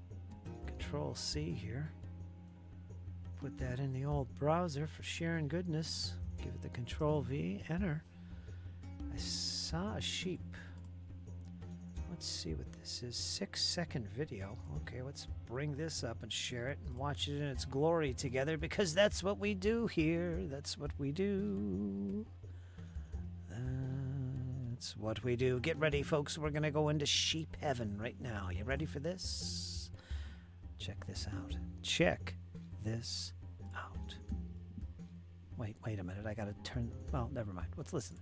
[SPEAKER 1] Control-C here. Put that in the old browser for sharing goodness. Give it the Control-V. Enter. I saw a sheep. Let's see what this is. 6-second video. Okay, let's bring this up and share it and watch it in its glory together because that's what we do here. That's what we do. That's what we do. Get ready, folks. We're going to go into sheep heaven right now. You ready for this? Check this out. Check this out. Wait a minute. I got to turn... Well, never mind. Let's listen.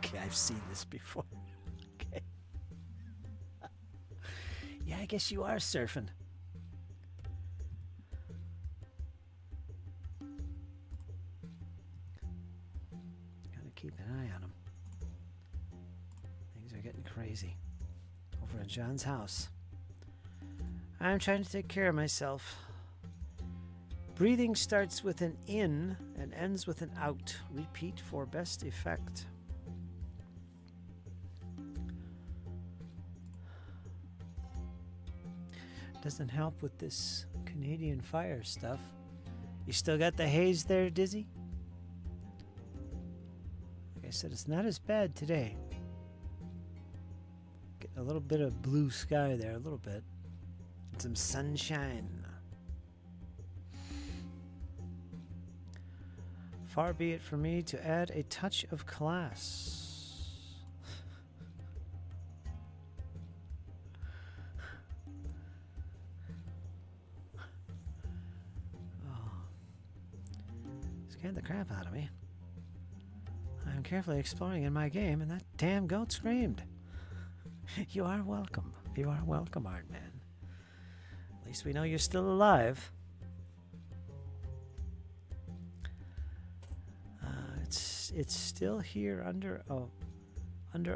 [SPEAKER 1] Okay, I've seen this before. Okay. Yeah, I guess you are surfing. Keep an eye on them. Things are getting crazy. Over at John's house. I'm trying to take care of myself. Breathing starts with an in and ends with an out. Repeat for best effect. Doesn't help with this Canadian Fire stuff. You still got the haze there, Dizzy? I said it's not as bad today. Getting a little bit of blue sky there, a little bit. And some sunshine. Far be it from me to add a touch of class. Scared the crap out of me. I'm carefully exploring in my game, and that damn goat screamed. You are welcome. You are welcome, Iron Man. At least we know you're still alive. It's still here under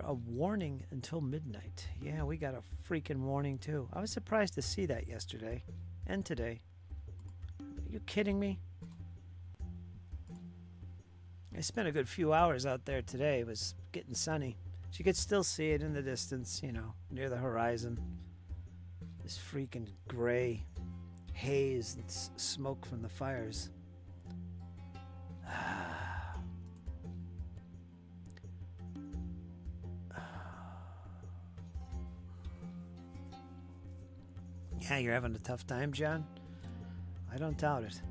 [SPEAKER 1] a warning until midnight. Yeah, we got a freaking warning too. I was surprised to see that yesterday and today. Are you kidding me? I spent a good few hours out there today. It was getting sunny. So you could still see it in the distance, you know, near the horizon. This freaking gray haze that's smoke from the fires. Yeah, you're having a tough time, John? I don't doubt it.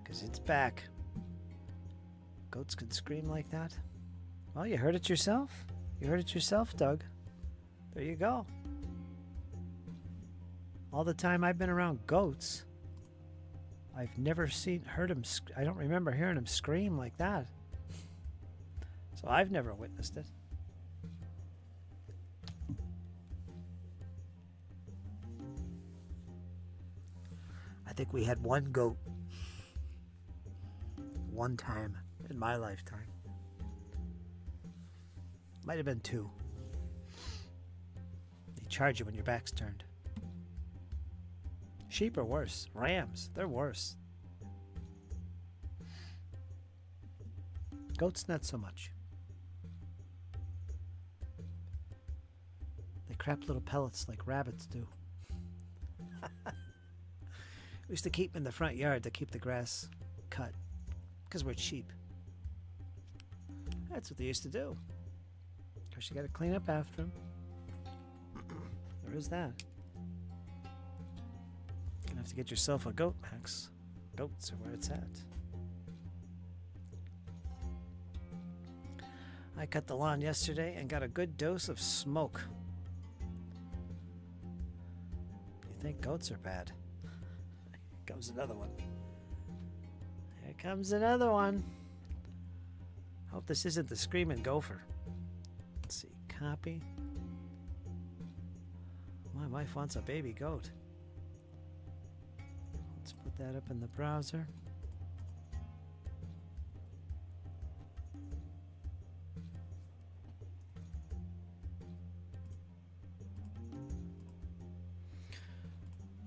[SPEAKER 1] Because it's back. Goats can scream like that. Well, you heard it yourself. You heard it yourself, Doug. There you go. All the time I've been around goats, I've never heard them. I don't remember hearing them scream like that. So I've never witnessed it. I think we had one goat one time in my lifetime. Might have been two. They charge you when your back's turned. Sheep are worse. Rams, they're worse. Goats, not so much. They crap little pellets like rabbits do. We used to keep them in the front yard to keep the grass cut. Because we're cheap. That's what they used to do. Of course, you got to clean up after them. There is that. You're going to have to get yourself a goat, Max. Goats are where it's at. I cut the lawn yesterday and got a good dose of smoke. You think goats are bad? Here comes another one. Here comes another one. Hope this isn't the screaming gopher. Let's see. Copy. My wife wants a baby goat. Let's put that up in the browser.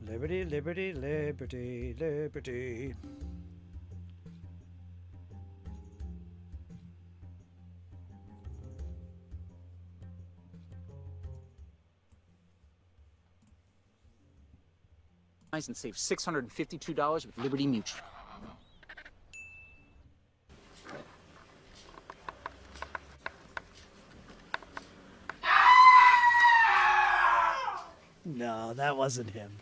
[SPEAKER 1] Liberty, liberty, liberty, liberty.
[SPEAKER 6] And save $652 with Liberty Mutual.
[SPEAKER 1] No, that wasn't him.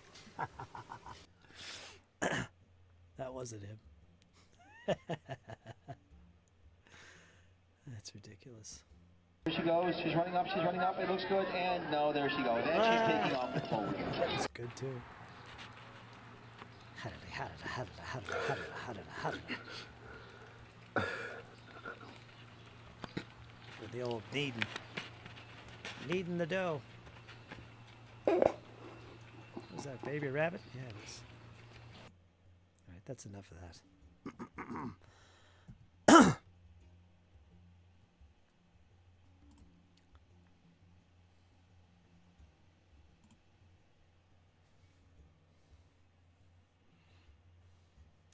[SPEAKER 1] That wasn't him. That's ridiculous.
[SPEAKER 7] There she goes. She's running up. She's running up. It looks good. And no, there she goes. And she's taking off the forward.
[SPEAKER 1] That's good too. With the old kneading the dough. Is that baby rabbit? Yeah, it is. All right, that's enough of that.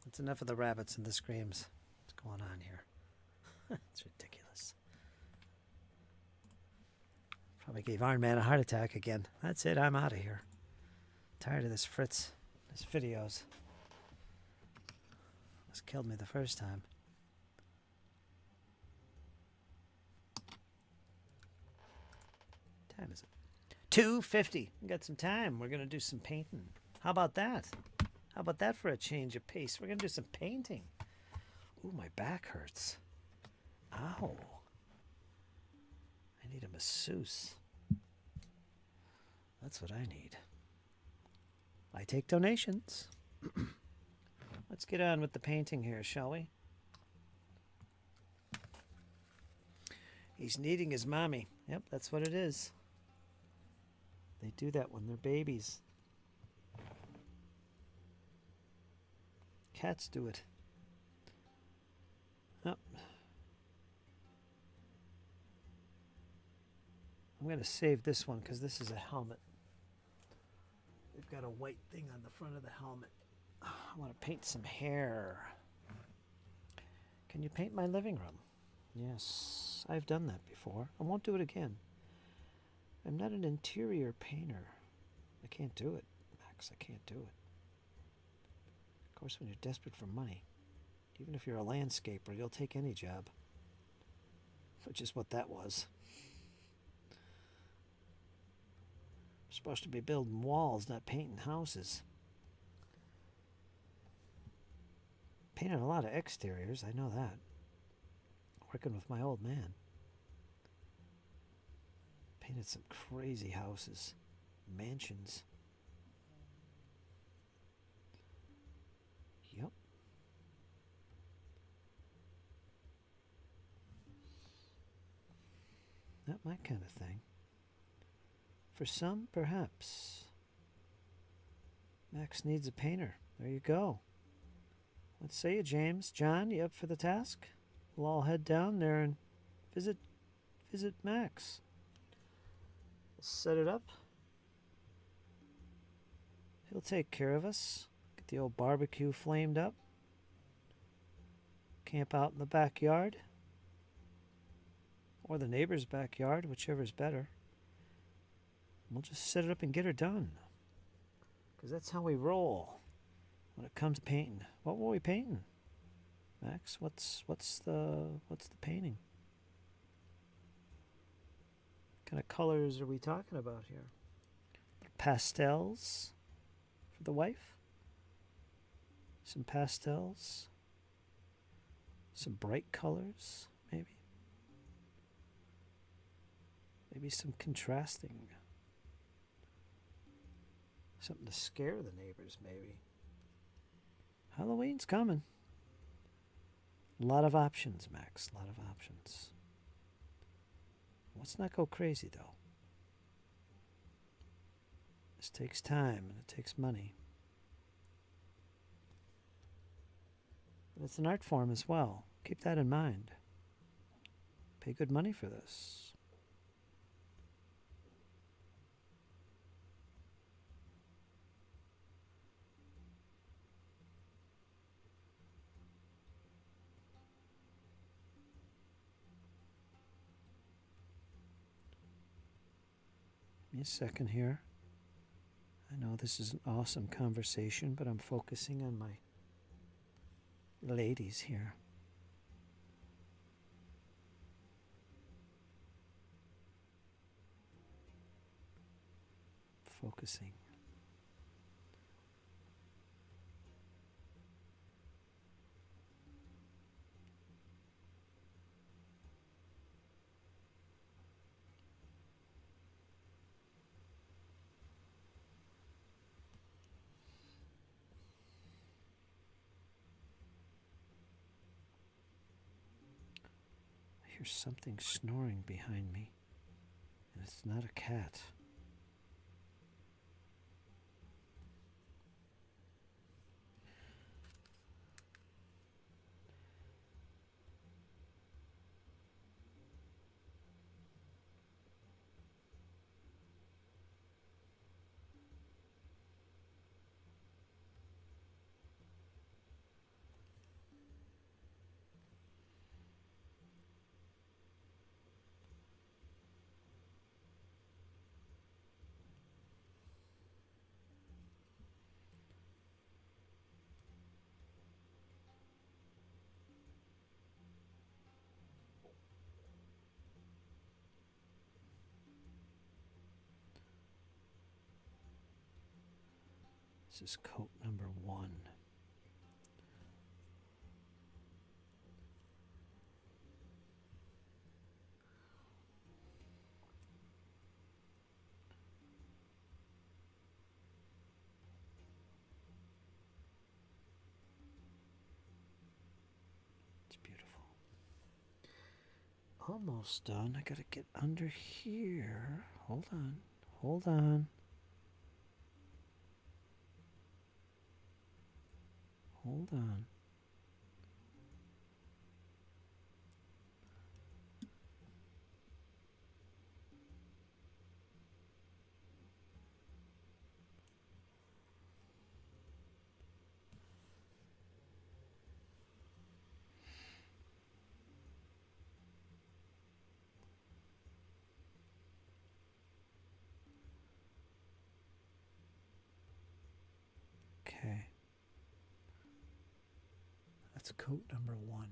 [SPEAKER 1] That's enough of the rabbits and the screams. What's going on here? It's ridiculous. Probably gave Iron Man a heart attack again. That's it, I'm out of here. Tired of this Fritz. His videos. Max killed me the first time. What time is it? 2:50. We got some time. We're gonna do some painting. How about that? How about that for a change of pace? We're gonna do some painting. Ooh, my back hurts. Ow. I need a masseuse. That's what I need. I take donations. Let's get on with the painting here, shall we? He's needing his mommy. Yep, that's what it is. They do that when they're babies. Cats do it. Oh. I'm going to save this one because this is a helmet. They've got a white thing on the front of the helmet. I want to paint some hair. Can you paint my living room? Yes, I've done that before. I won't do it again. I'm not an interior painter. I can't do it, Max. I can't do it. Of course, when you're desperate for money, even if you're a landscaper, you'll take any job. Which is what that was. We're supposed to be building walls, not painting houses. Painted a lot of exteriors, I know that. Working with my old man. Painted some crazy houses, mansions. Yep. Not my kind of thing. For some, perhaps. Max needs a painter. There you go. What say you, James? John, you up for the task? We'll all head down there and visit Max. We'll set it up. He'll take care of us. Get the old barbecue flamed up. Camp out in the backyard. Or the neighbor's backyard, whichever's better. We'll just set it up and get her done. Because that's how we roll when it comes to painting. What were we painting? Max, what's the painting? What kind of colors are we talking about here? Pastels for the wife? Some pastels? Some bright colors, maybe? Maybe some contrasting. Something to scare the neighbors, maybe. Halloween's coming. A lot of options, Max. A lot of options. Let's not go crazy, though. This takes time and it takes money. But it's an art form as well. Keep that in mind. Pay good money for this. Give me a second here. I know this is an awesome conversation, but I'm focusing on my ladies here. Focusing. I hear something snoring behind me, and it's not a cat. This is coat number 1. It's beautiful. Almost done. I gotta get under here. Hold on. Hold on. Hold on. Okay. That's coat number 1.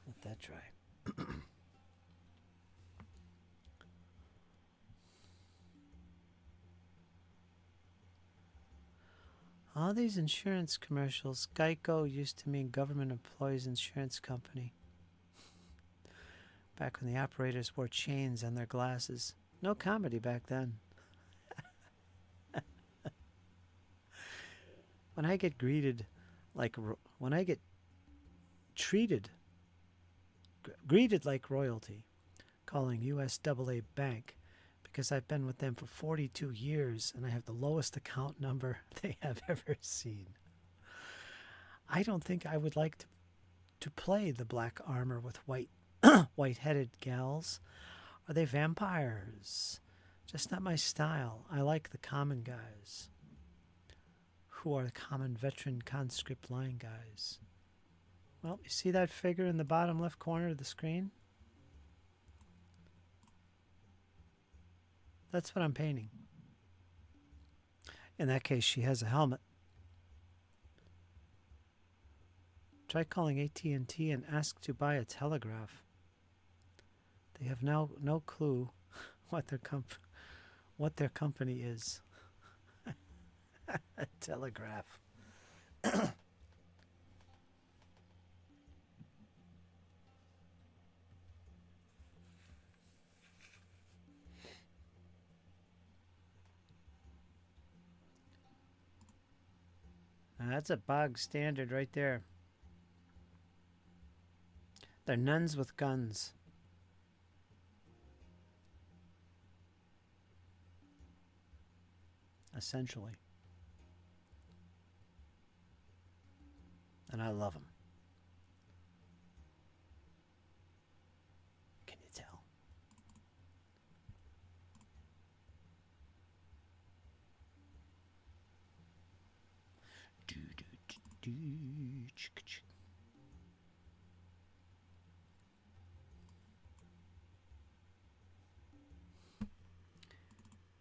[SPEAKER 1] Let that dry. All these insurance commercials, Geico used to mean Government Employees Insurance Company. Back when the operators wore chains on their glasses. No comedy back then. When I get greeted like greeted like royalty, calling USAA Bank because I've been with them for 42 years and I have the lowest account number they have ever seen. I don't think I would like to play the black armor with white-headed gals. Are they vampires? Just not my style. I like the common guys. Who are the common veteran conscript line guys? Well, you see that figure in the bottom left corner of the screen? That's what I'm painting. In that case, she has a helmet. Try calling AT&T and ask to buy a telegraph. They have now no clue what their company is. A telegraph. Now that's a bog standard right there. They're nuns with guns. Essentially. And I love them. Can you tell?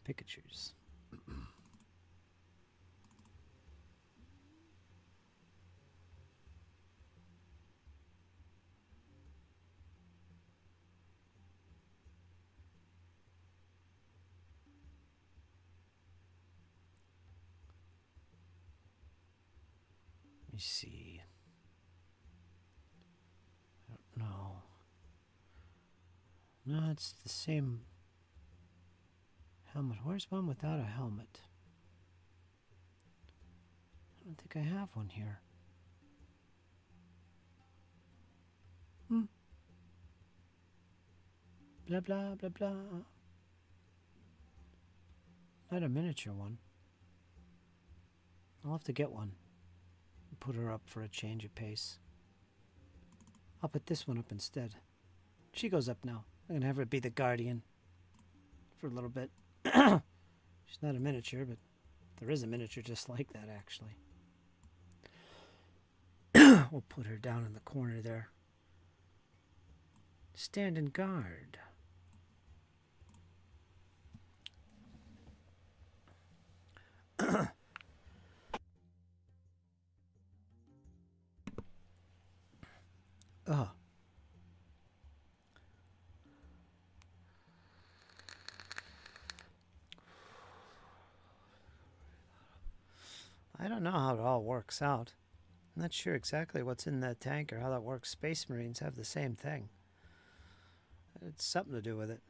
[SPEAKER 1] Picatures. Let me see. I don't know. No, it's the same helmet. Where's one without a helmet? I don't think I have one here. Blah, blah, blah, blah. Not a miniature one. I'll have to get one. Put her up for a change of pace. I'll put this one up instead. She goes up now. I'm gonna have her be the guardian for a little bit. She's not a miniature, but there is a miniature just like that, actually. We'll put her down in the corner there. Stand and guard. Ugh. I don't know how it all works out. I'm not sure exactly what's in that tank or how that works. Space Marines have the same thing. It's something to do with it.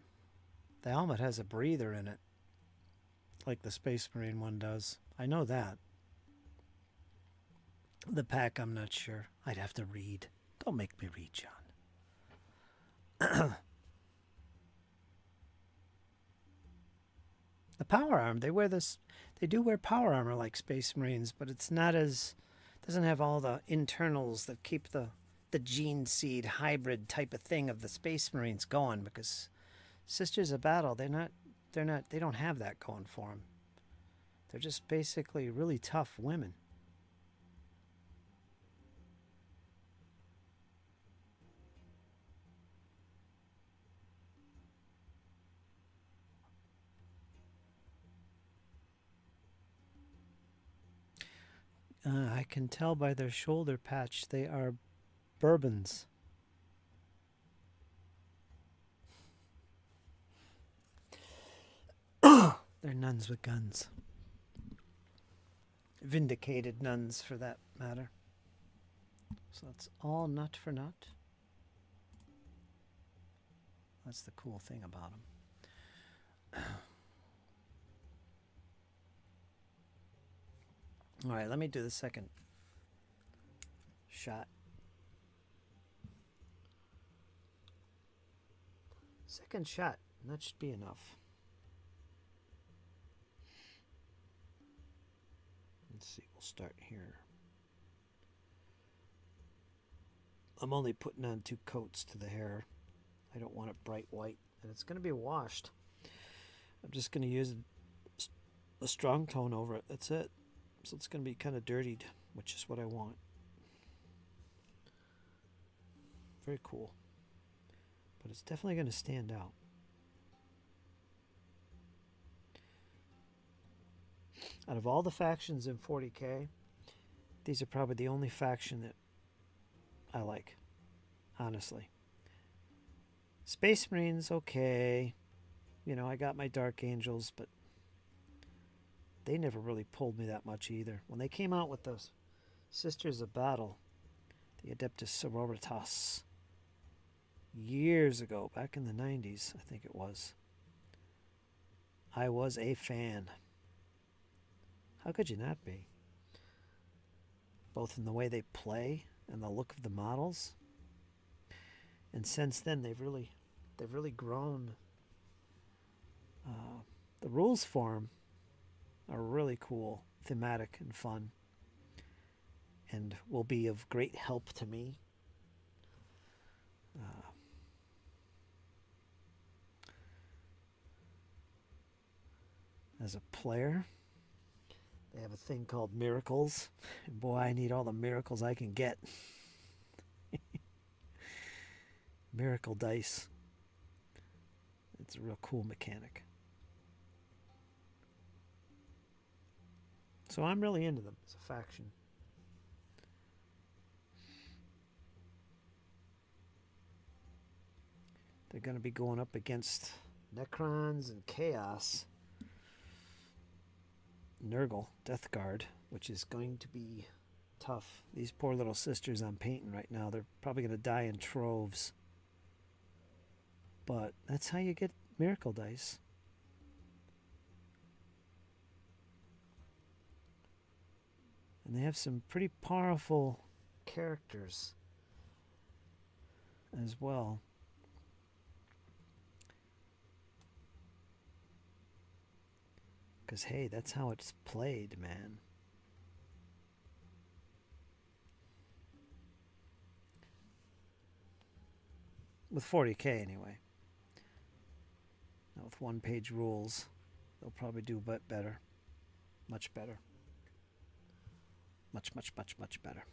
[SPEAKER 1] The helmet has a breather in it, like the Space Marine one does. I know that. The pack, I'm not sure. I'd have to read. Don't make me read, John. The power armor, they wear this. They do wear power armor like Space Marines, but it's not as, doesn't have all the internals that keep the gene seed hybrid type of thing of the Space Marines going, because Sisters of Battle, they don't have that going for them. They're just basically really tough women. I can tell by their shoulder patch they are Bourbons. They're nuns with guns. Vindicated nuns, for that matter. So that's all nut for nut. That's the cool thing about them. All right, let me do the second shot. Second shot, and that should be enough. Let's see, we'll start here. I'm only putting on 2 coats to the hair. I don't want it bright white, and it's going to be washed. I'm just going to use a strong tone over it. That's it. So it's going to be kind of dirtied, which is what I want. Very cool. But it's definitely going to stand out. Out of all the factions in 40K, these are probably the only faction that I like, honestly. Space Marines, okay. You know, I got my Dark Angels, but they never really pulled me that much either. When they came out with those Sisters of Battle, the Adeptus Sororitas, years ago, back in the 90s, I think it was, I was a fan. How could you not be? Both in the way they play and the look of the models. And since then, they've really grown. The rules for them are really cool, thematic, and fun, and will be of great help to me. As a player, they have a thing called miracles, and boy, I need all the miracles I can get. Miracle dice. It's a real cool mechanic. So I'm really into them as a faction. They're going to be going up against Necrons and Chaos. Nurgle, Death Guard, which is going to be tough. These poor little sisters I'm painting right now, they're probably going to die in troves. But that's how you get miracle dice. And they have some pretty powerful characters as well. Because, hey, that's how it's played, man. With 40K, anyway. Now, with one-page rules, they'll probably do better. Much better. Much, much, much, much better.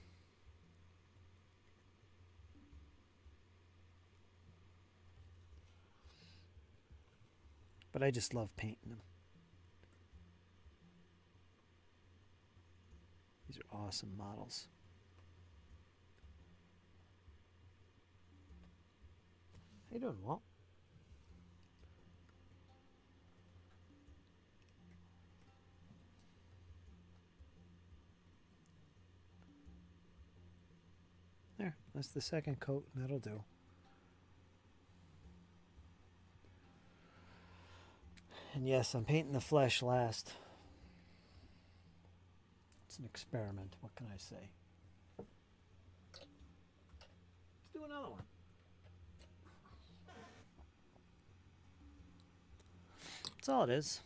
[SPEAKER 1] But I just love painting them. These are awesome models. How you doing, Walt? There, that's the second coat. That'll do. And yes, I'm painting the flesh last. It's an experiment. What can I say? Let's do another one. That's all it is.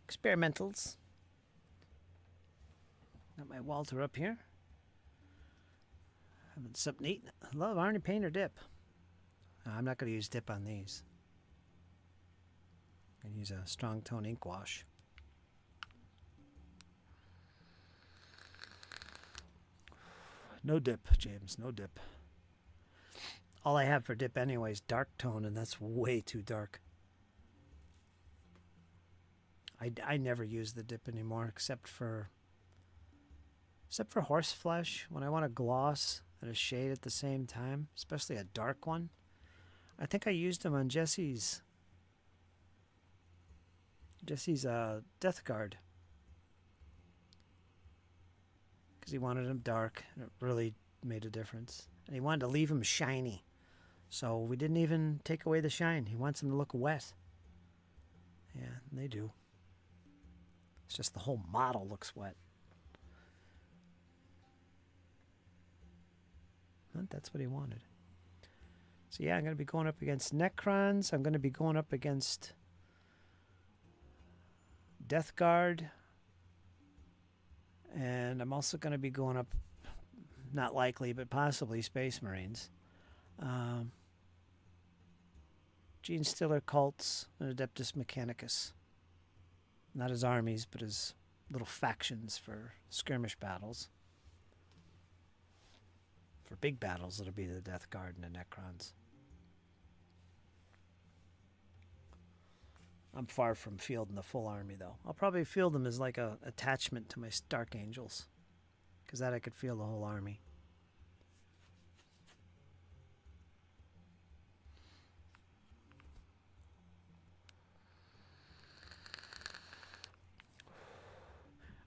[SPEAKER 1] Experimentals. Got my Walter up here. Having something to eat. I love Arnie paint or dip. I'm not going to use dip on these. I'm going to use a strong tone ink wash. No dip, James, no dip. All I have for dip anyway is dark tone, and that's way too dark. I never use the dip anymore except for horse flesh, when I want a gloss and a shade at the same time, especially a dark one. I think I used them on Jesse's Death Guard, because he wanted him dark, and it really made a difference. And he wanted to leave him shiny, so we didn't even take away the shine. He wants him to look wet. Yeah, they do. It's just the whole model looks wet. But that's what he wanted. So yeah, I'm going to be going up against Necrons. I'm going to be going up against Death Guard. And I'm also going to be going up, not likely, but possibly Space Marines. Gene Stiller cults and Adeptus Mechanicus. Not as armies, but as little factions for skirmish battles. For big battles, it'll be the Death Guard and the Necrons. I'm far from fielding the full army, though. I'll probably field them as like a attachment to my Dark Angels, because that I could feel the whole army.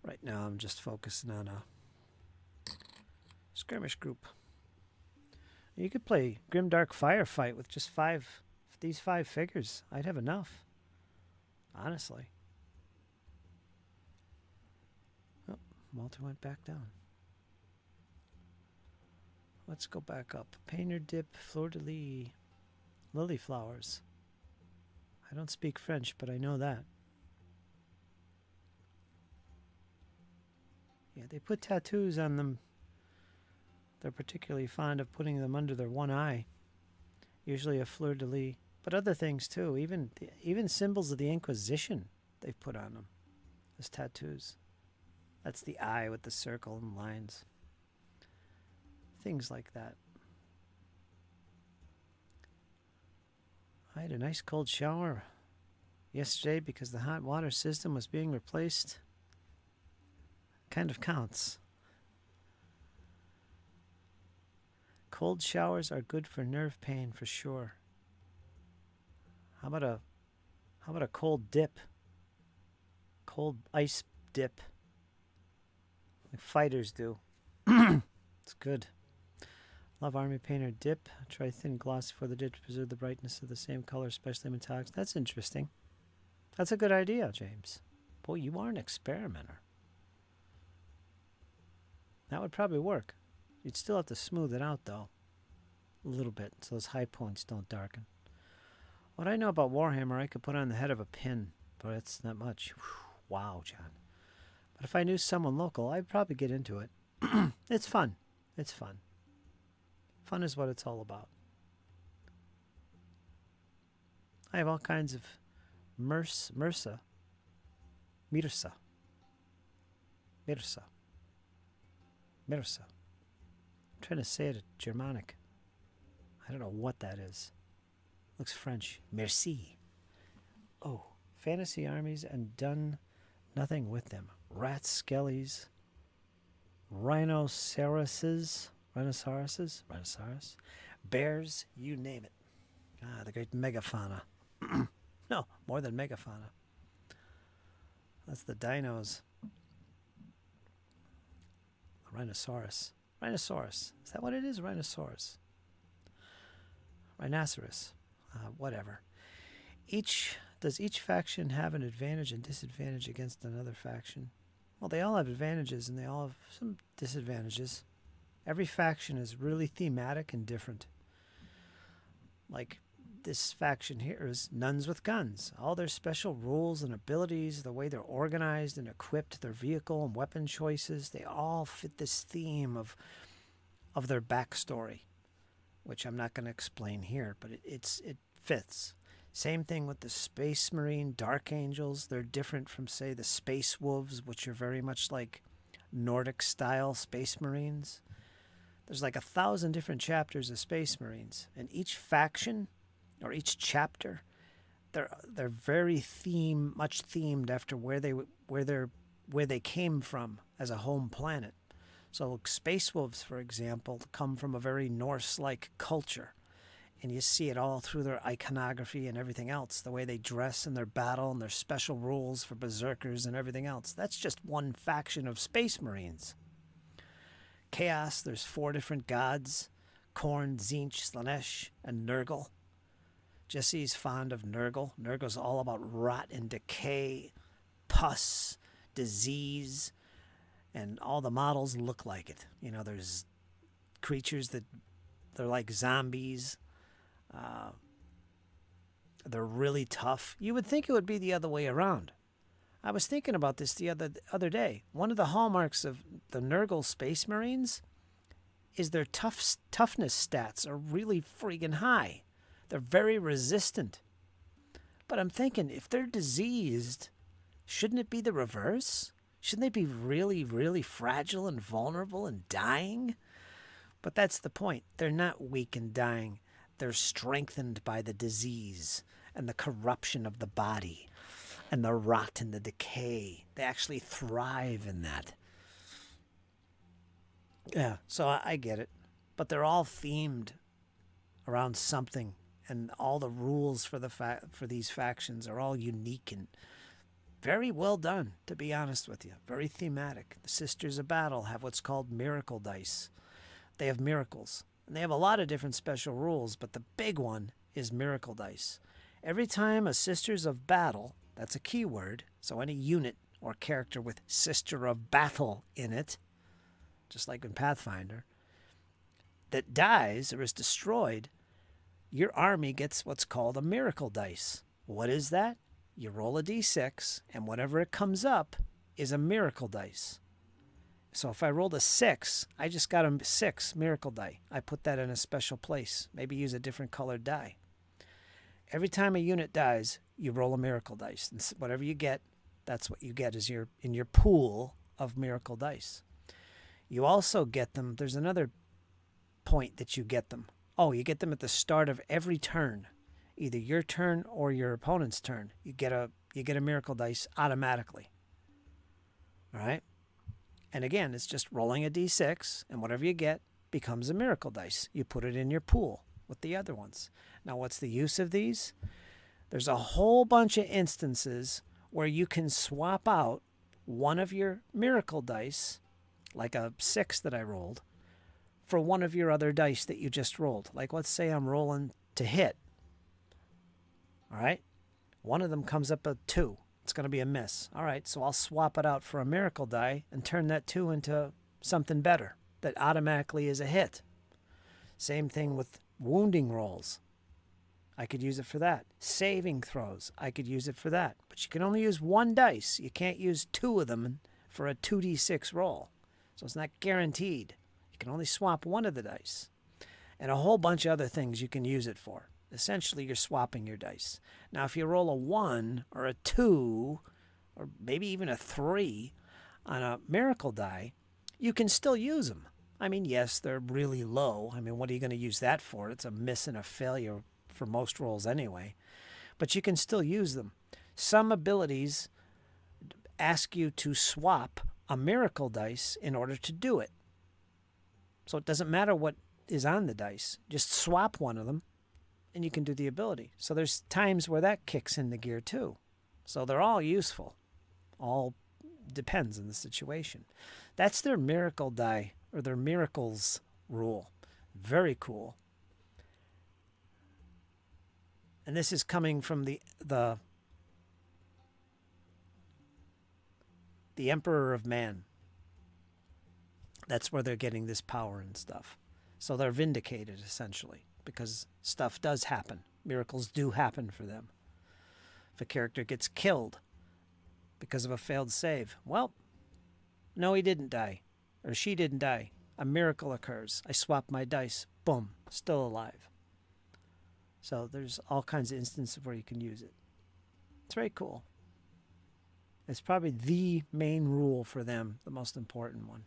[SPEAKER 1] Right now, I'm just focusing on a skirmish group. You could play Grimdark Firefight with just these 5 figures. I'd have enough. Honestly. Oh, Walter went back down. Let's go back up. Painter dip, fleur-de-lis, lily flowers. I don't speak French, but I know that. Yeah, they put tattoos on them. They're particularly fond of putting them under their one eye. Usually a fleur-de-lis. But other things too, even symbols of the Inquisition they've put on them as tattoos. That's the eye with the circle and lines. Things like that. I had a nice cold shower yesterday because the hot water system was being replaced. Kind of counts. Cold showers are good for nerve pain for sure. How about a cold dip? Cold ice dip. Like fighters do. It's good. Love Army Painter dip. Try thin gloss for the dip to preserve the brightness of the same color, especially metallics. That's interesting. That's a good idea, James. Boy, you are an experimenter. That would probably work. You'd still have to smooth it out, though. A little bit, so those high points don't darken. What I know about Warhammer, I could put on the head of a pin, but it's not much. Whew, wow, John. But if I knew someone local, I'd probably get into it. It's fun. It's fun. Fun is what it's all about. I have all kinds of Mirsa. I'm trying to say it Germanic. I don't know what that is. Looks French. Merci. Oh, fantasy armies and done nothing with them. Rat skellies. Rhinoceroses. Rhinoceroses, rhinoceros, bears, you name it. Ah, the great megafauna. No, more than megafauna. That's the dinos. A rhinoceros. Rhinoceros. Is that what it is? Rhinoceros. Rhinoceros. Whatever. Does each faction have an advantage and disadvantage against another faction? Well, they all have advantages and they all have some disadvantages. Every faction is really thematic and different. Like this faction here is nuns with guns. All their special rules and abilities, the way they're organized and equipped, their vehicle and weapon choices, they all fit this theme of their backstory, which I'm not going to explain here, but it fits. Same thing with the Space Marine Dark Angels. They're different from, say, the Space Wolves, which are very much like Nordic-style Space Marines. There's like 1,000 different chapters of Space Marines, and each faction or each chapter, they're very much themed after where they came from as a home planet. So Space Wolves, for example, come from a very Norse-like culture. And you see it all through their iconography and everything else, the way they dress in their battle and their special rules for berserkers and everything else. That's just one faction of Space Marines. Chaos, there's 4 different gods: Khorne, Tzeentch, Slaanesh, and Nurgle. Jesse's fond of Nurgle. Nurgle's all about rot and decay, pus, disease, and all the models look like it. You know, there's creatures that they're like zombies. They're really tough. You would think it would be the other way around. I was thinking about this the other day. One of the hallmarks of the Nurgle Space Marines is their toughness stats are really friggin' high. They're very resistant. But I'm thinking, if they're diseased, shouldn't it be the reverse? Shouldn't they be really, really fragile and vulnerable and dying? But that's the point. They're not weak and dying. They're strengthened by the disease and the corruption of the body and the rot and the decay. They actually thrive in that. Yeah, so I get it. But they're all themed around something, and all the rules for these factions are all unique and very well done, to be honest with you. Very thematic. The Sisters of Battle have what's called miracle dice. They have miracles. And they have a lot of different special rules, but the big one is miracle dice. Every time a Sisters of Battle, that's a keyword, so any unit or character with Sister of Battle in it, just like in Pathfinder, that dies or is destroyed, your army gets what's called a miracle dice. What is that? You roll a d6, and whatever it comes up is a miracle dice. So if I rolled a 6, I just got a 6 miracle die. I put that in a special place. Maybe use a different colored die. Every time a unit dies, you roll a miracle dice. And whatever you get, that's what you get in your pool of miracle dice. You also get them. There's another point that you get them. Oh, you get them at the start of every turn. Either your turn or your opponent's turn. You get a miracle dice automatically. All right? And again, it's just rolling a d6, and whatever you get becomes a miracle dice. You put it in your pool with the other ones. Now, what's the use of these? There's a whole bunch of instances where you can swap out one of your miracle dice, like a 6 that I rolled, for one of your other dice that you just rolled. Like, let's say I'm rolling to hit. All right? One of them comes up a 2. It's going to be a miss. All right, so I'll swap it out for a miracle die and turn that 2 into something better that automatically is a hit. Same thing with wounding rolls. I could use it for that. Saving throws. I could use it for that. But you can only use 1 dice. You can't use 2 of them for a 2d6 roll. So it's not guaranteed. You can only swap 1 of the dice. And a whole bunch of other things you can use it for. Essentially, you're swapping your dice. Now, if you roll a 1 or a 2, or maybe even a 3 on a miracle die, you can still use them. I mean, yes, they're really low. I mean, what are you going to use that for? It's a miss and a failure for most rolls anyway. But you can still use them. Some abilities ask you to swap a miracle dice in order to do it. So it doesn't matter what is on the dice. Just swap one of them, and you can do the ability. So there's times where that kicks into gear too. So they're all useful. All depends on the situation. That's their miracle die, or their miracles rule. Very cool. And this is coming from the Emperor of Man. That's where they're getting this power and stuff. So they're vindicated, essentially, because stuff does happen. Miracles do happen for them. If a character gets killed because of a failed save, well, no, he didn't die, or she didn't die. A miracle occurs. I swap my dice. Boom, still alive. So there's all kinds of instances where you can use it. It's very cool. It's probably the main rule for them, the most important one.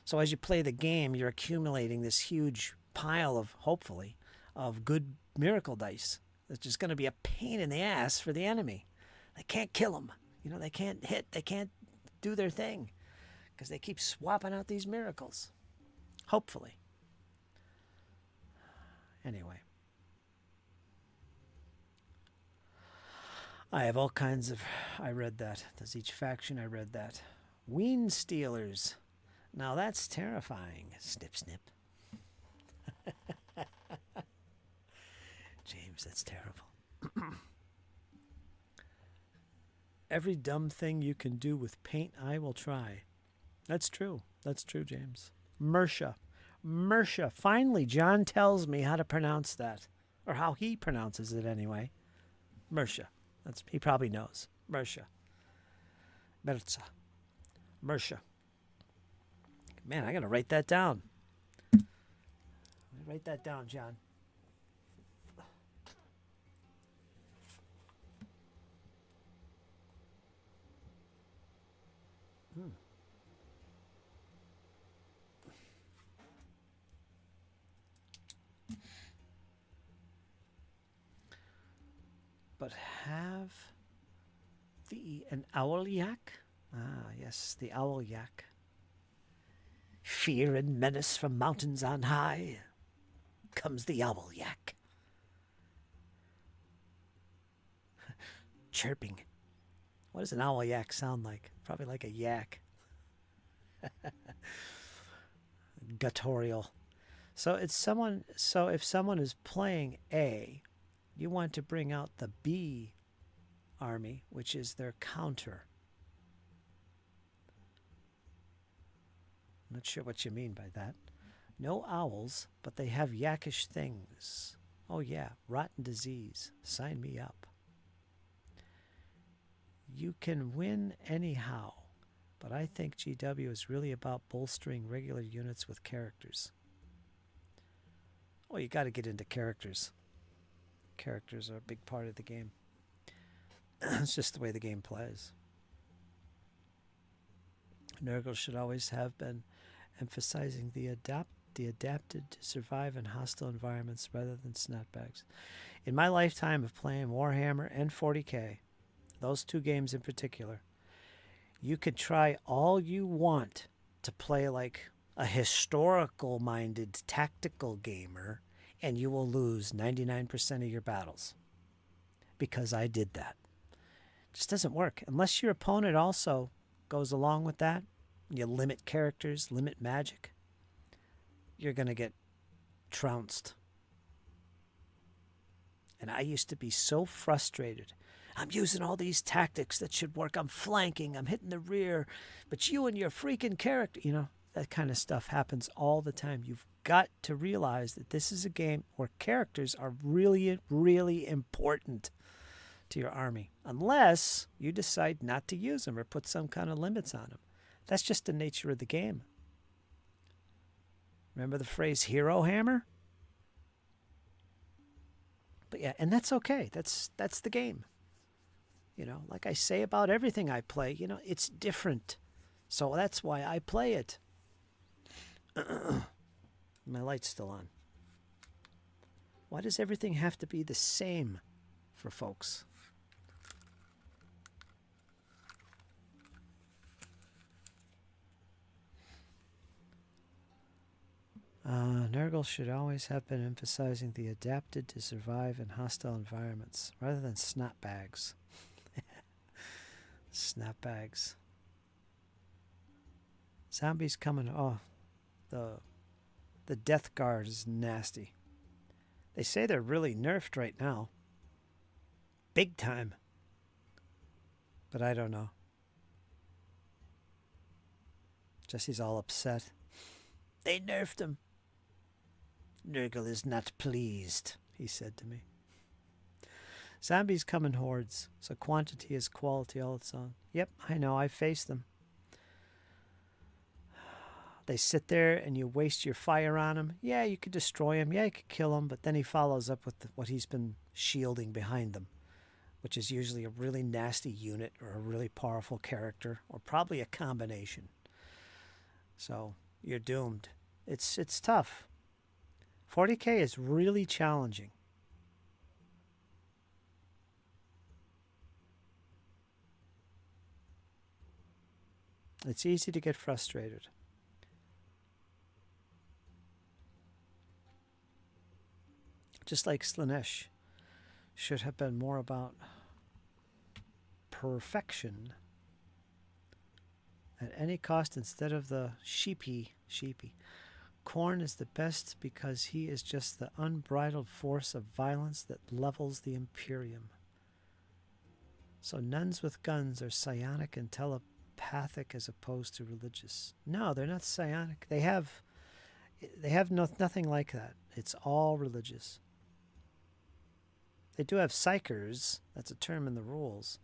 [SPEAKER 1] So as you play the game, you're accumulating this huge pile of, hopefully, of good miracle dice. It's just going to be a pain in the ass for the enemy. They can't kill them. You know, they can't hit. They can't do their thing because they keep swapping out these miracles. Hopefully. Anyway. I have all kinds of... I read that. Does each faction? I read that. Ween Stealers. Now that's terrifying. Snip, snip. James, that's terrible. Every dumb thing you can do with paint, I will try. That's true. That's true, James. Mersha. Mersha. Finally, John tells me how to pronounce that. Or how he pronounces it anyway. Mersha. He probably knows. Mersha. Merza. Mersha. Man, I got to write that down. Write that down, John. But have an owl yak? Ah, yes, the owl yak. Fear and menace from mountains on high comes the owl yak. Chirping. What does an owl yak sound like? Probably like a yak. Guttural. So it's someone. So if someone is playing A, you want to bring out the B army, which is their counter. I'm not sure what you mean by that. No owls, but they have yakkish things. Oh yeah, rotten disease. Sign me up. You can win anyhow, but I think GW is really about bolstering regular units with characters. Well, you got to get into characters. Characters are a big part of the game. It's just the way the game plays. Nurgle should always have been emphasizing the adapted to survive in hostile environments rather than snapbacks. In my lifetime of playing Warhammer and 40K, those two games in particular, you could try all you want to play like a historical-minded tactical gamer, and you will lose 99% of your battles. Because I did that. It just doesn't work. Unless your opponent also goes along with that, you limit characters, limit magic, you're going to get trounced. And I used to be so frustrated. I'm using all these tactics that should work. I'm flanking, I'm hitting the rear, but you and your freaking character, you know, that kind of stuff happens all the time. You've got to realize that this is a game where characters are really, really important to your army. Unless you decide not to use them or put some kind of limits on them. That's just the nature of the game. Remember the phrase hero hammer? But yeah, and that's okay. That's the game. You know, like I say about everything I play, you know, it's different. So that's why I play it. My light's still on. Why does everything have to be the same for folks? Nurgle should always have been emphasizing the adapted to survive in hostile environments rather than snapbags. Snapbags. Zombies coming. Oh, the Death Guard is nasty. They say they're really nerfed right now. Big time. But I don't know. Jesse's all upset. They nerfed him. Nurgle is not pleased, he said to me. Zombies come in hordes, so quantity is quality all its own. Yep, I know, I faced them. They sit there and you waste your fire on them. Yeah, you could destroy him. Yeah, you could kill him. But then he follows up with what he's been shielding behind them, which is usually a really nasty unit or a really powerful character or probably a combination. So you're doomed. It's tough. 40k is really challenging. It's easy to get frustrated. Just like Slanesh should have been more about perfection at any cost instead of the sheepy. Khorne is the best because he is just the unbridled force of violence that levels the Imperium. So nuns with guns are psionic and telepathic as opposed to religious. No, they're not psionic. They have nothing like that. It's all religious. They do have psychers, that's a term in the rules,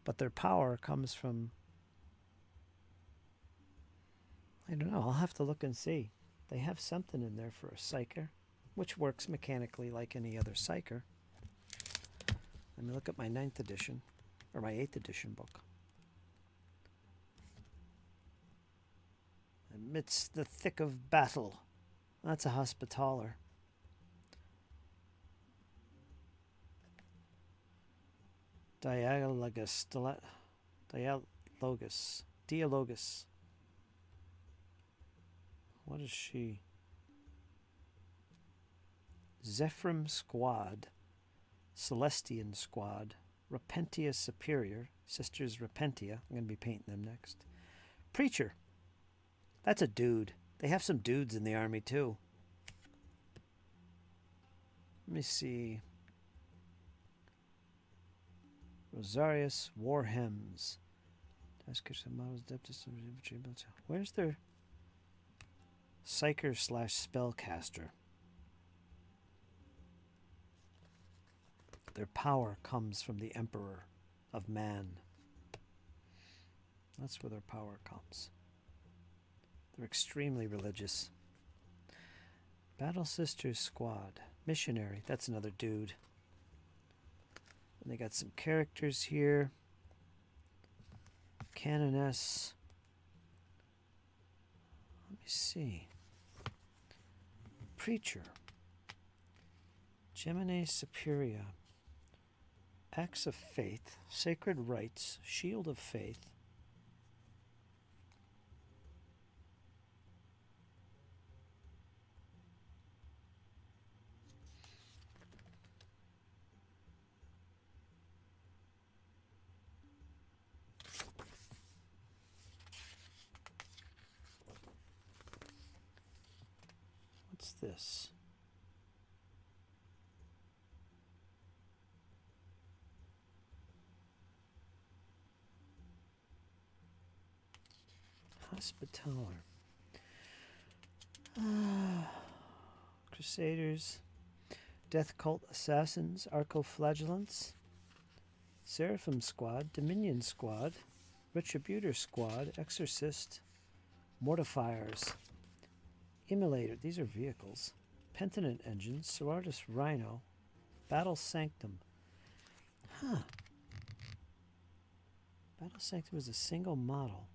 [SPEAKER 1] but their power comes from, I don't know, I'll have to look and see. They have something in there for a psyker, which works mechanically like any other psyker. Let me look at my 9th edition, or my 8th edition book. Amidst the thick of battle. That's a hospitaller. Dialogus. What is she? Zephyrim Squad, Celestian Squad, Repentia Superior, Sisters Repentia. I'm going to be painting them next. Preacher. That's a dude. They have some dudes in the army too. Let me see. Rosarius Warhems. Where's their Psyker / Spellcaster? Their power comes from the Emperor of Man. That's where their power comes. They're extremely religious. Battle Sisters Squad. Missionary. That's another dude. And they got some characters here. Canoness. Let me see. Preacher. Gemini Superior. Acts of Faith. Sacred Rites. Shield of Faith. What's this? Hospitaller. Crusaders. Death Cult Assassins. Arcoflagellants. Seraphim Squad. Dominion Squad. Retributor Squad. Exorcist. Mortifiers. Immolator. These are vehicles. Pentinent Engines. Sororitas Rhino. Battle Sanctum. Huh. Battle Sanctum is a single model.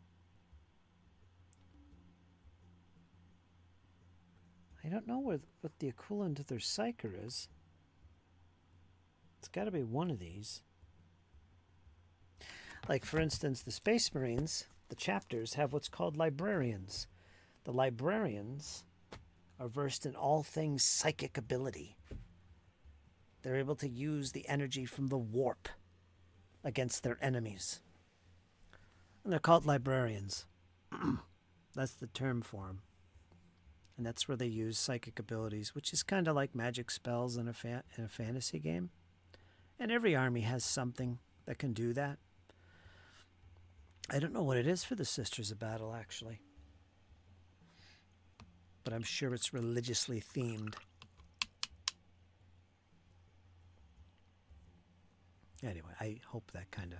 [SPEAKER 1] I don't know what the equivalent of their Psyker is. It's got to be one of these. Like, for instance, the Space Marines, the chapters, have what's called librarians. The librarians are versed in all things psychic ability. They're able to use the energy from the warp against their enemies. And they're called librarians. That's the term for them. And that's where they use psychic abilities, which is kind of like magic spells in a fantasy game. And every army has something that can do that. I don't know what it is for the Sisters of Battle, actually. But I'm sure it's religiously themed. Anyway, I hope that kind of...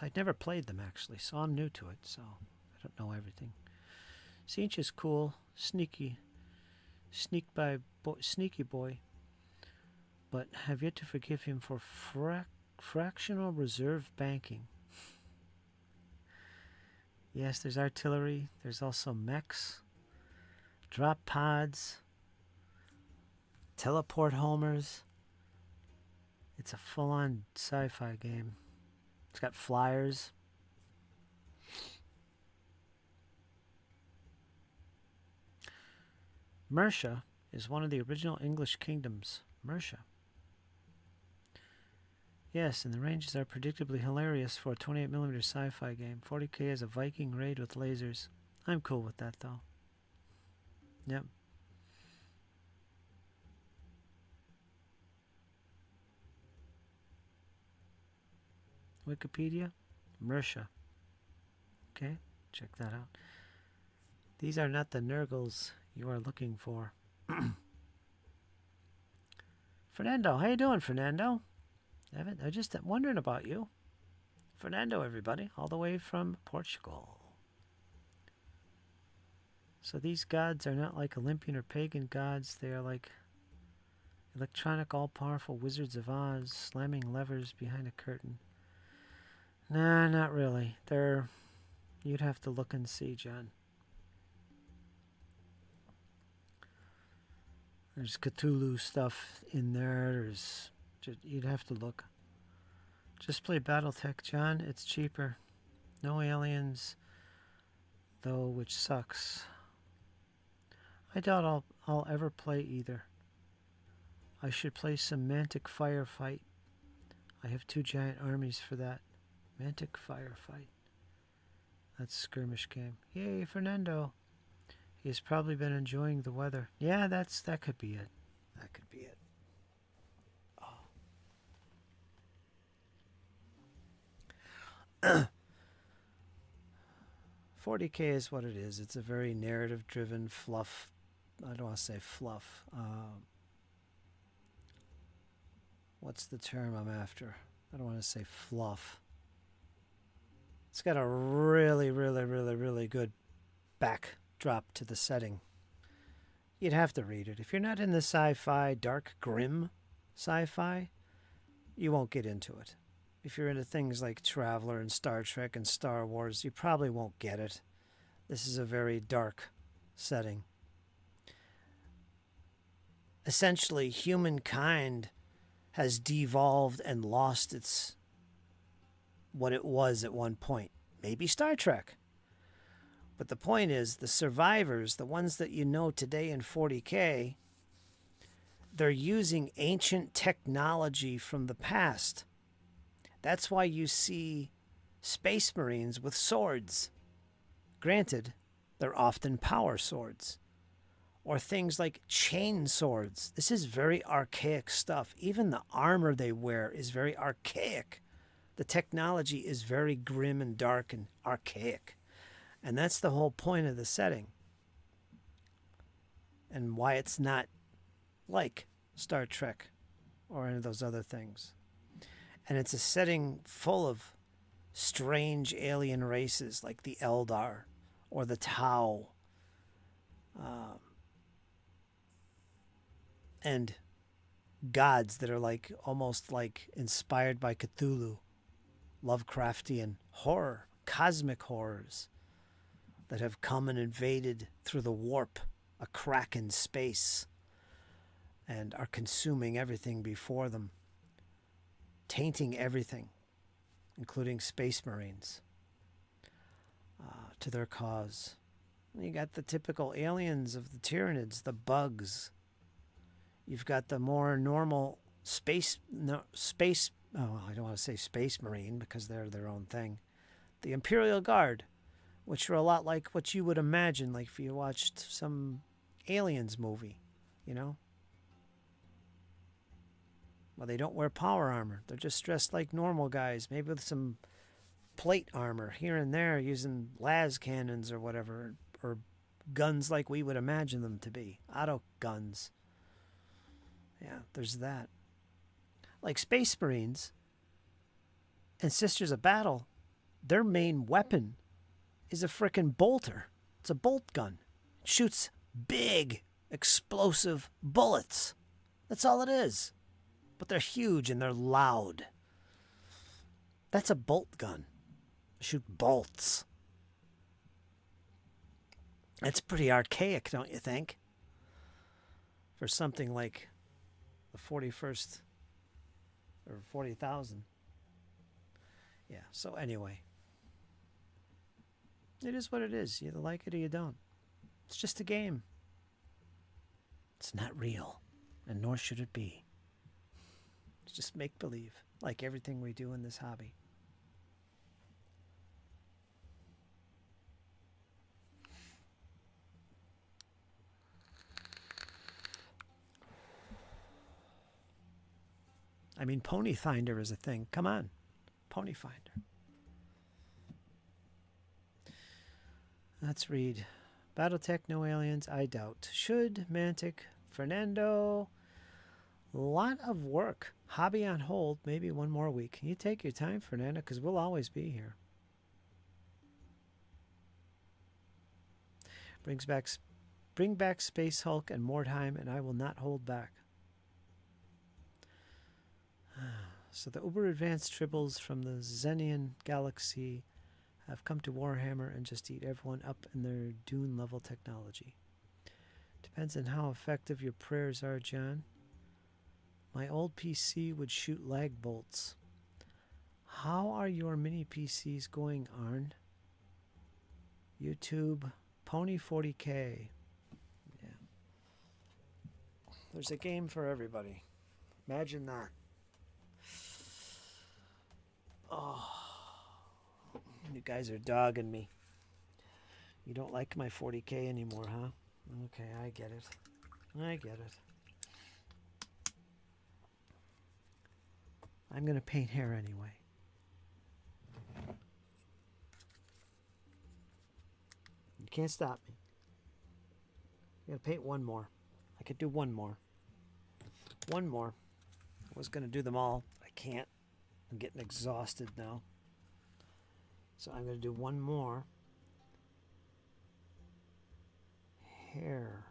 [SPEAKER 1] I'd never played them, actually, so I'm new to it, so I don't know everything. Siege is cool. Sneaky boy. But have yet to forgive him for fractional reserve banking. Yes, there's artillery. There's also mechs, drop pods, teleport homers. It's a full-on sci-fi game. It's got flyers. Mercia is one of the original English kingdoms. Mercia. Yes, and the ranges are predictably hilarious for a 28mm sci-fi game. 40k is a Viking raid with lasers. I'm cool with that, though. Yep. Wikipedia, Mercia. Okay, check that out. These are not the Nurgles you are looking for. Fernando, how you doing, Fernando? I'm just wondering about you. Fernando, everybody, all the way from Portugal. So these gods are not like Olympian or pagan gods. They are like electronic, all-powerful wizards of Oz, slamming levers behind a curtain. Nah, not really. You'd have to look and see, John. There's Cthulhu stuff in there. You'd have to look. Just play Battletech, John. It's cheaper. No aliens, though, which sucks. I doubt I'll ever play either. I should play some Mantic Firefight. I have 2 giant armies for that. Mantic Firefight. That's a skirmish game. Yay, Fernando. He has probably been enjoying the weather. Yeah, that could be it. That could be it. 40k is what it is. It's a very narrative-driven fluff. I don't want to say fluff. What's the term I'm after? I don't want to say fluff. It's got a really, really, really, really good backdrop to the setting. You'd have to read it. If you're not in the sci-fi, dark, grim sci-fi, you won't get into it. If you're into things like Traveler and Star Trek and Star Wars, you probably won't get it. This is a very dark setting. Essentially, humankind has devolved and lost what it was at one point. Maybe Star Trek. But the point is, the survivors, the ones that you know today in 40k, they're using ancient technology from the past. That's why you see Space Marines with swords. Granted, they're often power swords. Or things like chain swords. This is very archaic stuff. Even the armor they wear is very archaic. The technology is very grim and dark and archaic. And that's the whole point of the setting. And why it's not like Star Trek or any of those other things. And it's a setting full of strange alien races like the Eldar or the Tau. And gods that are like almost like inspired by Cthulhu. Lovecraftian horror, cosmic horrors that have come and invaded through the warp, a crack in space, and are consuming everything before them, tainting everything, including Space Marines. to their cause. You got the typical aliens of the Tyranids, the bugs. You've got the more normal space. Oh, I don't want to say space marine because they're their own thing. The Imperial Guard, which are a lot like what you would imagine, like if you watched some aliens movie, you know. Well, they don't wear power armor. They're just dressed like normal guys, maybe with some plate armor here and there, using las cannons or whatever, or guns like we would imagine them to be. Auto guns. Yeah, there's that. Like Space Marines and Sisters of Battle, their main weapon is a frickin' bolter. It's a bolt gun. It shoots big, explosive bullets. That's all it is. But they're huge and they're loud. That's a bolt gun. Shoot bolts. That's pretty archaic, don't you think? For something like the 41st or 40,000. Yeah, so anyway. It is what it is. You either like it or you don't. It's just a game. It's not real, and nor should it be. It's just make-believe, like everything we do in this hobby. I mean, Pony Finder is a thing. Come on. Pony Finder. Let's read. Battletech, no aliens, I doubt. Should, Mantic, Fernando. Lot of work. Hobby on hold, maybe one more week. You take your time, Fernando, because we'll always be here. Bring back Space Hulk and Mordheim, and I will not hold back. So the uber advanced tribbles from the Xenian galaxy have come to Warhammer and just eat everyone up in their Dune level technology. Depends on how effective your prayers are, John. My old PC would shoot lag bolts. How are your mini PCs going, Arn? YouTube, Pony 40K. Yeah. There's a game for everybody. Imagine that. Oh, you guys are dogging me. You don't like my 40K anymore, huh? Okay, I get it. I get it. I'm going to paint hair anyway. You can't stop me. I'm going to paint one more. I could do one more. One more. I was going to do them all. I can't. I'm getting exhausted now. So I'm going to do one more. Hair.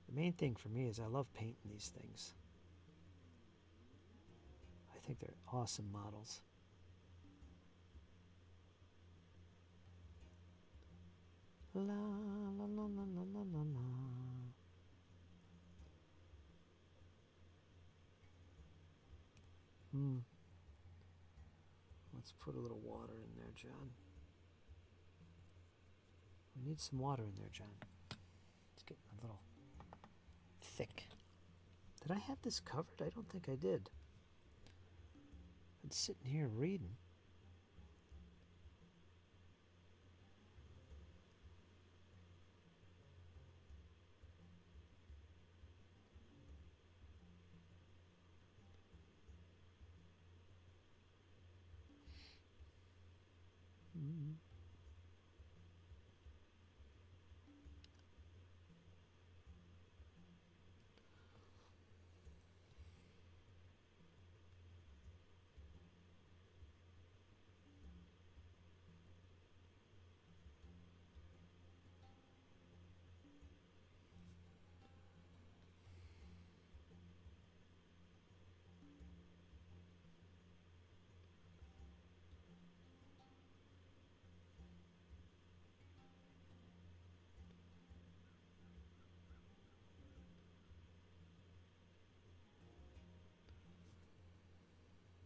[SPEAKER 1] The main thing for me is I love painting these things. I think they're awesome models. La la la la la la la la. Let's put a little water in there, John. We need some water in there, John. It's getting a little thick. Did I have this covered? I don't think I did. I'm sitting here reading.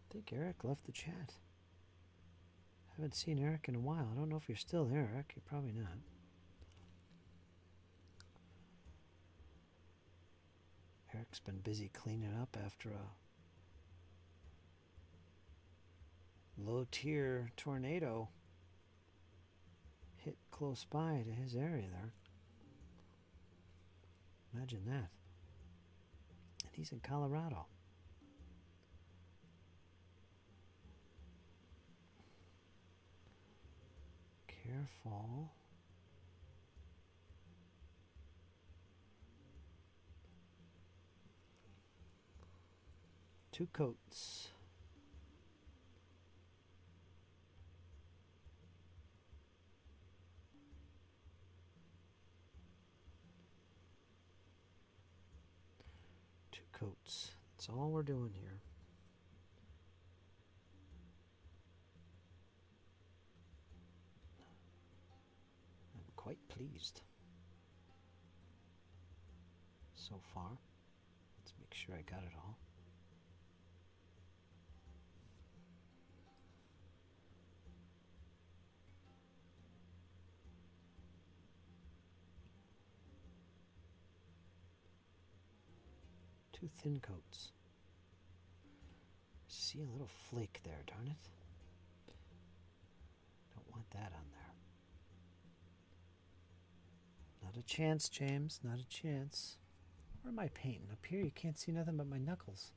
[SPEAKER 1] I think Eric left the chat. Haven't seen Eric in a while. I don't know if you're still there, Eric. You're probably not. Eric's been busy cleaning up after a low-tier tornado hit close by to his area there. Imagine that. And he's in Colorado. Careful. Two coats. Two coats. That's all we're doing here. I'm quite pleased so far. Let's make sure I got it all. Two thin coats. See a little flake there, darn it. Don't want that on there. Not a chance, James. Not a chance. Where am I painting? Up here you can't see nothing but my knuckles.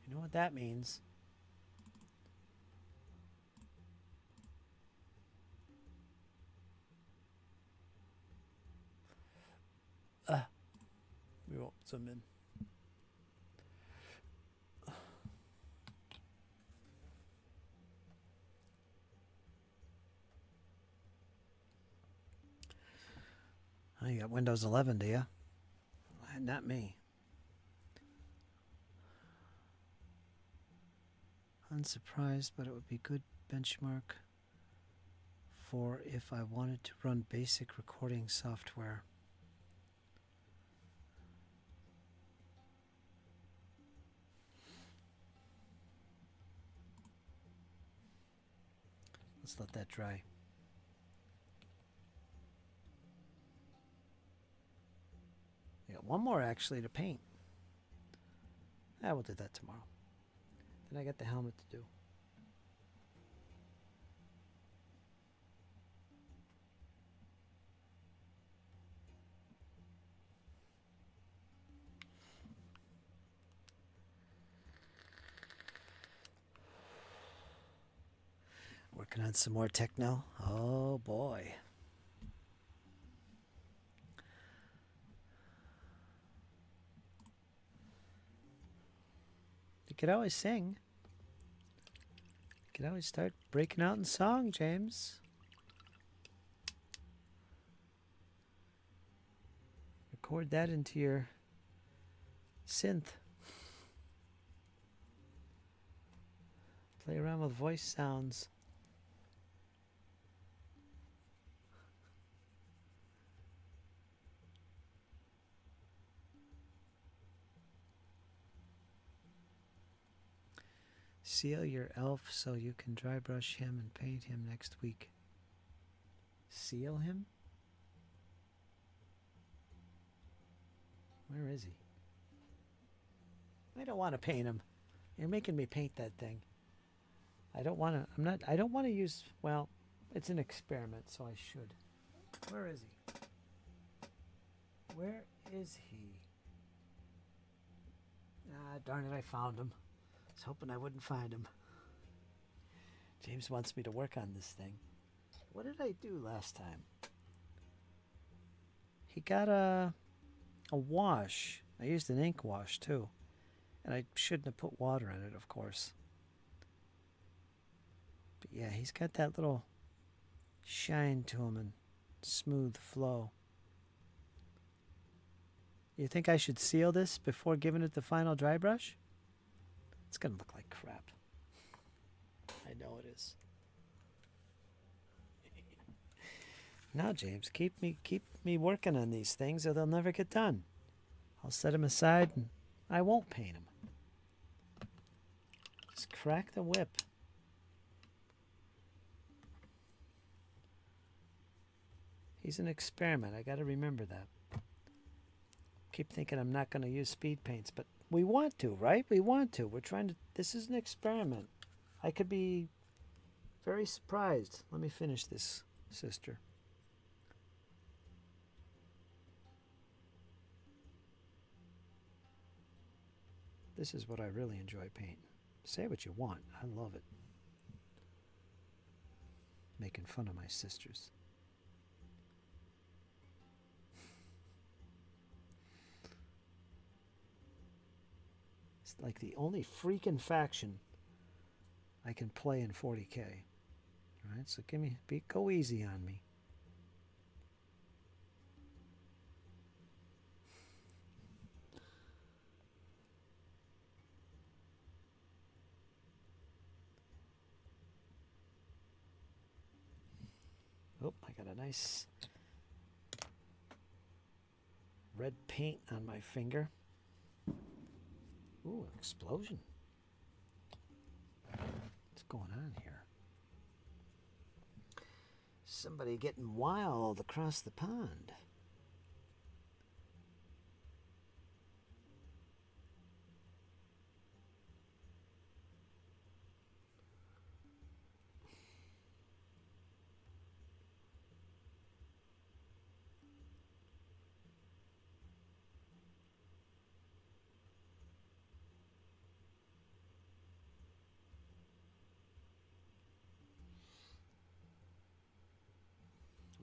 [SPEAKER 1] You know what that means? We won't zoom in. Oh, you got Windows 11, do you? Not me. Unsurprised, but it would be good benchmark for if I wanted to run basic recording software. Let's let that dry. I got one more actually to paint. We'll do that tomorrow. Then I got the helmet to do. Working on some more techno. Oh boy. You could always sing. You could always start breaking out in song, James. Record that into your synth. Play around with voice sounds. Seal your elf so you can dry brush him and paint him next week. Seal him? Where is he? I don't want to paint him. You're making me paint that thing. I don't want to, I don't want to use, well, it's an experiment, so I should. Where is he? Where is he? Ah, darn it, I found him. I was hoping I wouldn't find him. James wants me to work on this thing. What did I do last time? He got a wash. I used an ink wash too. And I shouldn't have put water in it, of course. But yeah, he's got that little shine to him and smooth flow. You think I should seal this before giving it the final dry brush? It's gonna look like crap. I know it is. Now, James, keep me working on these things or they'll never get done. I'll set him aside and I won't paint him. Just crack the whip. He's an experiment. I got to remember that. Keep thinking I'm not going to use speed paints, but we want to, right? We want to. We're trying to. This is an experiment. I could be very surprised. Let me finish this, sister. This is what I really enjoy painting. Say what you want. I love it. Making fun of my sisters. It's like the only freaking faction I can play in 40K. All right, so go easy on me. Oh, I got a nice red paint on my finger. Ooh, an explosion. What's going on here? Somebody getting wild across the pond.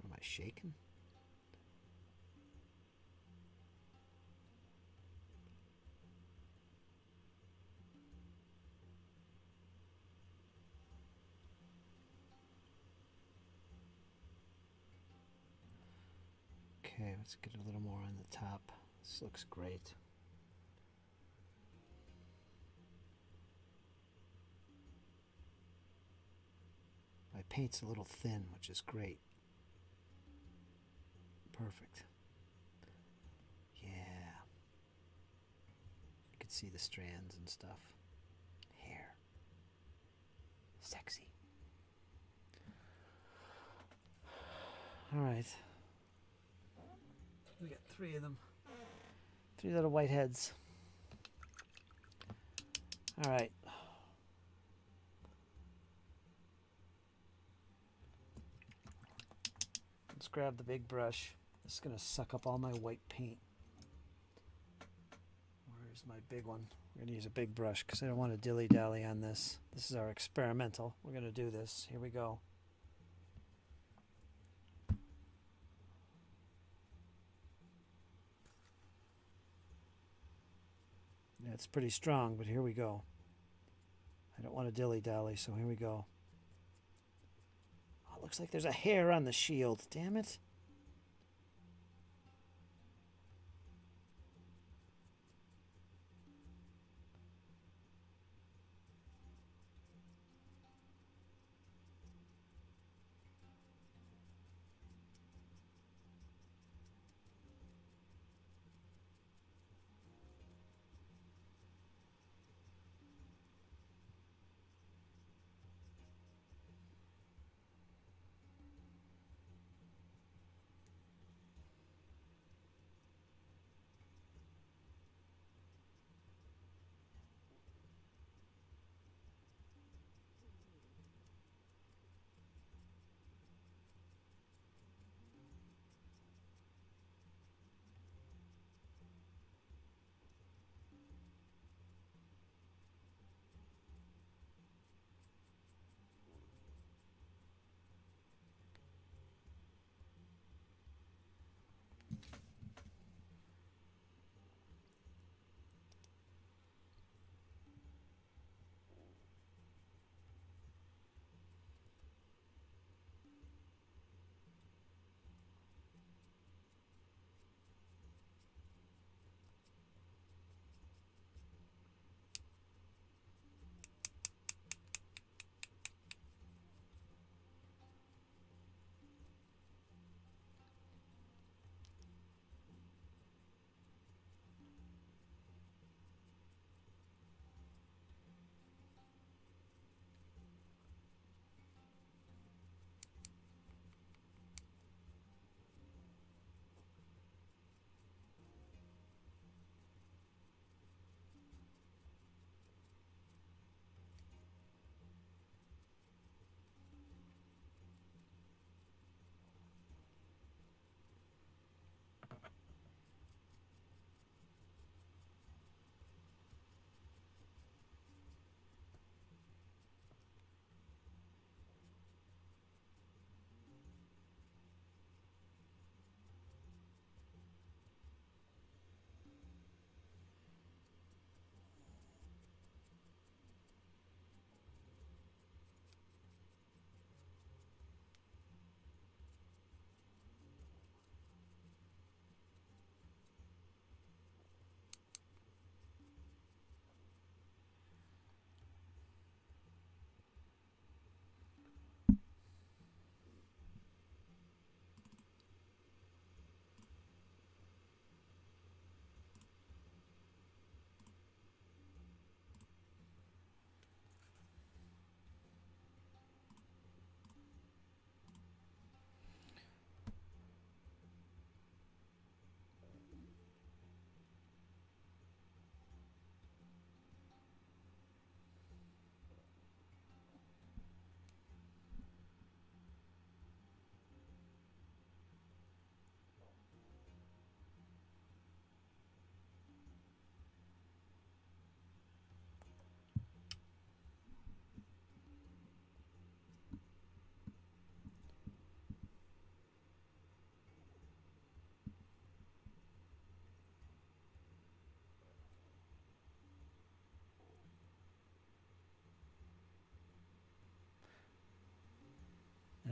[SPEAKER 1] Am I shaking? Okay, let's get a little more on the top. This looks great. My paint's a little thin, which is great. Perfect. Yeah. You can see the strands and stuff. Hair. Sexy. All right. We got 3 of them. 3 little white heads. All right. Let's grab the big brush. This is going to suck up all my white paint. Where's my big one? We're going to use a big brush because I don't want to dilly-dally on this. This is our experimental. We're going to do this. Here we go. Yeah, it's pretty strong, but here we go. I don't want to dilly-dally, so here we go. Oh, it looks like there's a hair on the shield. Damn it.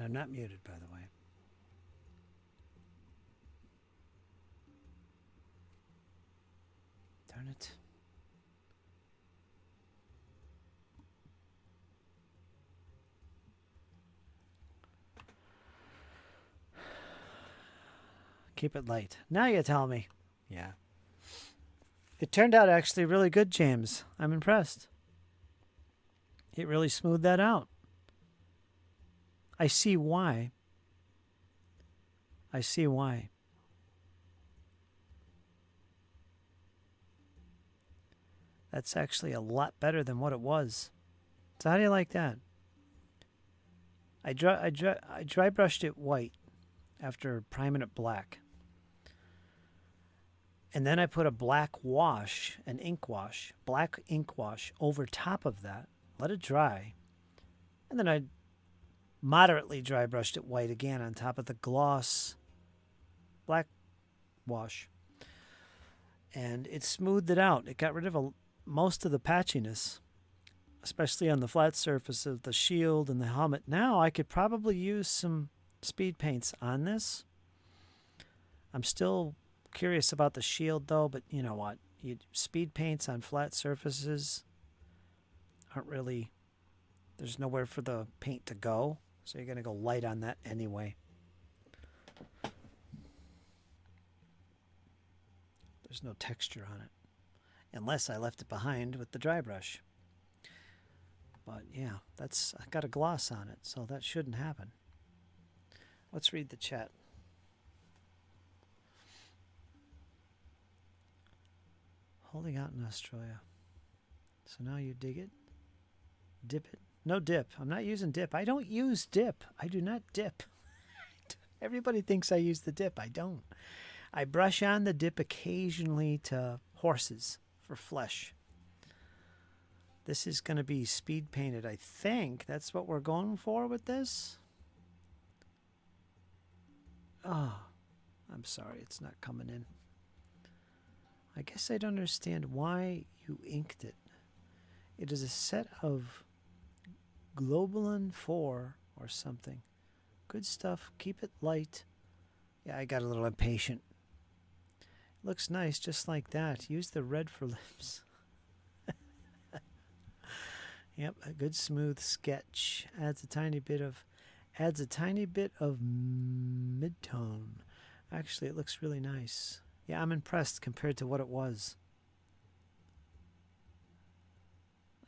[SPEAKER 1] I'm not muted, by the way. Darn it. Keep it light. Now you tell me. Yeah. It turned out actually really good, James. I'm impressed. It really smoothed that out. I see why. I see why. That's actually a lot better than what it was. So how do you like that? I dry brushed it white after priming it black. And then I put a black wash, an ink wash, black ink wash over top of that. Let it dry. And then I moderately dry brushed it white again on top of the gloss black wash. And it smoothed it out. It got rid of most of the patchiness, especially on the flat surface of the shield and the helmet. Now I could probably use some speed paints on this. I'm still curious about the shield though, but you know what? Speed paints on flat surfaces aren't really, there's nowhere for the paint to go, so you're going to go light on that anyway. There's no texture on it, unless I left it behind with the dry brush. But yeah, I got a gloss on it, so that shouldn't happen. Let's read the chat. Holding out in Australia. So now you dig it? Dip it? No dip. I'm not using dip. I don't use dip. I do not dip. Everybody thinks I use the dip. I don't. I brush on the dip occasionally to horses for flesh. This is going to be speed painted, I think. That's what we're going for with this. Oh, I'm sorry. It's not coming in. I guess I don't understand why you inked it. It is a set of Globalin 4 or something. Good stuff. Keep it light. Yeah, I got a little impatient. Looks nice just like that. Use the red for lips. Yep, a good smooth sketch. Adds a tiny bit of mid-tone. Actually, it looks really nice. Yeah, I'm impressed compared to what it was.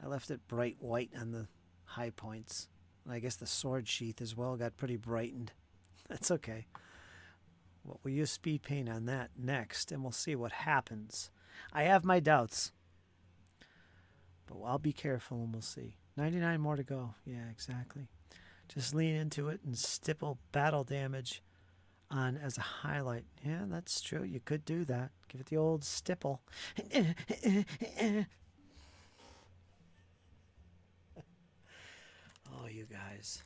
[SPEAKER 1] I left it bright white on the high points. And I guess the sword sheath as well got pretty brightened. That's okay. Well, we'll use speed paint on that next, and we'll see what happens. I have my doubts. But I'll be careful, and we'll see. 99 more to go. Yeah, exactly. Just lean into it and stipple battle damage on as a highlight. Yeah, that's true. You could do that. Give it the old stipple. Oh, you guys.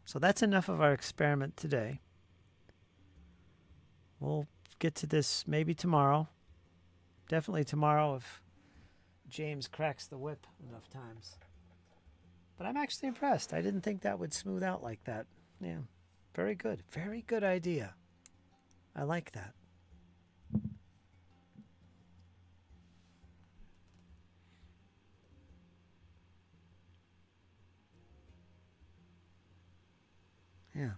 [SPEAKER 1] So that's enough of our experiment today. We'll get to this maybe tomorrow. Definitely tomorrow if James cracks the whip enough times. But I'm actually impressed. I didn't think that would smooth out like that. Yeah. Very good. Very good idea. I like that. Yeah.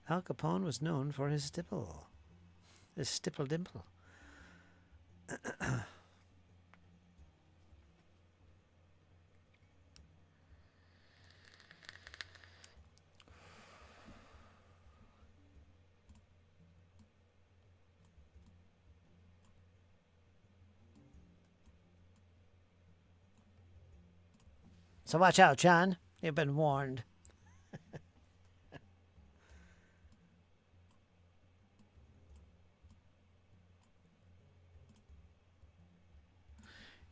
[SPEAKER 1] Al Capone was known for his stipple. His stipple dimple. So watch out, John. You've been warned.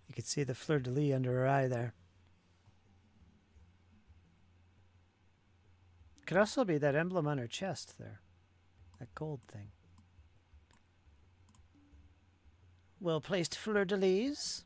[SPEAKER 1] You can see the fleur-de-lis under her eye there. Could also be that emblem on her chest there. That gold thing. Well-placed fleur-de-lis.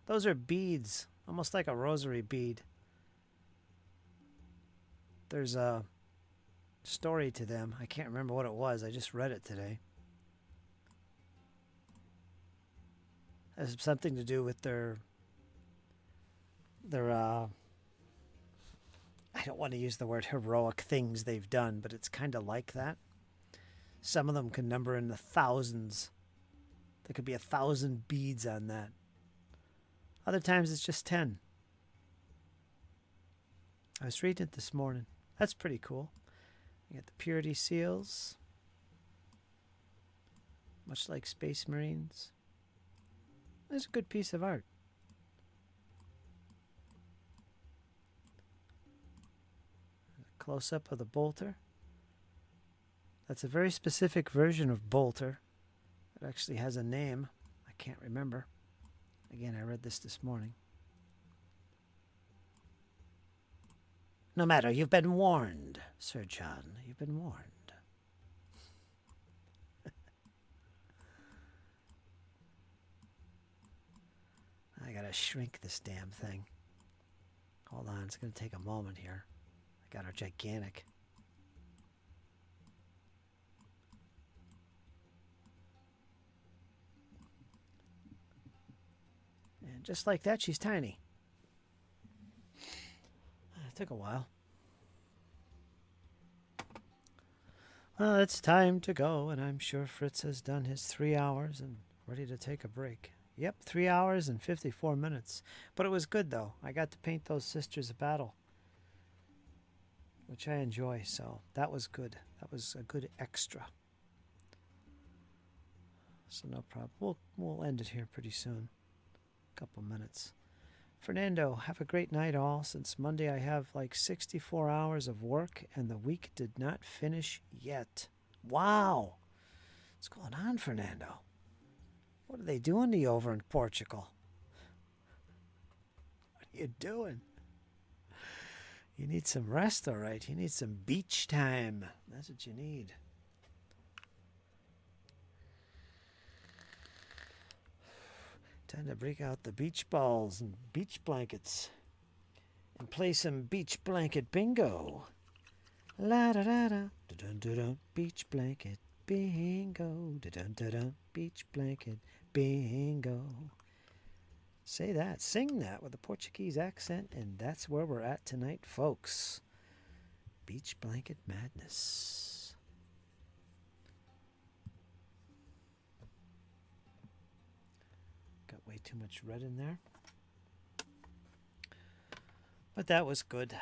[SPEAKER 1] Those are beads, almost like a rosary bead. There's a story to them. I can't remember what it was. I just read it today. It has something to do with their I don't want to use the word heroic things they've done, but it's kind of like that. Some of them can number in the thousands. There could be 1,000 beads on that. Other times it's just 10. I was reading it this morning. That's pretty cool. You got the purity seals. Much like Space Marines. It's a good piece of art. A close-up of the bolter. That's a very specific version of bolter. It actually has a name. I can't remember. Again, I read this morning. No matter, you've been warned, Sir John. You've been warned. I gotta shrink this damn thing. Hold on, it's gonna take a moment here. I got our gigantic. And just like that, she's tiny. It took a while. Well, it's time to go, and I'm sure Fritz has done his 3 hours and ready to take a break. Yep, 3 hours and 54 minutes. But it was good, though. I got to paint those Sisters of Battle, which I enjoy, so that was good. That was a good extra. So no problem. We'll end it here pretty soon. A couple minutes. Fernando, have a great night all. Since Monday I have like 64 hours of work and the week did not finish yet. Wow. What's going on, Fernando? What are they doing to you over in Portugal? What are you doing? You need some rest, all right. You need some beach time. That's what you need. Time to break out the beach balls and beach blankets and play some beach blanket bingo. La da da da, dun dun dun, beach blanket bingo, dun dun dun, beach blanket bingo. Say that, sing that with a Portuguese accent, and that's where we're at tonight, folks. Beach blanket madness. Way too much red in there. But that was good.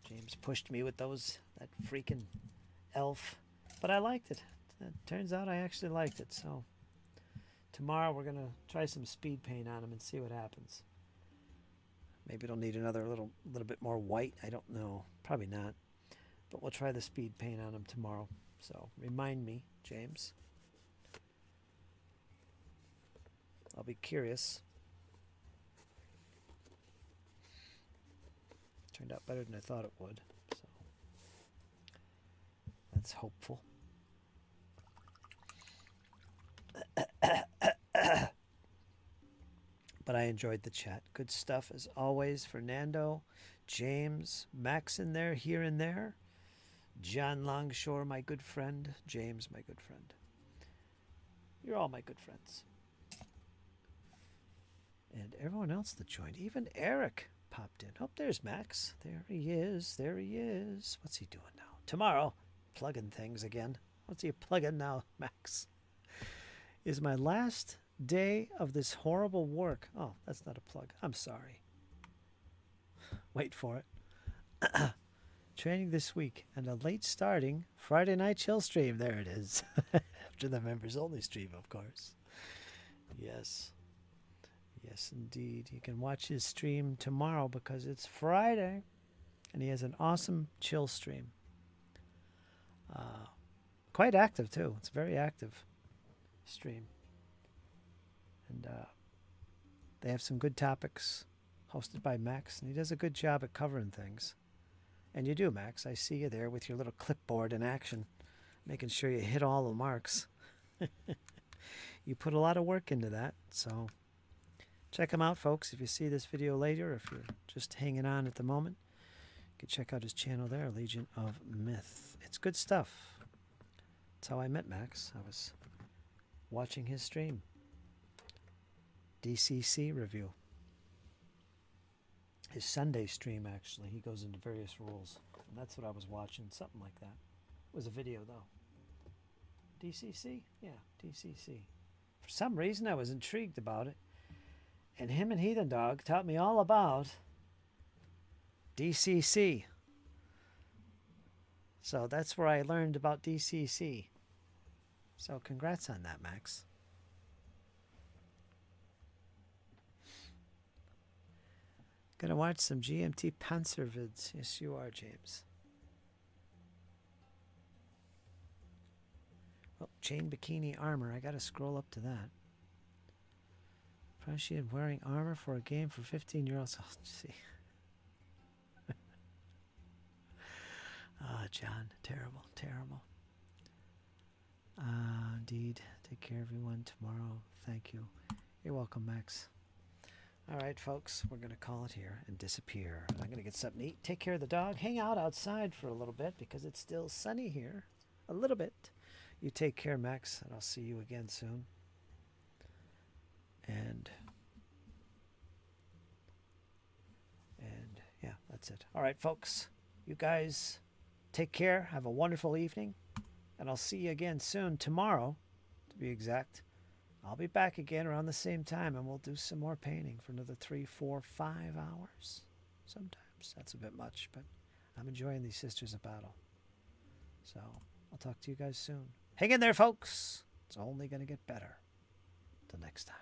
[SPEAKER 1] James pushed me with that freaking elf. But I liked it. It turns out I actually liked it. So tomorrow we're going to try some speed paint on him and see what happens. Maybe it'll need another little bit more white. I don't know. Probably not. But we'll try the speed paint on him tomorrow. So remind me, James. I'll be curious. Turned out better than I thought it would, so that's hopeful. But I enjoyed the chat. Good stuff as always. Fernando, James, Max in there, here and there. John Longshore, my good friend. James, my good friend. You're all my good friends. And everyone else that joined, even Eric popped in. Oh, there's Max. There he is. There he is. What's he doing now? Tomorrow, plugging things again. What's he plugging now, Max? Is my last day of this horrible work. Oh, that's not a plug. I'm sorry. Wait for it. Training this week and a late starting Friday night chill stream. There it is. After the members only stream, of course. Yes. Yes, indeed. You can watch his stream tomorrow because it's Friday. And he has an awesome chill stream. Quite active, too. It's a very active stream. And they have some good topics hosted by Max. And he does a good job at covering things. And you do, Max. I see you there with your little clipboard in action, making sure you hit all the marks. you put a lot of work into that. So check them out, folks. If you see this video later, if you're just hanging on at the moment, you can check out his channel there, Legion of Myth. It's good stuff. That's how I met Max. I was watching his stream. DCC review. His Sunday stream, actually. He goes into various rules. And that's what I was watching. Something like that. It was a video, though. DCC? Yeah, DCC. For some reason, I was intrigued about it. And him and Heathen Dog taught me all about DCC. So that's where I learned about DCC. So congrats on that, Max. Gonna watch some GMT Panzer vids. Yes, you are, James. Oh, chain bikini armor. I gotta scroll up to that. Appreciate wearing armor for a game for 15-year-olds. Oh, see. Ah, John. Terrible, terrible. Indeed. Take care, everyone. Tomorrow. Thank you. You're welcome, Max. All right, folks. We're going to call it here and disappear. I'm going to get something to eat. Take care of the dog. Hang out outside for a little bit because it's still sunny here. A little bit. You take care, Max, and I'll see you again soon. And yeah, that's it. All right, folks. You guys take care. Have a wonderful evening. And I'll see you again soon. Tomorrow, to be exact. I'll be back again around the same time, and we'll do some more painting for another 3, 4, 5 hours. Sometimes. That's a bit much, but I'm enjoying these Sisters of Battle. So I'll talk to you guys soon. Hang in there, folks. It's only going to get better. Till next time.